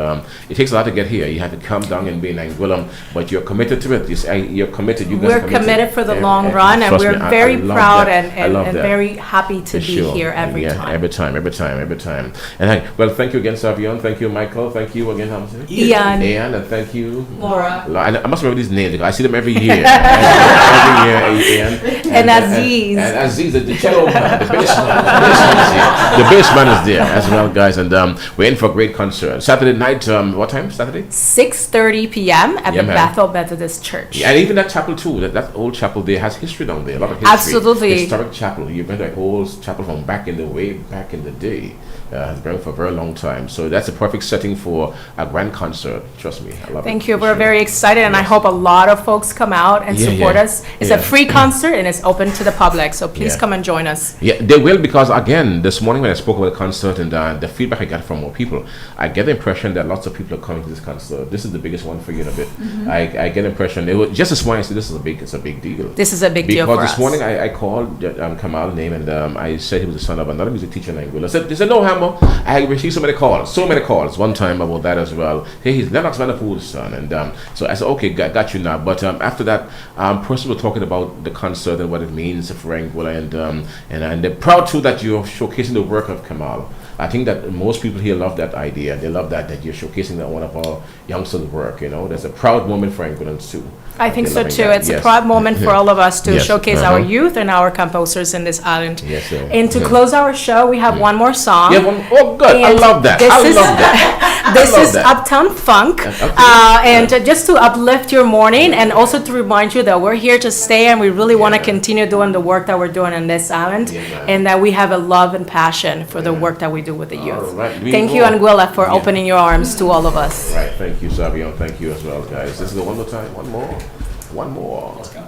it takes a lot to get here. You have to come down and be in Anguilla, but you're committed to it. You're committed. You guys we're committed for the long run, and we're very proud and very happy to be here every time. Every time. And well, thank you again, Savion. Thank you, Michael. Thank you again, Ian, and thank you, Laura. I must remember these names because I see them every year. Ian. And Aziz. And Aziz, the cello man, the bass man is there as well, guys. And we're in for a great concert. Saturday night, what time? Saturday? 6:30 p.m. at the Bethel Methodist Church. Yeah, and even that chapel too. That old chapel there has history down there. A lot of history. Absolutely. Historic chapel. You've been to a whole chapel from back in the day. Has been for a very long time. So that's a perfect setting for a grand concert. Trust me, I love it. Thank you. We're very excited, and I hope a lot of folks come out and support us. It's a free concert, and it's open to the public. So please come and join us. Yeah, they will, because again, this morning when I spoke about the concert and the feedback I got from more people, I get the impression that lots of people are coming to this concert. This is the biggest one for you in a bit. I get the impression just this morning I said it's a big deal. This is a big deal for us. Because this morning I called Kamal's name, and I said he was the son of another music teacher in Anguilla. They said no, Hammer. I received so many calls one time about that as well. Hey, he's Lennox Vanderpool's son, and so I said okay, got you now. But after that, person were talking about the concert and what it means for Anguilla, and they're proud too that you're showcasing the work of Kamal. I think that most people here love that idea. They love that you're showcasing that one of our youngsters' work. There's a proud moment for Anguillans too. I think so too. It's a proud moment for all of us to showcase our youth and our composers in this island. And to close our show, we have one more song. Oh, good. I love that. This is Uptown Funk. And just to uplift your morning, and also to remind you that we're here to stay, and we really want to continue doing the work that we're doing in this island, and that we have a love and passion for the work that we do with the youth. Thank you, Anguilla, for opening your arms to all of us. Right. Thank you, Savion. Thank you as well, guys. This is the one more time. One more. Let's go.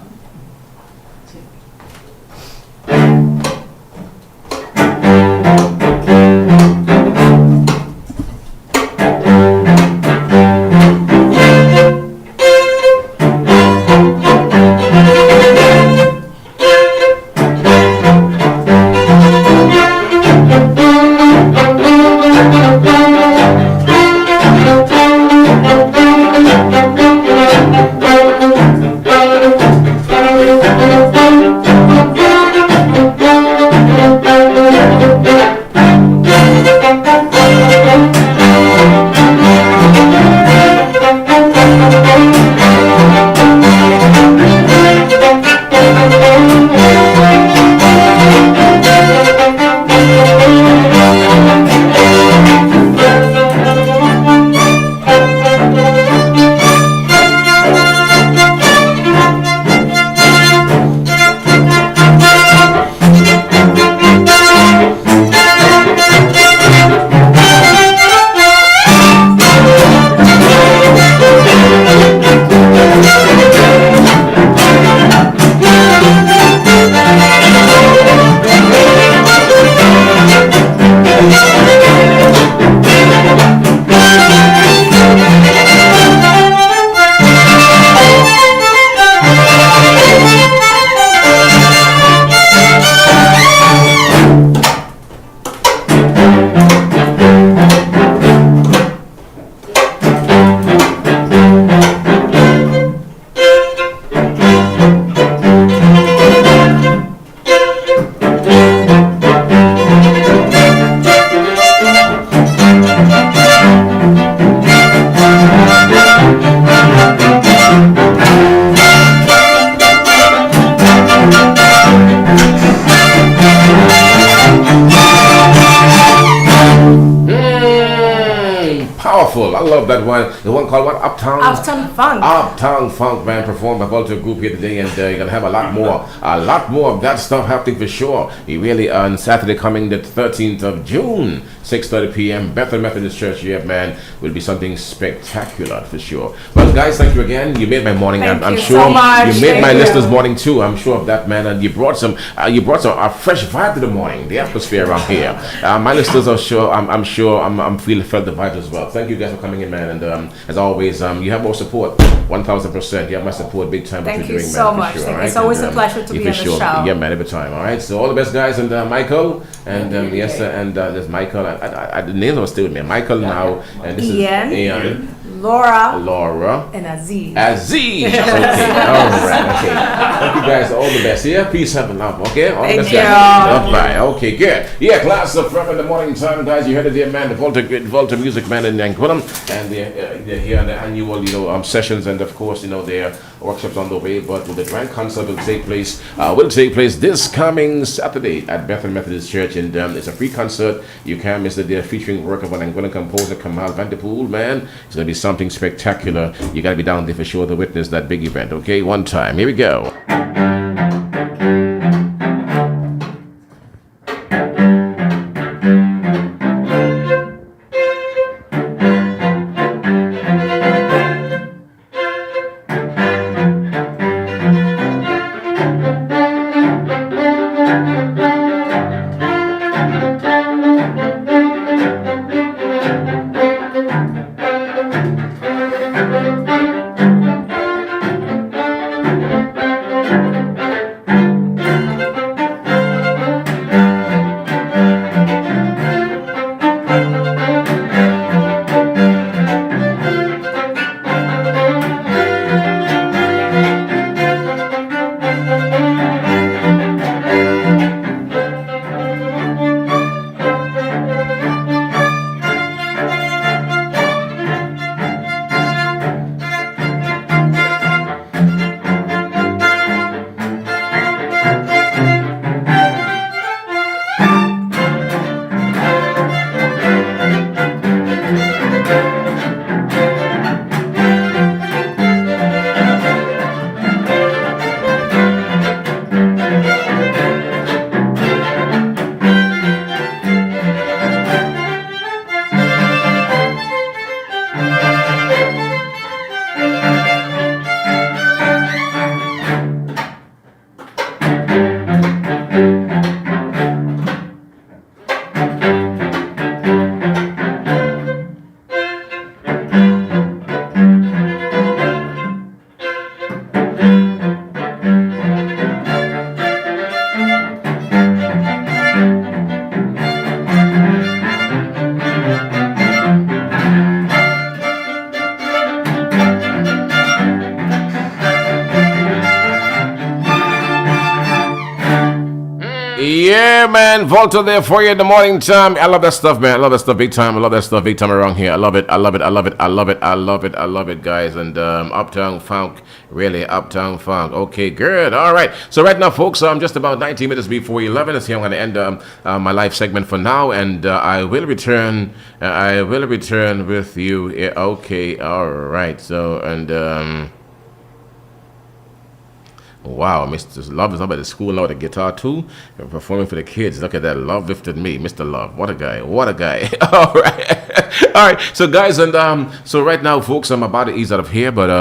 Powerful. I love that one. The one called what? Uptown? Uptown Funk. Uptown Funk, man, performed by Volta Group here today, and you're gonna have a lot more of that stuff happening for sure. You really on Saturday coming the 13th of June, 6:30 p.m. Bethel Methodist Church. Yeah, man, will be something spectacular for sure. Well, guys, thank you again. You made my morning. I'm sure so much. you made my listeners' morning too. I'm sure of that, man. And you brought some a fresh vibe to the morning. The atmosphere around here. My listeners are sure. I'm sure. I'm felt the vibe as well. Thank you guys for coming in, man. And as always, you have more support. 1,000%. You have my support big time. Thank what you you're doing, so man, much. for sure, It's always a pleasure to be on the show. Yeah, man, every time. All right. So all the best, guys, and Michael and yes, sir, and there's Michael. The names are still with me. Michael now, and this Ian. is Ian. Laura and Aziz. Okay, all right, okay. Thank you guys, all the best here. Peace, have and love, okay? All the best, guys. Bye. Okay, good. Yeah, Klass from in the morning time, guys. You heard it there, man. The Volta Music Man in Anguilla, and they're here on the annual, sessions, and of course, their workshops on the way. But the grand concert will take place this coming Saturday at Bethel Methodist Church, and it's a free concert. You can't miss it. They're featuring work of an Anguillan composer, Kamal Vanderpool, man. It's gonna be something spectacular. You gotta be down there for sure to witness that big event, okay? One time. Here we go. Yeah, man. Volta there for you in the morning time. I love that stuff, man. I love that stuff big time. I love that stuff big time around here. I love it. I love it. I love it. I love it. I love it. I love it, guys. And Uptown Funk. Really, Uptown Funk. Okay, good. All right. So right now, folks, I'm just about 19 minutes before 11. Let's see, I'm going to end my live segment for now. And I will return. I will return with you. Okay. All right. So, and... wow, Mr. Love is up at the school now with a guitar too, and performing for the kids. Look at that. Love lifted me. Mr. Love. What a guy. What a guy. All right. All right. So, guys, and so right now, folks, I'm about to ease out of here, but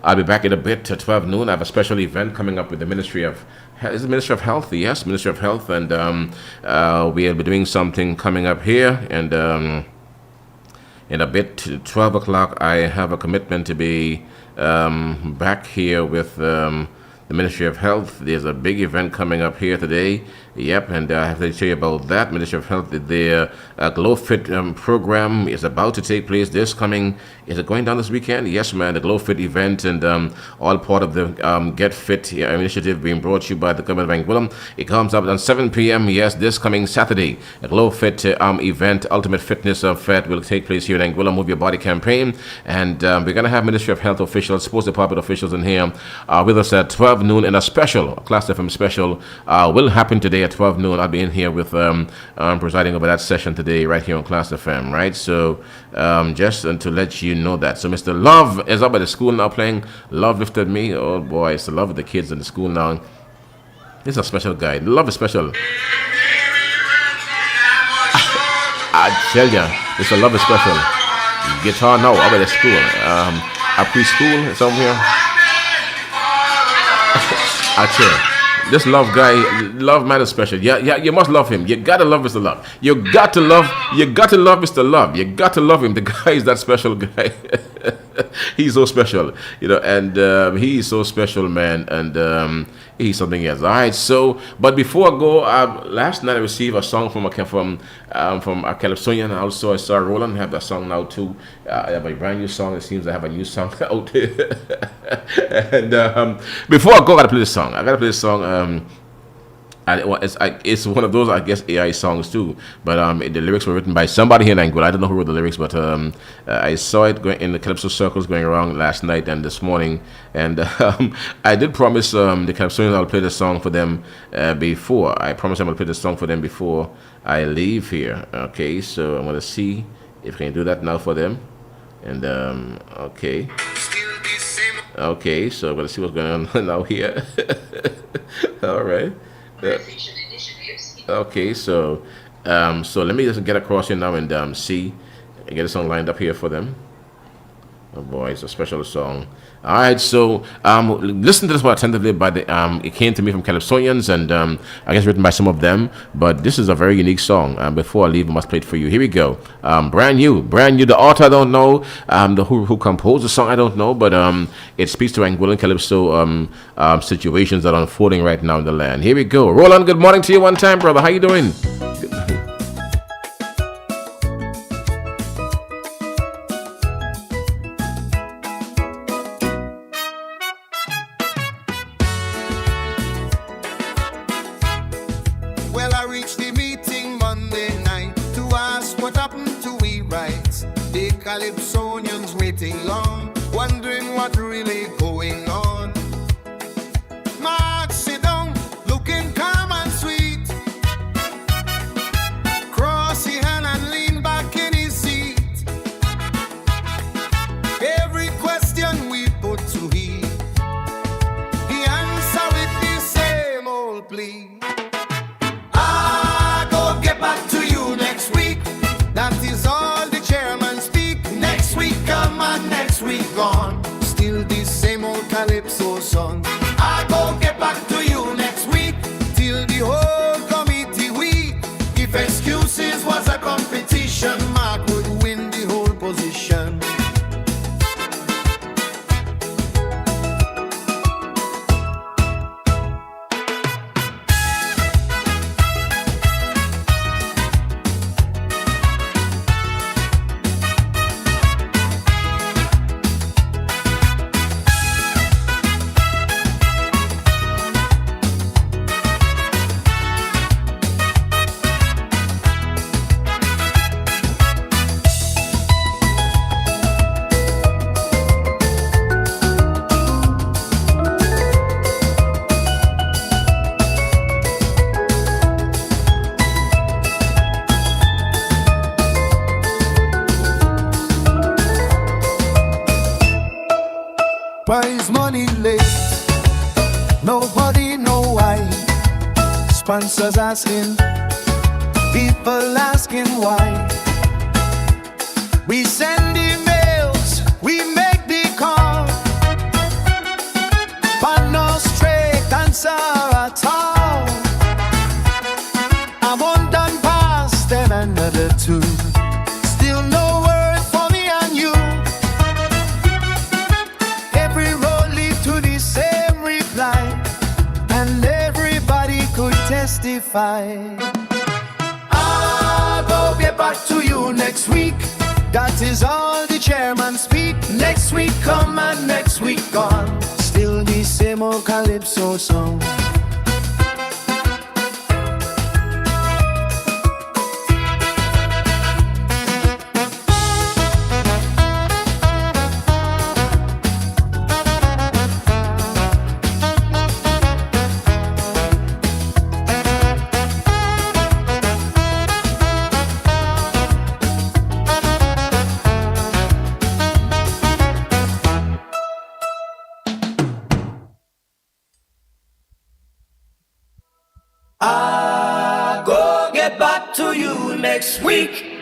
I'll be back in a bit to 12 noon. I have a special event coming up with the Ministry of... Is it Ministry of Health? Yes, Ministry of Health. And we'll be doing something coming up here. And in a bit, to 12 o'clock, I have a commitment to be back here with... the Ministry of Health. There's a big event coming up here today. Yep, and I have to tell you about that. Ministry of Health, their Glow Fit program is about to take place this coming. Is it going down this weekend? Yes, man. The Glow Fit event and all part of the Get Fit initiative being brought to you by the government of Anguilla. It comes up on 7 p.m. Yes, this coming Saturday. A Glow Fit event, Ultimate Fitness Fed, will take place here in Anguilla. Move Your Body campaign, and we're gonna have Ministry of Health officials, Sports Department officials in here with us at 12 noon, and a special Klass FM special will happen today at 12 noon. I'll be in here with presiding over that session today right here on Klass FM, right? So just to let you know that. So Mr. Love is up at the school now playing Love Lifted Me. Oh boy, it's the love of the kids in the school now. This is a special guy. Love is special. I tell ya, it's a love is special. Guitar now up at the school. A preschool somewhere. I tell you, this Love guy, Love man is special. Yeah, you must love him. You gotta love Mr. Love. You got to love Mr. Love. You got to love him. The guy is that special guy. He's so special, you know, and he's so special, man, and he's something else. All right, so, but before I go, last night I received a song from a Calypsonian. Also, I saw Roland have that song now too. I have a brand new song. It seems I have a new song out there. And before I go, I gotta play this song. It's one of those, I guess, AI songs too. But the lyrics were written by somebody here in Anguilla. I don't know who wrote the lyrics, but I saw it going in the Calypso circles going around last night and this morning. And I did promise the Calypsonians I'll play the song for them before. I promised I'm going to play the song for them before I leave here. Okay, so I'm going to see if I can do that now for them. And okay. Okay, so I'm going to see what's going on now here. All right. Okay, so let me just get across here now and see and get a song lined up here for them. Oh boy, it's a special song. All right, so listen to this one attentively. It came to me from Calypsonians, and I guess written by some of them. But this is a very unique song. Before I leave, I must play it for you. Here we go. Brand new. The author I don't know. Who composed the song I don't know. But it speaks to Anguilla and Calypso situations that are unfolding right now in the land. Here we go. Roland, good morning to you one time, brother. How you doing? Calypsonians waiting long, wondering what really going on. Mark sit down, looking calm and sweet. Cross his hand and lean back in his seat. Every question we put to him, he answer with the same old plea. I go get back to you next week. That is all the chairman speak. Next week come and next week gone. Still the same old Calypso. Nobody know why. Sponsors asking, people asking why. We send emails, we make the call, but no straight answer at all. I won't done past them another two. Still no word for me and you. Every road lead to the same reply, and everybody could testify. I'll go get back to you next week. That is all the chairman speak. Next week come and next week gone. Still the same old calypso song. I'll go get back to you next week.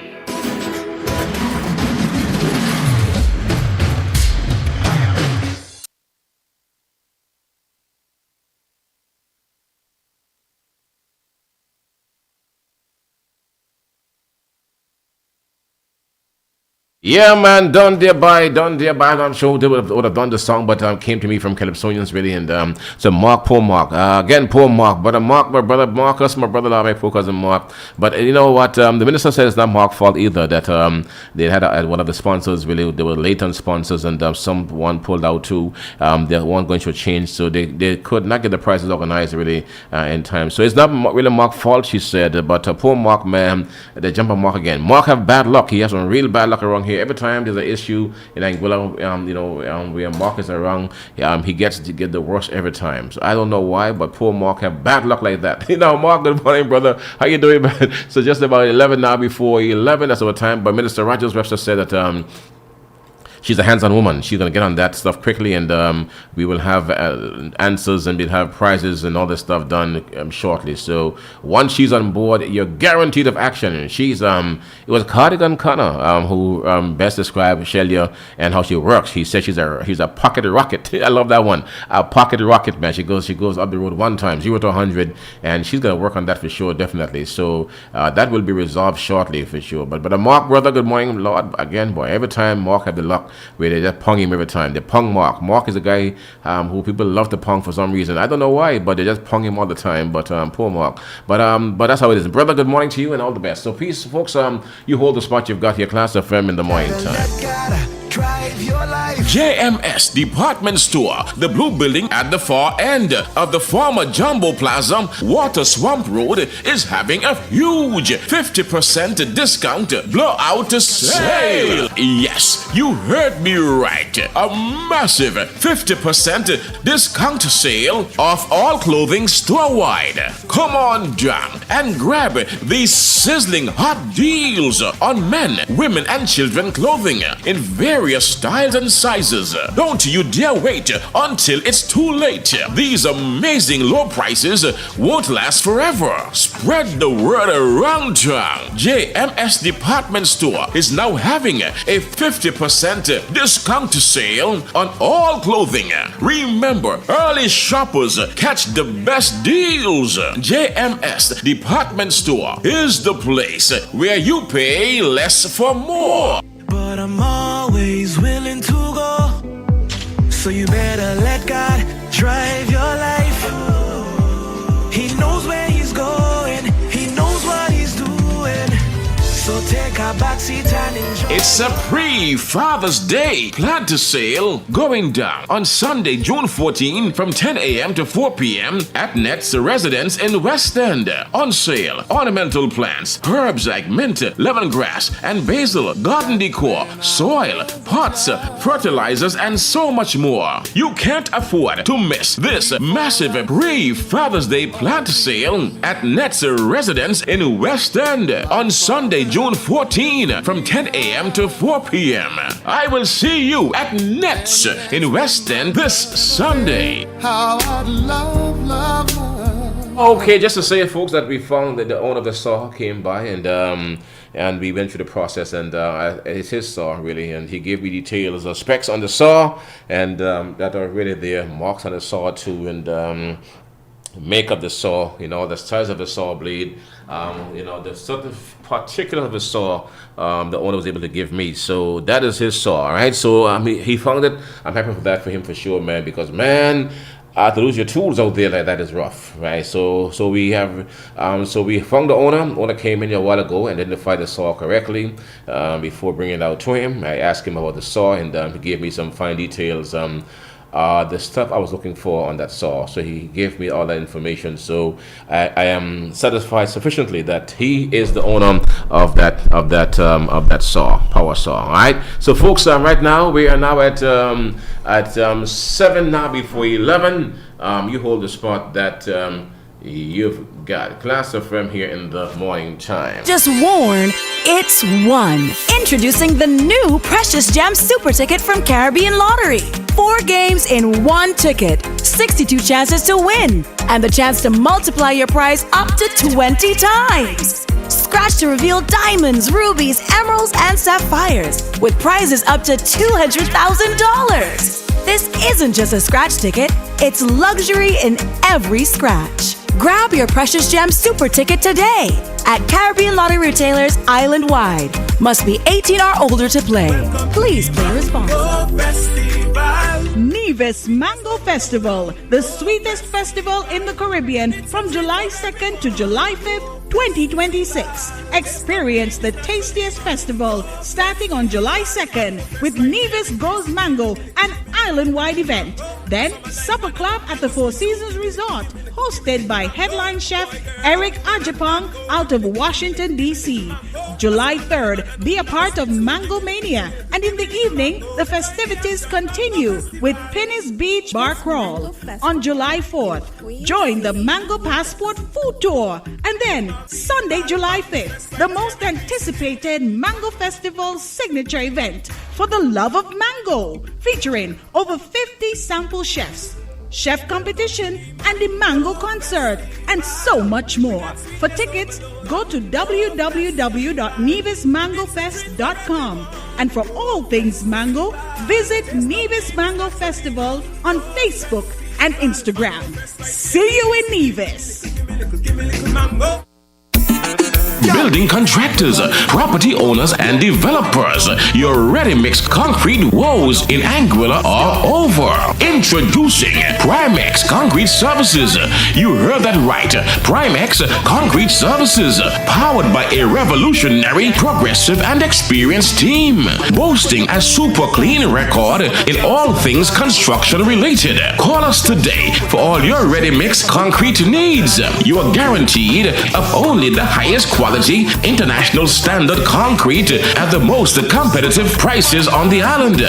Yeah, man, done thereby. I'm sure they would have done the song, but came to me from Calypsonians, really, and so Mark, poor Mark. Again, poor Mark. But Mark, my brother Marcus, my brother, my poor cousin Mark. But you know what? The minister said it's not Mark's fault either, that they had one of the sponsors, really, they were late on sponsors, and someone pulled out too. They weren't going to change, so they could not get the prices organized, really, in time. So it's not really Mark's fault, she said, but poor Mark, man, they jump on Mark again. Mark have bad luck. He has some real bad luck around here. Every time there's an issue in Anguilla, where Mark is around, he gets to get the worst every time. So I don't know why, but poor Mark have bad luck like that. Mark, good morning, brother. How you doing, man? So just about 11 now, before 11, that's our time. But Minister Rogers Webster said that she's a hands-on woman. She's going to get on that stuff quickly, and we will have answers, and we'll have prizes and all this stuff done shortly. So once she's on board, you're guaranteed of action. She's it was Cardigan Connor who best described Shelia and how she works. He said she's a pocket rocket. I love that one. A pocket rocket, man. She goes up the road one time, 0 to 100, and she's going to work on that for sure, definitely. So that will be resolved shortly for sure. But Mark, brother, good morning, Lord. Again, boy, every time Mark had the luck where they just pong him every time. They pong Mark. Mark is a guy who people love to pong for some reason. I don't know why, but they just pong him all the time. But poor Mark. But that's how it is. Brother, good morning to you and all the best. So peace, folks. You hold the spot you've got here, Klass FM in the morning time. JMS Department Store, the blue building at the far end of the former Jumbo Plaza, Water Swamp Road, is having a huge 50% discount blowout sale. Yes, you heard me right. A massive 50% discount sale of all clothing store-wide. Come on down and grab these sizzling hot deals on men, women, and children clothing in various styles and sizes. Don't you dare wait until it's too late. These amazing low prices won't last forever. Spread the word around town. JMS Department Store is now having a 50% discount sale on all clothing. Remember, early shoppers catch the best deals. JMS Department Store is the place where you pay less for more. But I'm always willing to go, so you better let God drive your life. He knows where he's going, he knows what he's doing. So take a backseat and enjoy. It's a pre-Father's Day planter sale going down on Sunday, June 14 from 10 a.m. to 4 p.m. at Net's Residence in West End. On sale, ornamental plants, herbs like mint, lemongrass, and basil, garden decor, soil, pots, fertilizers, and so much more. You can't afford to miss this massive pre-Father's Day planter sale at Net's Residence in West End on Sunday, June 14 from 10 10 a.m. to 4 p.m. I will see you at Nets in West End this Sunday. How I'd love. Okay, just to say, folks, that we found that the owner of the saw came by and we went through the process, and it's his saw really, and he gave me details, specs on the saw, and that are really there, marks on the saw too, and make of the saw, the size of the saw blade, the certain particulars of the saw the owner was able to give me. So that is his saw, all right? So he found it. I'm happy for that for him for sure, man, because, man, to lose your tools out there like that is rough, right? So we have, we found the owner. Owner came in a while ago and identified the saw correctly. Before bringing it out to him, I asked him about the saw, and he gave me some fine details. The stuff I was looking for on that saw. So he gave me all that information. So I am satisfied sufficiently that he is the owner of that saw, power saw. All right. So folks, right now we are now at 7 now before 11. You hold the spot that you've got. Klass FM here in the morning time. Just warn, it's one. Introducing the new Precious Gem Super Ticket from Caribbean Lottery. 4 games in 1 ticket, 62 chances to win, and the chance to multiply your prize up to 20 times. Scratch to reveal diamonds, rubies, emeralds, and sapphires, with prizes up to $200,000. This isn't just a scratch ticket, it's luxury in every scratch. Grab your Precious Gem Super Ticket today at Caribbean Lottery retailers island-wide. Must be 18 or older to play. Please play responsibly. Nevis Mango Festival, the sweetest festival in the Caribbean, from July 2nd to July 5th, 2026. Experience the tastiest festival starting on July 2nd with Nevis Goes Mango, an island-wide event. Then Supper Club at the Four Seasons Resort, hosted by headline chef Eric Ajapong out of Washington, D.C. July 3rd, be a part of Mango Mania, and in the evening, the festivities continue with Penny's Beach Bar Crawl. On July 4th, join the Mango Passport Food Tour, and then Sunday, July 5th, the most anticipated Mango Festival signature event, For the Love of Mango, featuring over 50 sample chefs, chef competition, and the Mango concert, and so much more. For tickets, go to www.nevismangofest.com. And for all things mango, visit Nevis Mango Festival on Facebook and Instagram. See you in Nevis. Building contractors, property owners, and developers, your ready-mix concrete woes in Anguilla are over. Introducing Primex Concrete Services. You heard that right. Primex Concrete Services, powered by a revolutionary, progressive, and experienced team, boasting a super clean record in all things construction related. Call us today for all your ready-mix concrete needs. You are guaranteed of only the highest quality international standard concrete at the most competitive prices on the island.